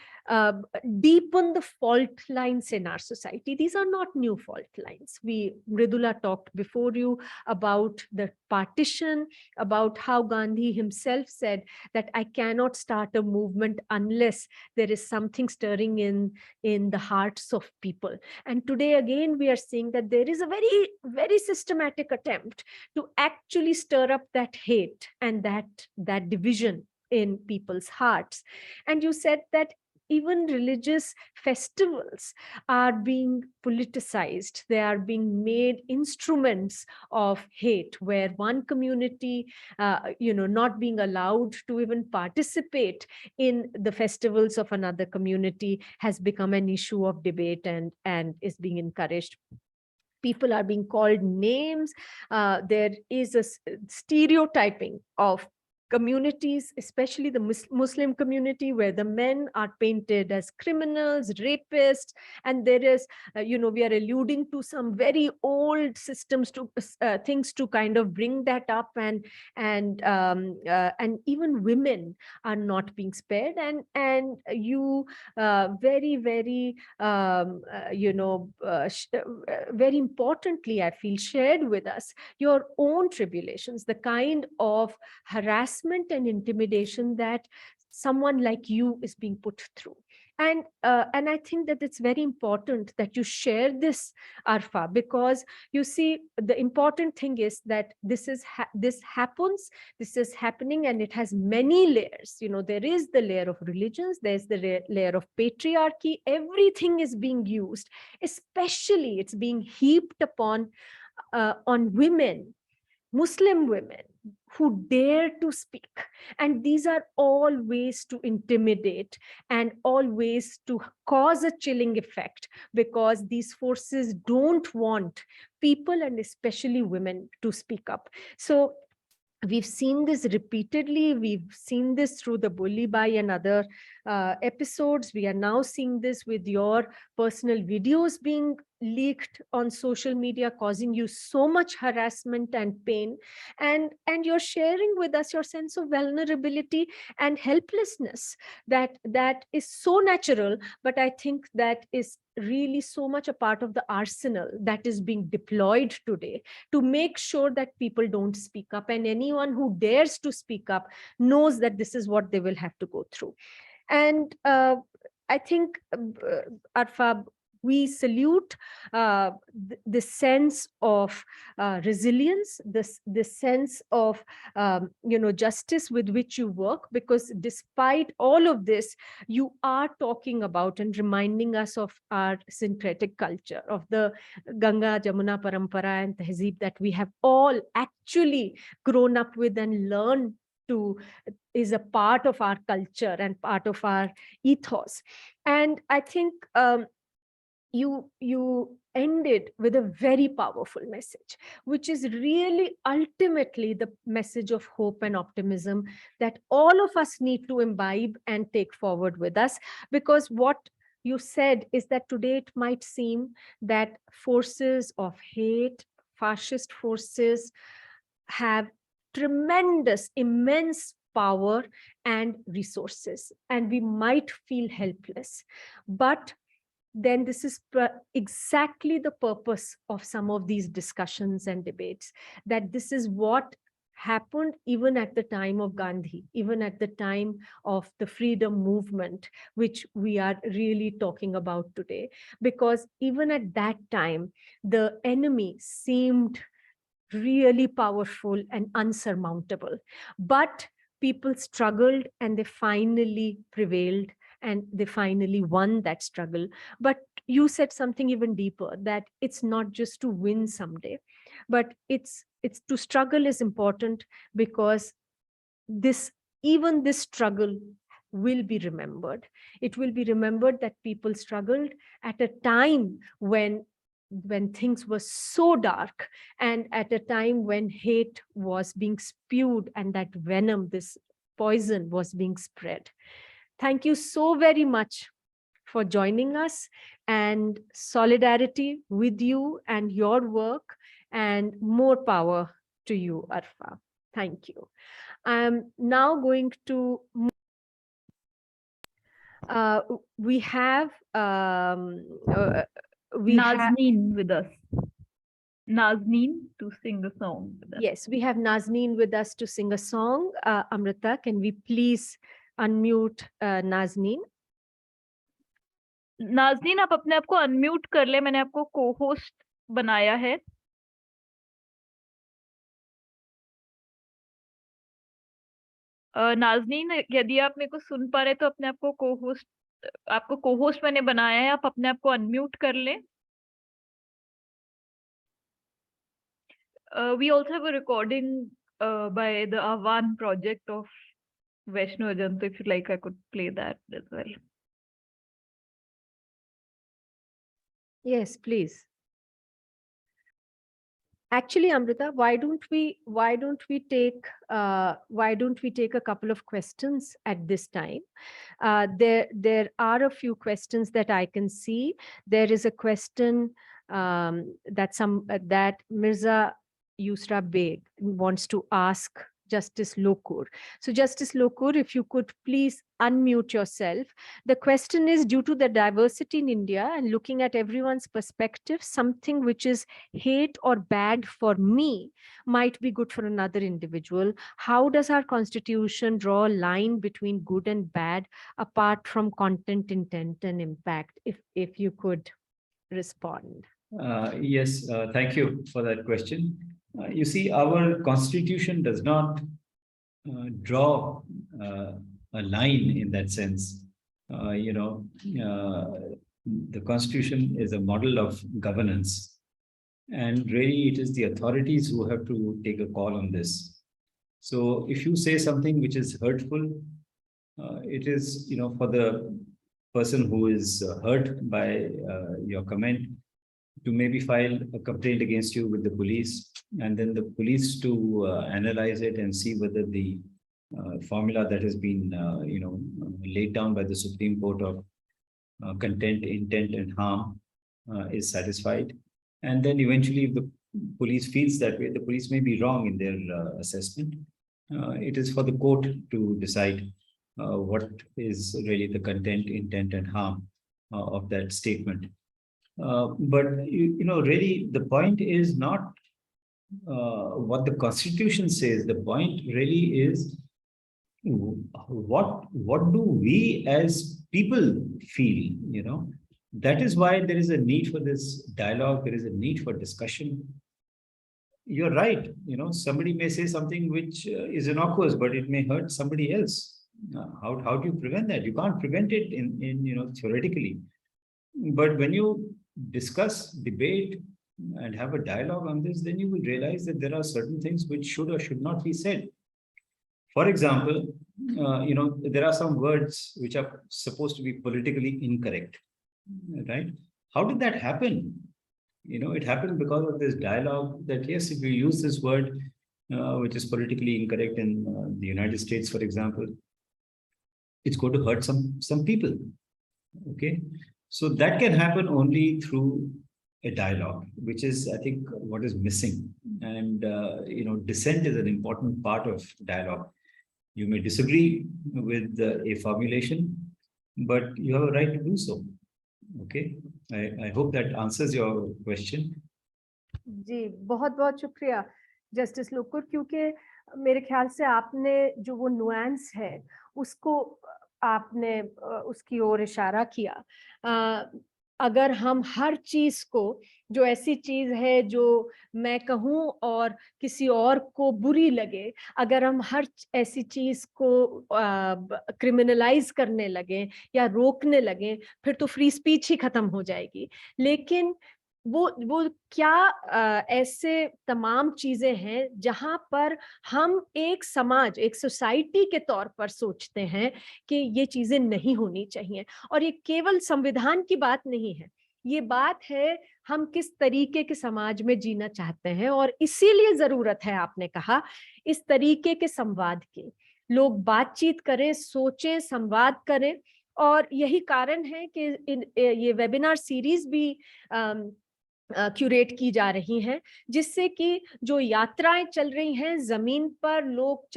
Speaker 1: deepen the fault lines in our society. These are not new fault lines. Mridula talked before you about the partition, about how Gandhi himself said that I cannot start a movement unless there is something stirring in the hearts of people. And today again we are seeing that there is a very, very systematic attempt to actually stir up that hate and that division in people's hearts. And you said that even religious festivals are being politicized. They are being made instruments of hate, where one community, not being allowed to even participate in the festivals of another community has become an issue of debate and is being encouraged. People are being called names. There is a stereotyping of communities, especially the Muslim community, where the men are painted as criminals, rapists, and there is, we are alluding to some very old systems to things to kind of bring that up, and even women are not being spared, and you very, very very importantly, I feel, shared with us your own tribulations, the kind of harassment and intimidation that someone like you is being put through. And I think that it's very important that you share this, Arfa, because you see, the important thing is that this is happening, and it has many layers. There is the layer of religions, there's the layer of patriarchy. Everything is being used, especially it's being heaped upon on women, Muslim women, who dare to speak. And these are all ways to intimidate and all ways to cause a chilling effect, because these forces don't want people, and especially women, to speak up. So we've seen this repeatedly. We've seen this through the Bully Bai and other episodes. We are now seeing this with your personal videos being leaked on social media, causing you so much harassment and pain. And you're sharing with us your sense of vulnerability and helplessness that is so natural, but I think that is really so much a part of the arsenal that is being deployed today to make sure that people don't speak up. And anyone who dares to speak up knows that this is what they will have to go through. And I think, Arfa, we salute the sense of resilience, the sense of justice with which you work, because despite all of this, you are talking about and reminding us of our syncretic culture, of the Ganga, Jamuna Parampara and Tehzeeb that we have all actually grown up with and learned to, is a part of our culture and part of our ethos. And I think you ended with a very powerful message, which is really ultimately the message of hope and optimism that all of us need to imbibe and take forward with us. Because what you said is that today it might seem that forces of hate, fascist forces, have tremendous, immense power and resources, and we might feel helpless. But then this is exactly the purpose of some of these discussions and debates, that this is what happened even at the time of Gandhi, even at the time of the freedom movement, which we are really talking about today. Because even at that time, the enemy seemed really powerful and unsurmountable. But people struggled and they finally prevailed, and they finally won that struggle. But you said something even deeper, that it's not just to win someday, but it's to struggle is important, because even this struggle will be remembered. It will be remembered that people struggled at a time when things were so dark, and at a time when hate was being spewed and that venom, this poison, was being spread. Thank you so very much for joining us, and solidarity with you and your work, and more power to you, Arfa. Thank you. I'm now going to we have
Speaker 5: Nazneen with us. Nazneen to sing a song with us.
Speaker 1: Yes, we have Nazneen with us to sing a song. Amrita, can we please unmute Nazneen?
Speaker 5: Nazneen आप अपने आप को unmute कर ले, मैंने आपको co-host बनाया है. नाज़नीन यदि आप मेरे को सुन पा रहे तो अपने आप को को-होस्ट, आपको को-होस्ट मैंने बनाया है, आप अपने आप को अनम्यूट कर लें. We also have a recording by the Ahvan project of Vaishno Ajanto. If you like, I could play that as well.
Speaker 1: Yes, please. Actually, Amrita, why don't we take a couple of questions at this time? There are a few questions that I can see. There is a question that Mirza Yusra Beg wants to ask Justice Lokur. So Justice Lokur, if you could please unmute yourself. The question is, due to the diversity in India and looking at everyone's perspective, something which is hate or bad for me might be good for another individual. How does our constitution draw a line between good and bad apart from content, intent, and impact? If you could respond.
Speaker 4: Yes, thank you for that question. You see, our constitution does not draw a line in that sense. The constitution is a model of governance, and really it is the authorities who have to take a call on this. So if you say something which is hurtful, it is, for the person who is hurt by your comment to maybe file a complaint against you with the police, and then the police to analyze it and see whether the formula that has been laid down by the Supreme Court of content, intent, and harm is satisfied. And then eventually, if the police feels that way, the police may be wrong in their assessment. It is for the court to decide what is really the content, intent, and harm of that statement. But really, the point is not what the Constitution says. The point really is what do we as people feel. That is why there is a need for this dialogue. There is a need for discussion. You're right. Somebody may say something which is innocuous, but it may hurt somebody else. How do you prevent that? You can't prevent it in theoretically. But when you discuss, debate, and have a dialogue on this, then you will realize that there are certain things which should or should not be said. For example, there are some words which are supposed to be politically incorrect, right? How did that happen? It happened because of this dialogue that, yes, if you use this word, which is politically incorrect in the United States, for example, it's going to hurt some people, okay? So that can happen only through a dialogue, which is, I think, what is missing. And, dissent is an important part of dialogue. You may disagree with a formulation, but you have a right to do so. Okay. I hope that answers your question.
Speaker 1: जी, बहुत शुक्रिया justice Lokur, क्योंकि मेरे ख्याल से आपने जो वो nuance है उसको आपने उसकी ओर इशारा किया. अगर हम हर चीज को, जो ऐसी चीज है जो मैं कहूँ और किसी और को बुरी लगे, अगर हम हर ऐसी चीज को क्रिमिनलाइज करने लगे या रोकने लगे, फिर तो फ्री स्पीच ही खत्म हो जाएगी. लेकिन वो क्या ऐसे तमाम चीजें हैं जहां पर हम एक समाज, एक सोसाइटी के तौर पर सोचते हैं कि ये चीजें नहीं होनी चाहिए। और ये केवल संविधान की बात नहीं है, ये बात है हम किस तरीके के समाज में जीना चाहते हैं। और इसीलिए जरूरत है, आपने कहा, इस तरीके के संवाद की। लोग बातचीत करें, सोचें, संवाद करें। और यही कारण है कि ये वेबिनार सीरीज भी क्यूरेट की जा रही हैं, जिससे कि जो यात्राएं चल रही हैं जमीन पर, लोग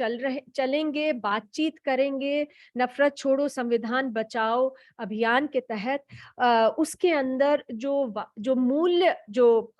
Speaker 1: चलेंगे, बातचीत करेंगे, नफरत छोड़ो संविधान बचाओ अभियान के तहत उसके अंदर जो मूल्य, जो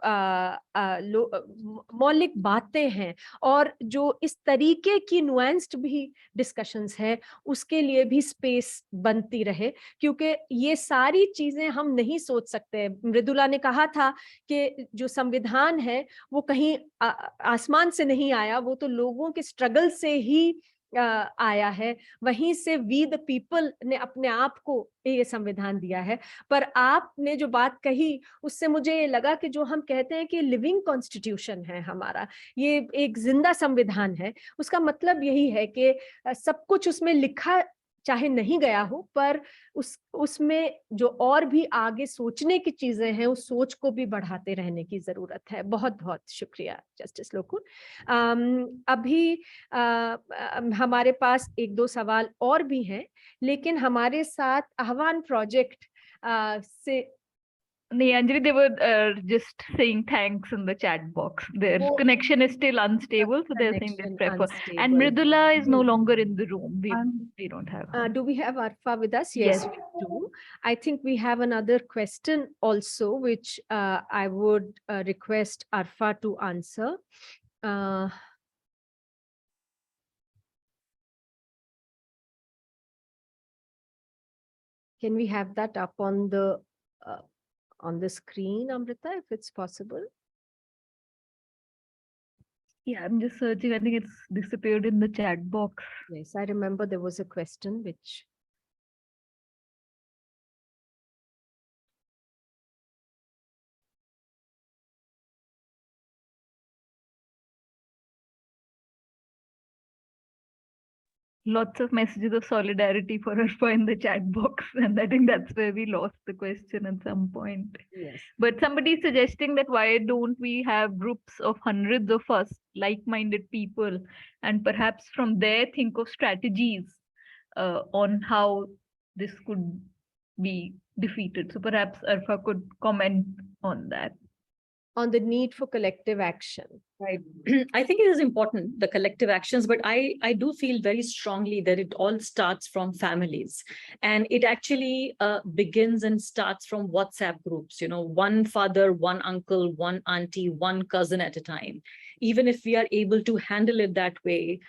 Speaker 1: मौलिक बातें हैं और जो इस तरीके की नुएंस्ड भी डिस्कशंस है, उसके लिए भी स्पेस बनती रहे। क्योंकि ये सारी चीजें हम नहीं सोच सकते। मृदुला ने कहा था कि जो संविधान है वो कहीं आसमान से नहीं आया, वो तो लोगों के स्ट्रगल से ही आया है। वहीं से वी द पीपल ने अपने आप को ये संविधान दिया है। पर आपने जो बात कही उससे मुझे ये लगा कि जो हम कहते हैं कि लिविंग कॉन्स्टिट्यूशन है हमारा, ये एक जिंदा संविधान है, उसका मतलब यही है कि सब कुछ उसमें लिखा चाहे नहीं गया हो, पर उसमें जो और भी आगे सोचने की चीजें हैं, उस सोच को भी बढ़ाते रहने की जरूरत है। बहुत बहुत शुक्रिया जस्टिस लोकुर। अभी हमारे पास एक दो सवाल और भी हैं, लेकिन हमारे साथ आह्वान प्रोजेक्ट से
Speaker 5: Anjali, they were just saying thanks in the chat box. Their connection is still unstable, so they're saying they prefer. And Mridula is no longer in the room. We don't have her.
Speaker 1: Do we have Arfa with us? Yes, we do. I think we have another question also, which I would request Arfa to answer. Can we have that up on the screen, Amrita, if it's possible?
Speaker 5: Yeah, I'm just searching. I think it's disappeared in the chat box.
Speaker 1: Yes, I remember there was a question which...
Speaker 5: Lots of messages of solidarity for Arfa in the chat box, and I think that's where we lost the question at some point.
Speaker 1: Yes.
Speaker 5: But somebody's suggesting that why don't we have groups of hundreds of us, like-minded people, and perhaps from there think of strategies on how this could be defeated. So perhaps Arfa could comment on that.
Speaker 1: On the need for collective action.
Speaker 9: Right. I think it is important, the collective actions, but I do feel very strongly that it all starts from families. And it actually begins and starts from WhatsApp groups, you know, one father, one uncle, one auntie, one cousin at a time. Even if we are able to handle it that way,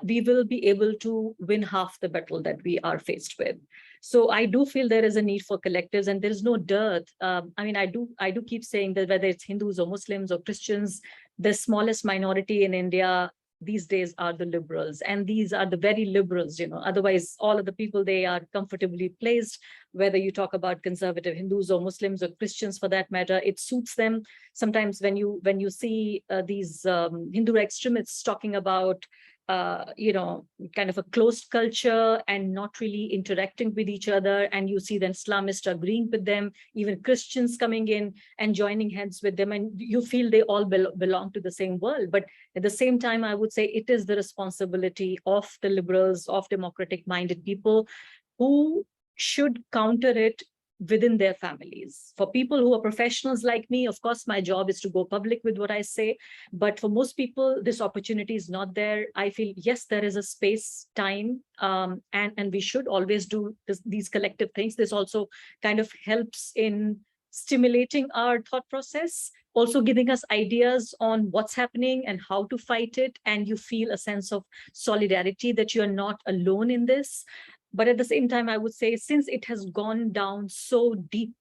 Speaker 9: we will be able to win half the battle that we are faced with. So I do feel there is a need for collectives, and there is no dearth. I mean, I do keep saying that whether it's Hindus or Muslims or Christians, the smallest minority in India these days are the liberals, and these are the very liberals, you know. Otherwise, all of the people, they are comfortably placed, whether you talk about conservative Hindus or Muslims or Christians for that matter, it suits them. Sometimes when you see these Hindu extremists talking about you know, kind of a closed culture and not really interacting with each other, and you see the Islamists agreeing with them, even Christians coming in and joining hands with them, and you feel they all belong to the same world. But at the same time, I would say it is the responsibility of the liberals, of democratic-minded people, who should counter it within their families. For people who are professionals like me, of course, my job is to go public with what I say. But for most people, this opportunity is not there. I feel, yes, there is a space, time, and we should always do these collective things. This also kind of helps in stimulating our thought process, also giving us ideas on what's happening and how to fight it. And you feel a sense of solidarity that you're not alone in this. But at the same time, I would say, since it has gone down so deep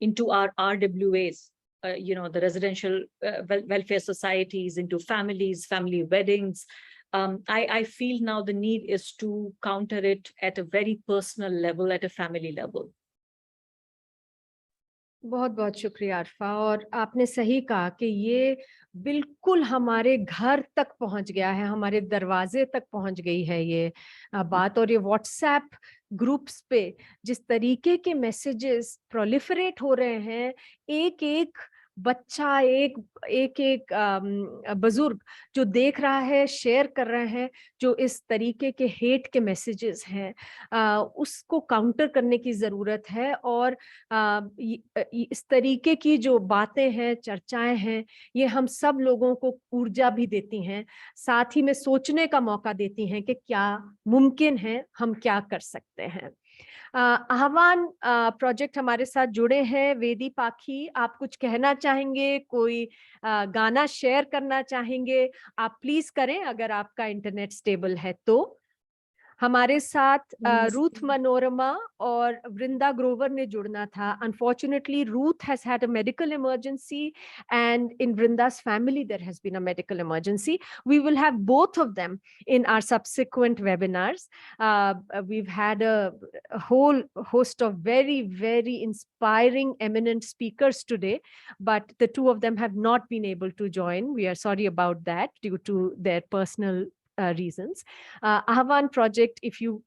Speaker 9: into our RWAs, you know, the residential welfare societies, into families, family weddings, I feel now the need is to counter it at a very personal level, at a family level.
Speaker 1: बहुत बहुत शुक्रिया अरफा। और आपने सही कहा कि ये बिल्कुल हमारे घर तक पहुंच गया है, हमारे दरवाजे तक पहुंच गई है ये बात। और ये व्हाट्सएप ग्रुप्स पे जिस तरीके के मैसेजेस प्रोलिफरेट हो रहे हैं, एक एक बच्चा, एक एक बुजुर्ग जो देख रहा है, शेयर कर रहे हैं, जो इस तरीके के हेट के मैसेजेस हैं, उसको काउंटर करने की जरूरत है। और इस तरीके की जो बातें हैं, चर्चाएं हैं, ये हम सब लोगों को ऊर्जा भी देती हैं, साथ ही में सोचने का मौका देती हैं कि क्या मुमकिन है, हम क्या कर सकते हैं। आह्वान प्रोजेक्ट हमारे साथ जुड़े हैं वेदी पाखी। आप कुछ कहना चाहेंगे, कोई गाना शेयर करना चाहेंगे, आप प्लीज करें अगर आपका इंटरनेट स्टेबल है तो। हमारे साथ रूथ मनोरमा और वृंदा ग्रोवर ने जुड़ना था। Unfortunately Ruth has had a medical emergency and in वृंदा's family there has been a medical emergency. We will have both of them in our subsequent webinars. We've had a whole host of very, very inspiring, eminent speakers today, but the two of them have not been able to join. We are sorry about that due to their personal reasons. Ahvan project, if you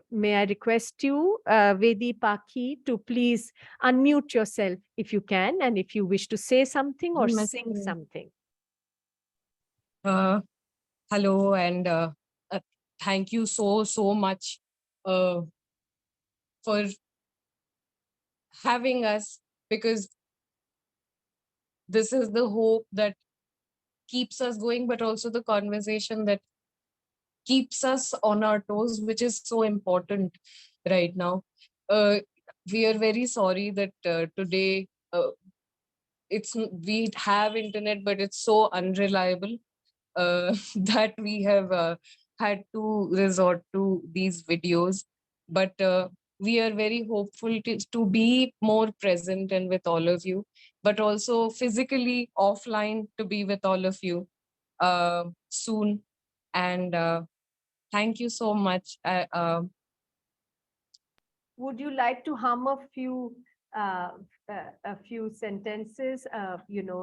Speaker 1: may I request you, Vedi Pakhi, to please unmute yourself if you can, and if you wish to say something or sing something.
Speaker 10: Hello, and thank you so much for having us, because this is the hope that keeps us going, but also the conversation that keeps us on our toes, which is so important right now. We are very sorry that today we have internet, but it's so unreliable that we have had to resort to these videos. But we are very hopeful to be more present and with all of you, but also physically offline to be with all of you soon. And thank you so much.
Speaker 1: Would you like to hum a few sentences,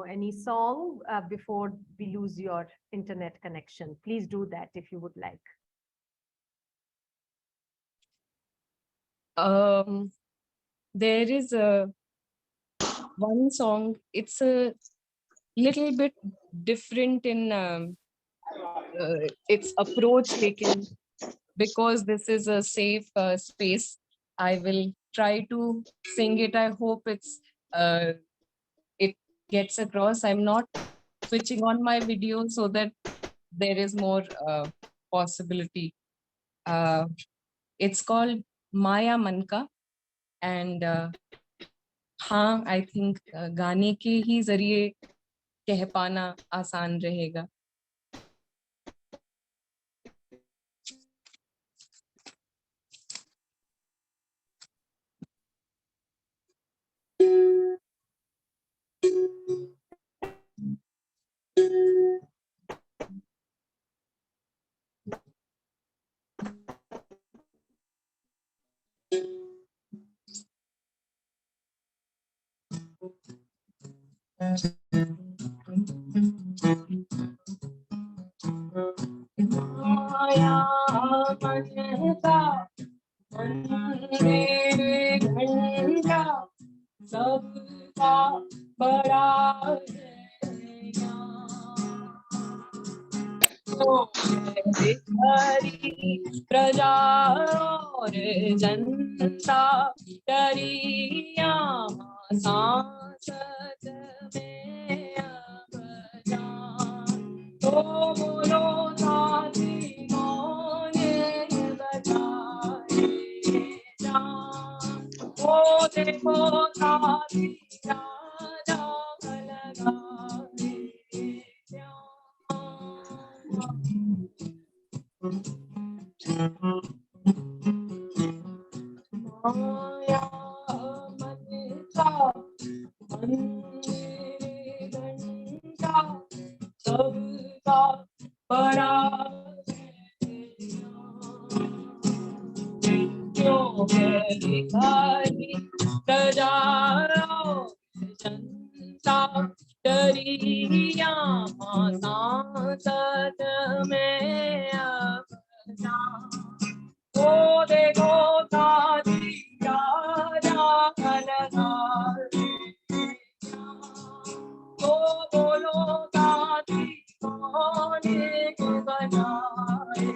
Speaker 1: any song before we lose your internet connection? Please do that if you would like.
Speaker 10: There is one song. It's a little bit different in its approach taken, because this is a safe space. I will try to sing it. I hope it gets across. I'm not switching on my video so that there is more possibility. It's called Maya Manka, and हाँ, I think गाने के ही जरिए कह पाना आसान रहेगा. माया मनका मंदिर घंटा सबका बड़ा हरी प्रजा और जनता डरिया सांसद में अब जान तो बोलो साथी कौन बचाए जान वो देखो साथी राजा लगाए माया मनका मंदिर घंटा सबका बड़ा क्यों है भिखारी प्रजा और
Speaker 6: दिया सांसद में अपना, वो देखो दादी राजा तो बोलो दादी कौन बनाए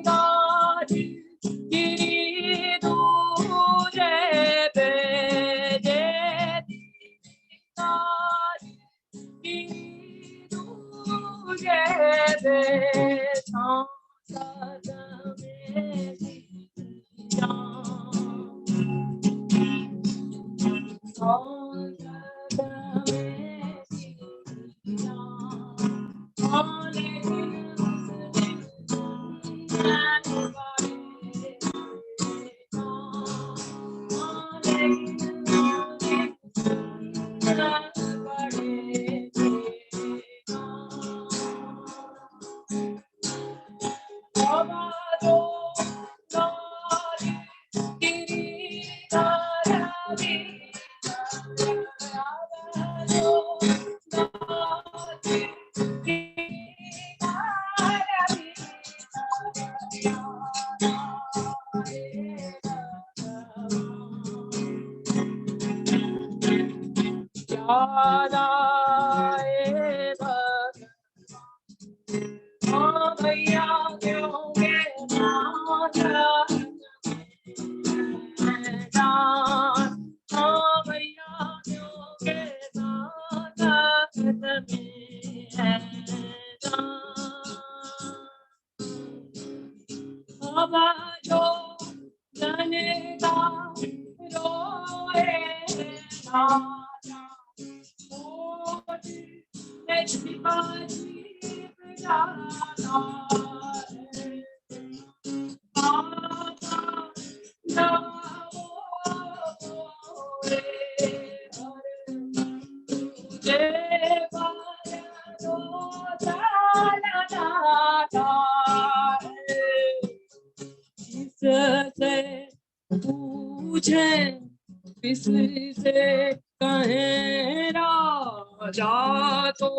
Speaker 6: दादी गिरी दूजे बेजे दादी गिरी दूजे बेजा से कहें राजा तो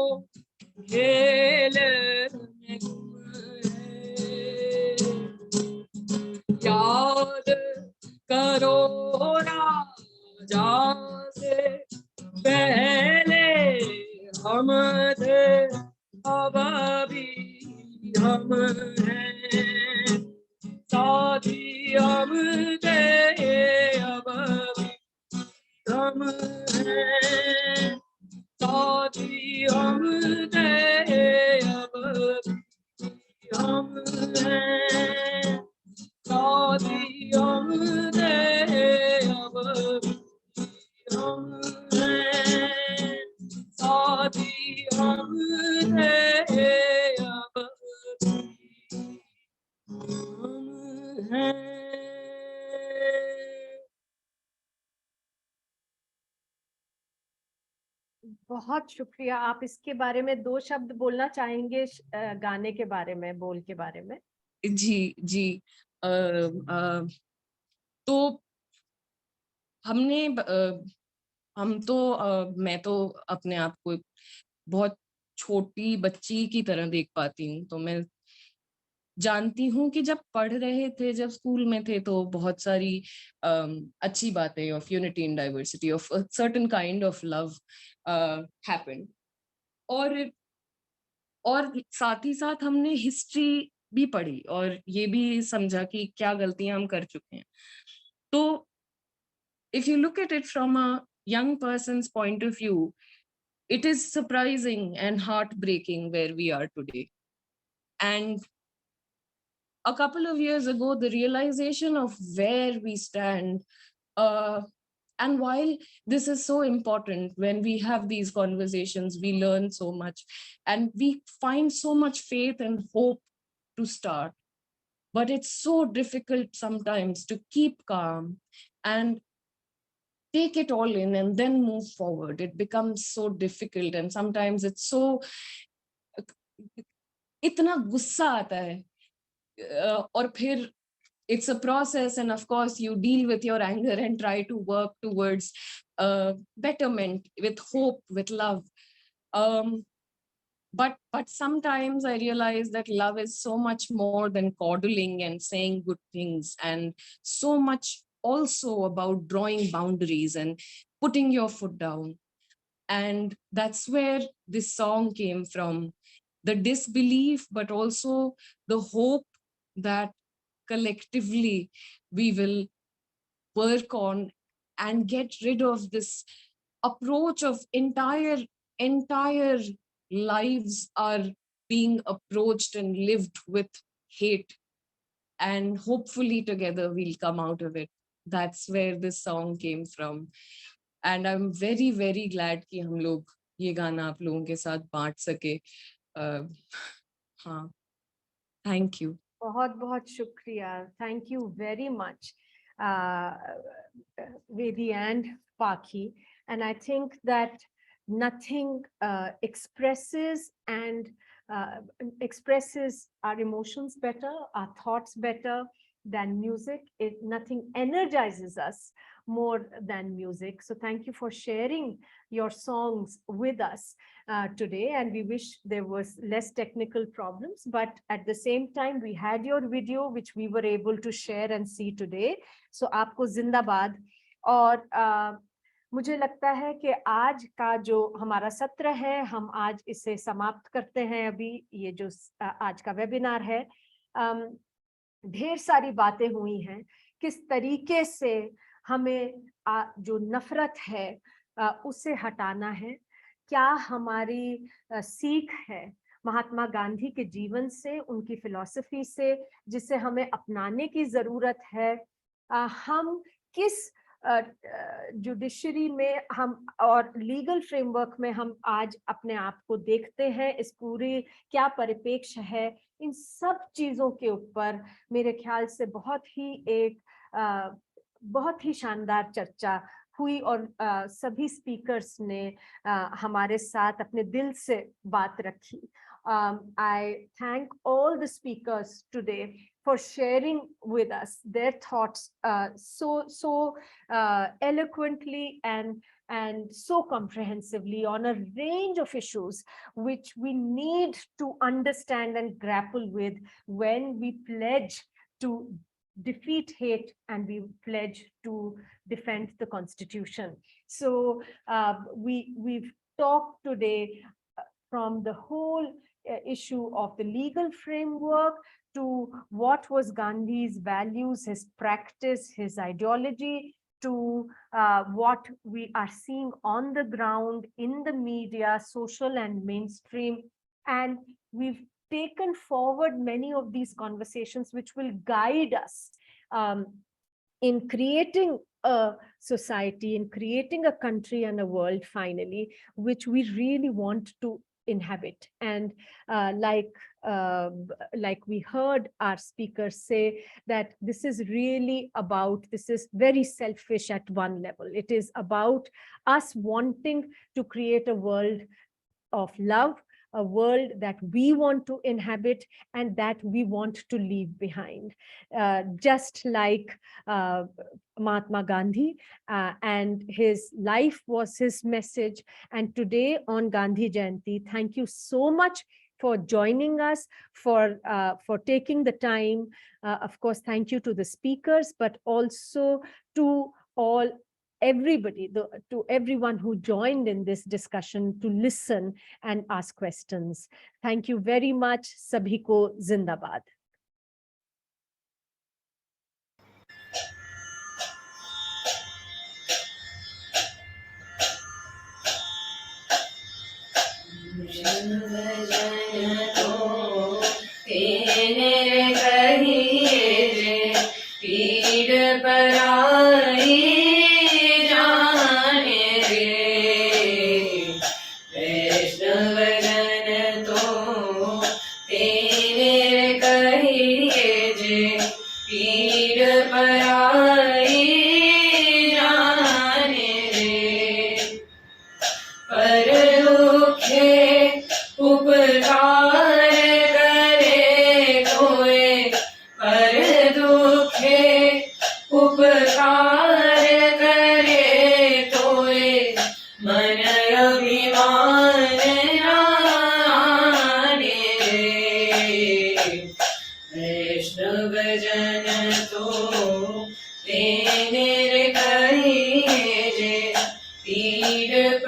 Speaker 6: खेल में गुम है, याद करो राजा से पहले हम थे, अब भी हम हैं, साथी हम थे, अब भी हम हैं, साथी हम थे, अब भी हम हैं, साथी हम थे, अब भी हम हैं, साथी हम थे, अब भी हम हैं।
Speaker 1: बहुत शुक्रिया। आप इसके बारे में 2 शब्द बोलना चाहेंगे, गाने के बारे में, बोल के बारे में?
Speaker 10: जी जी तो हमने हम तो मैं तो अपने आप को बहुत छोटी बच्ची की तरह देख पाती हूँ, तो मैं जानती हूँ कि जब पढ़ रहे थे, जब स्कूल में थे, तो बहुत सारी अच्छी बातें of unity in diversity, of certain kind of love happened, और साथ ही साथ हमने हिस्ट्री भी पढ़ी और ये भी समझा कि क्या गलतियां हम कर चुके हैं। तो if you look at it from a young person's point of view, it is surprising and heartbreaking where we are today. And a couple of years ago, the realization of where we stand, and while this is so important, when we have these conversations, we learn so much and we find so much faith and hope to start. But it's so difficult sometimes to keep calm and take it all in and then move forward. It becomes so difficult, and sometimes it's so, इतना गुस्सा आता है और फिर it's a process, and of course you deal with your anger and try to work towards betterment with hope, with love. But sometimes I realize that love is so much more than coddling and saying good things, and so much also about drawing boundaries and putting your foot down. And that's where this song came from, the disbelief, but also the hope that collectively we will work on and get rid of this approach of entire lives are being approached and lived with hate, and hopefully together we'll come out of it. That's where this song came from, and I'm very very glad कि हम लोग ये गाना आप लोगों के साथ बांट सके. हाँ, thank you.
Speaker 1: बहुत बहुत शुक्रिया. Thank you very much, Vedi and Paki. And I think that nothing expresses our emotions better, our thoughts better than music. Nothing energizes us more than music. So thank you for sharing your songs with us today, and we wish there was less technical problems, but at the same time we had your video which we were able to share and see today. So आपको जिंदाबाद. और मुझे लगता है कि आज का जो हमारा सत्र है, हम आज इसे समाप्त करते हैं. अभी ये जो आज का वेबिनार है, ढेर सारी बातें हुई हैं किस तरीके से हमें जो नफरत है उसे हटाना है. क्या हमारी सीख है महात्मा गांधी के जीवन से, उनकी फिलॉसफी से, जिसे हमें अपनाने की जरूरत है. हम किस जुडिशरी में हम और लीगल फ्रेमवर्क में हम आज अपने आप को देखते हैं, इस पूरी क्या परिप्रेक्ष्य है, इन सब चीजों के ऊपर मेरे ख्याल से बहुत ही शानदार चर्चा हुई. और सभी स्पीकर्स ने हमारे साथ अपने दिल से बात रखी. I thank all the speakers today for sharing with us their thoughts so eloquently and so comprehensively on a range of issues which we need to understand and grapple with when we pledge to defeat hate and we pledge to defend the Constitution. So we've talked today from the whole issue of the legal framework to what was Gandhi's values, his practice, his ideology, to what we are seeing on the ground in the media, social and mainstream. And we've taken forward many of these conversations which will guide us in creating a society, in creating a country and a world finally, which we really want to inhabit. And like we heard our speakers say, that this is really about, this is very selfish at one level. It is about us wanting to create a world of love, a world that we want to inhabit and that we want to leave behind. Just like Mahatma Gandhi, and his life was his message. And today on Gandhi Jayanti, thank you so much for joining us, for taking the time. Of course, thank you to the speakers, but also to everybody, to everyone who joined in this discussion to listen and ask questions. Thank you very much. Sabhi ko zindabad.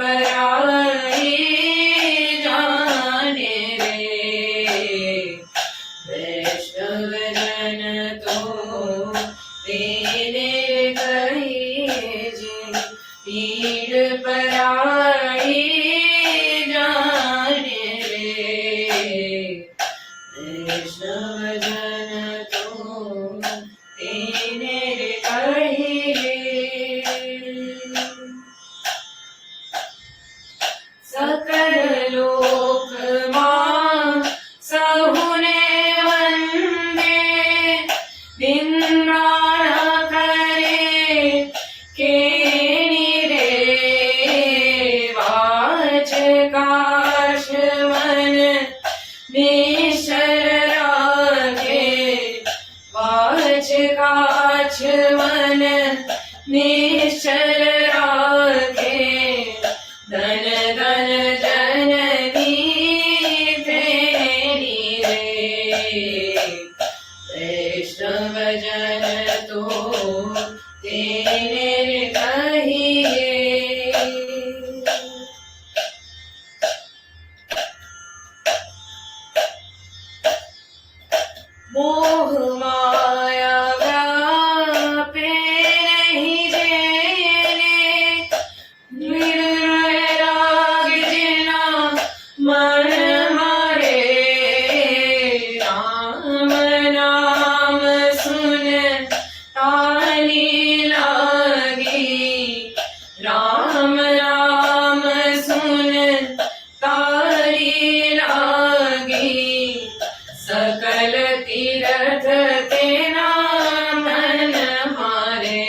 Speaker 6: पराई जाने रे वैष्णव जन तो तेरे कही जे पीड़ पराई जाने रे वैष्णव जन तो तेरे कही रे सकल लोक मां सहुने वंदे निंदा न करे केणी रे वाच काश मन निश्चल राखे वाच काछ मन निश्चल राखे धन धन जननी तेरी रे वैष्णव जन तो तेरे कहिए मोह माया व्यापे नहीं जेने राग जिना मन मारे राम नाम सुन ताली लागी राम नाम सुन ताली लागी सकल तीरथ तेना मन मारे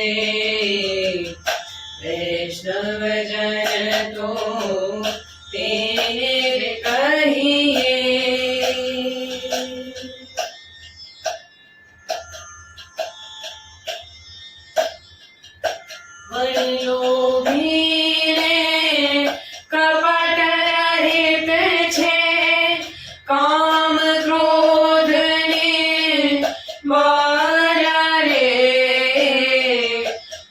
Speaker 6: वैष्णव जन तो तेरे कहिए लोभी रे कपट रहित छे काम क्रोध ने मारा रे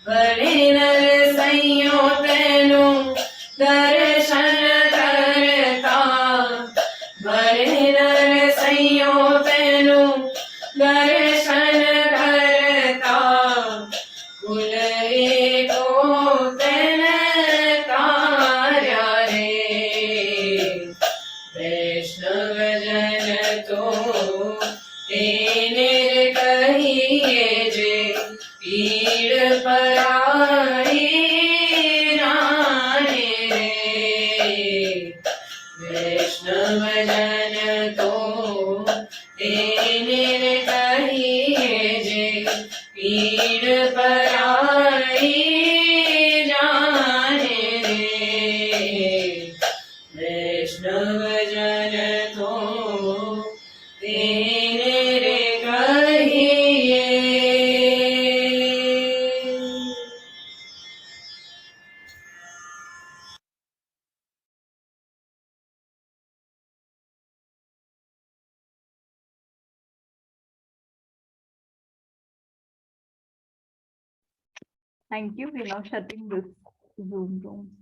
Speaker 6: बड़े नर संयोतनु दर्शन करता बड़े नर संयोतनु दर्शन करता कुल एको तन कार्या रे वैष्णव जन तो तेने कहिए जे पीड़ पराई जाने रे वैष्णव जन तो तेने कहिए जे पीड़ पराई जाने रे वैष्णव जन तो तेरे कहिए
Speaker 5: Thank you. We're now shutting this Zoom room.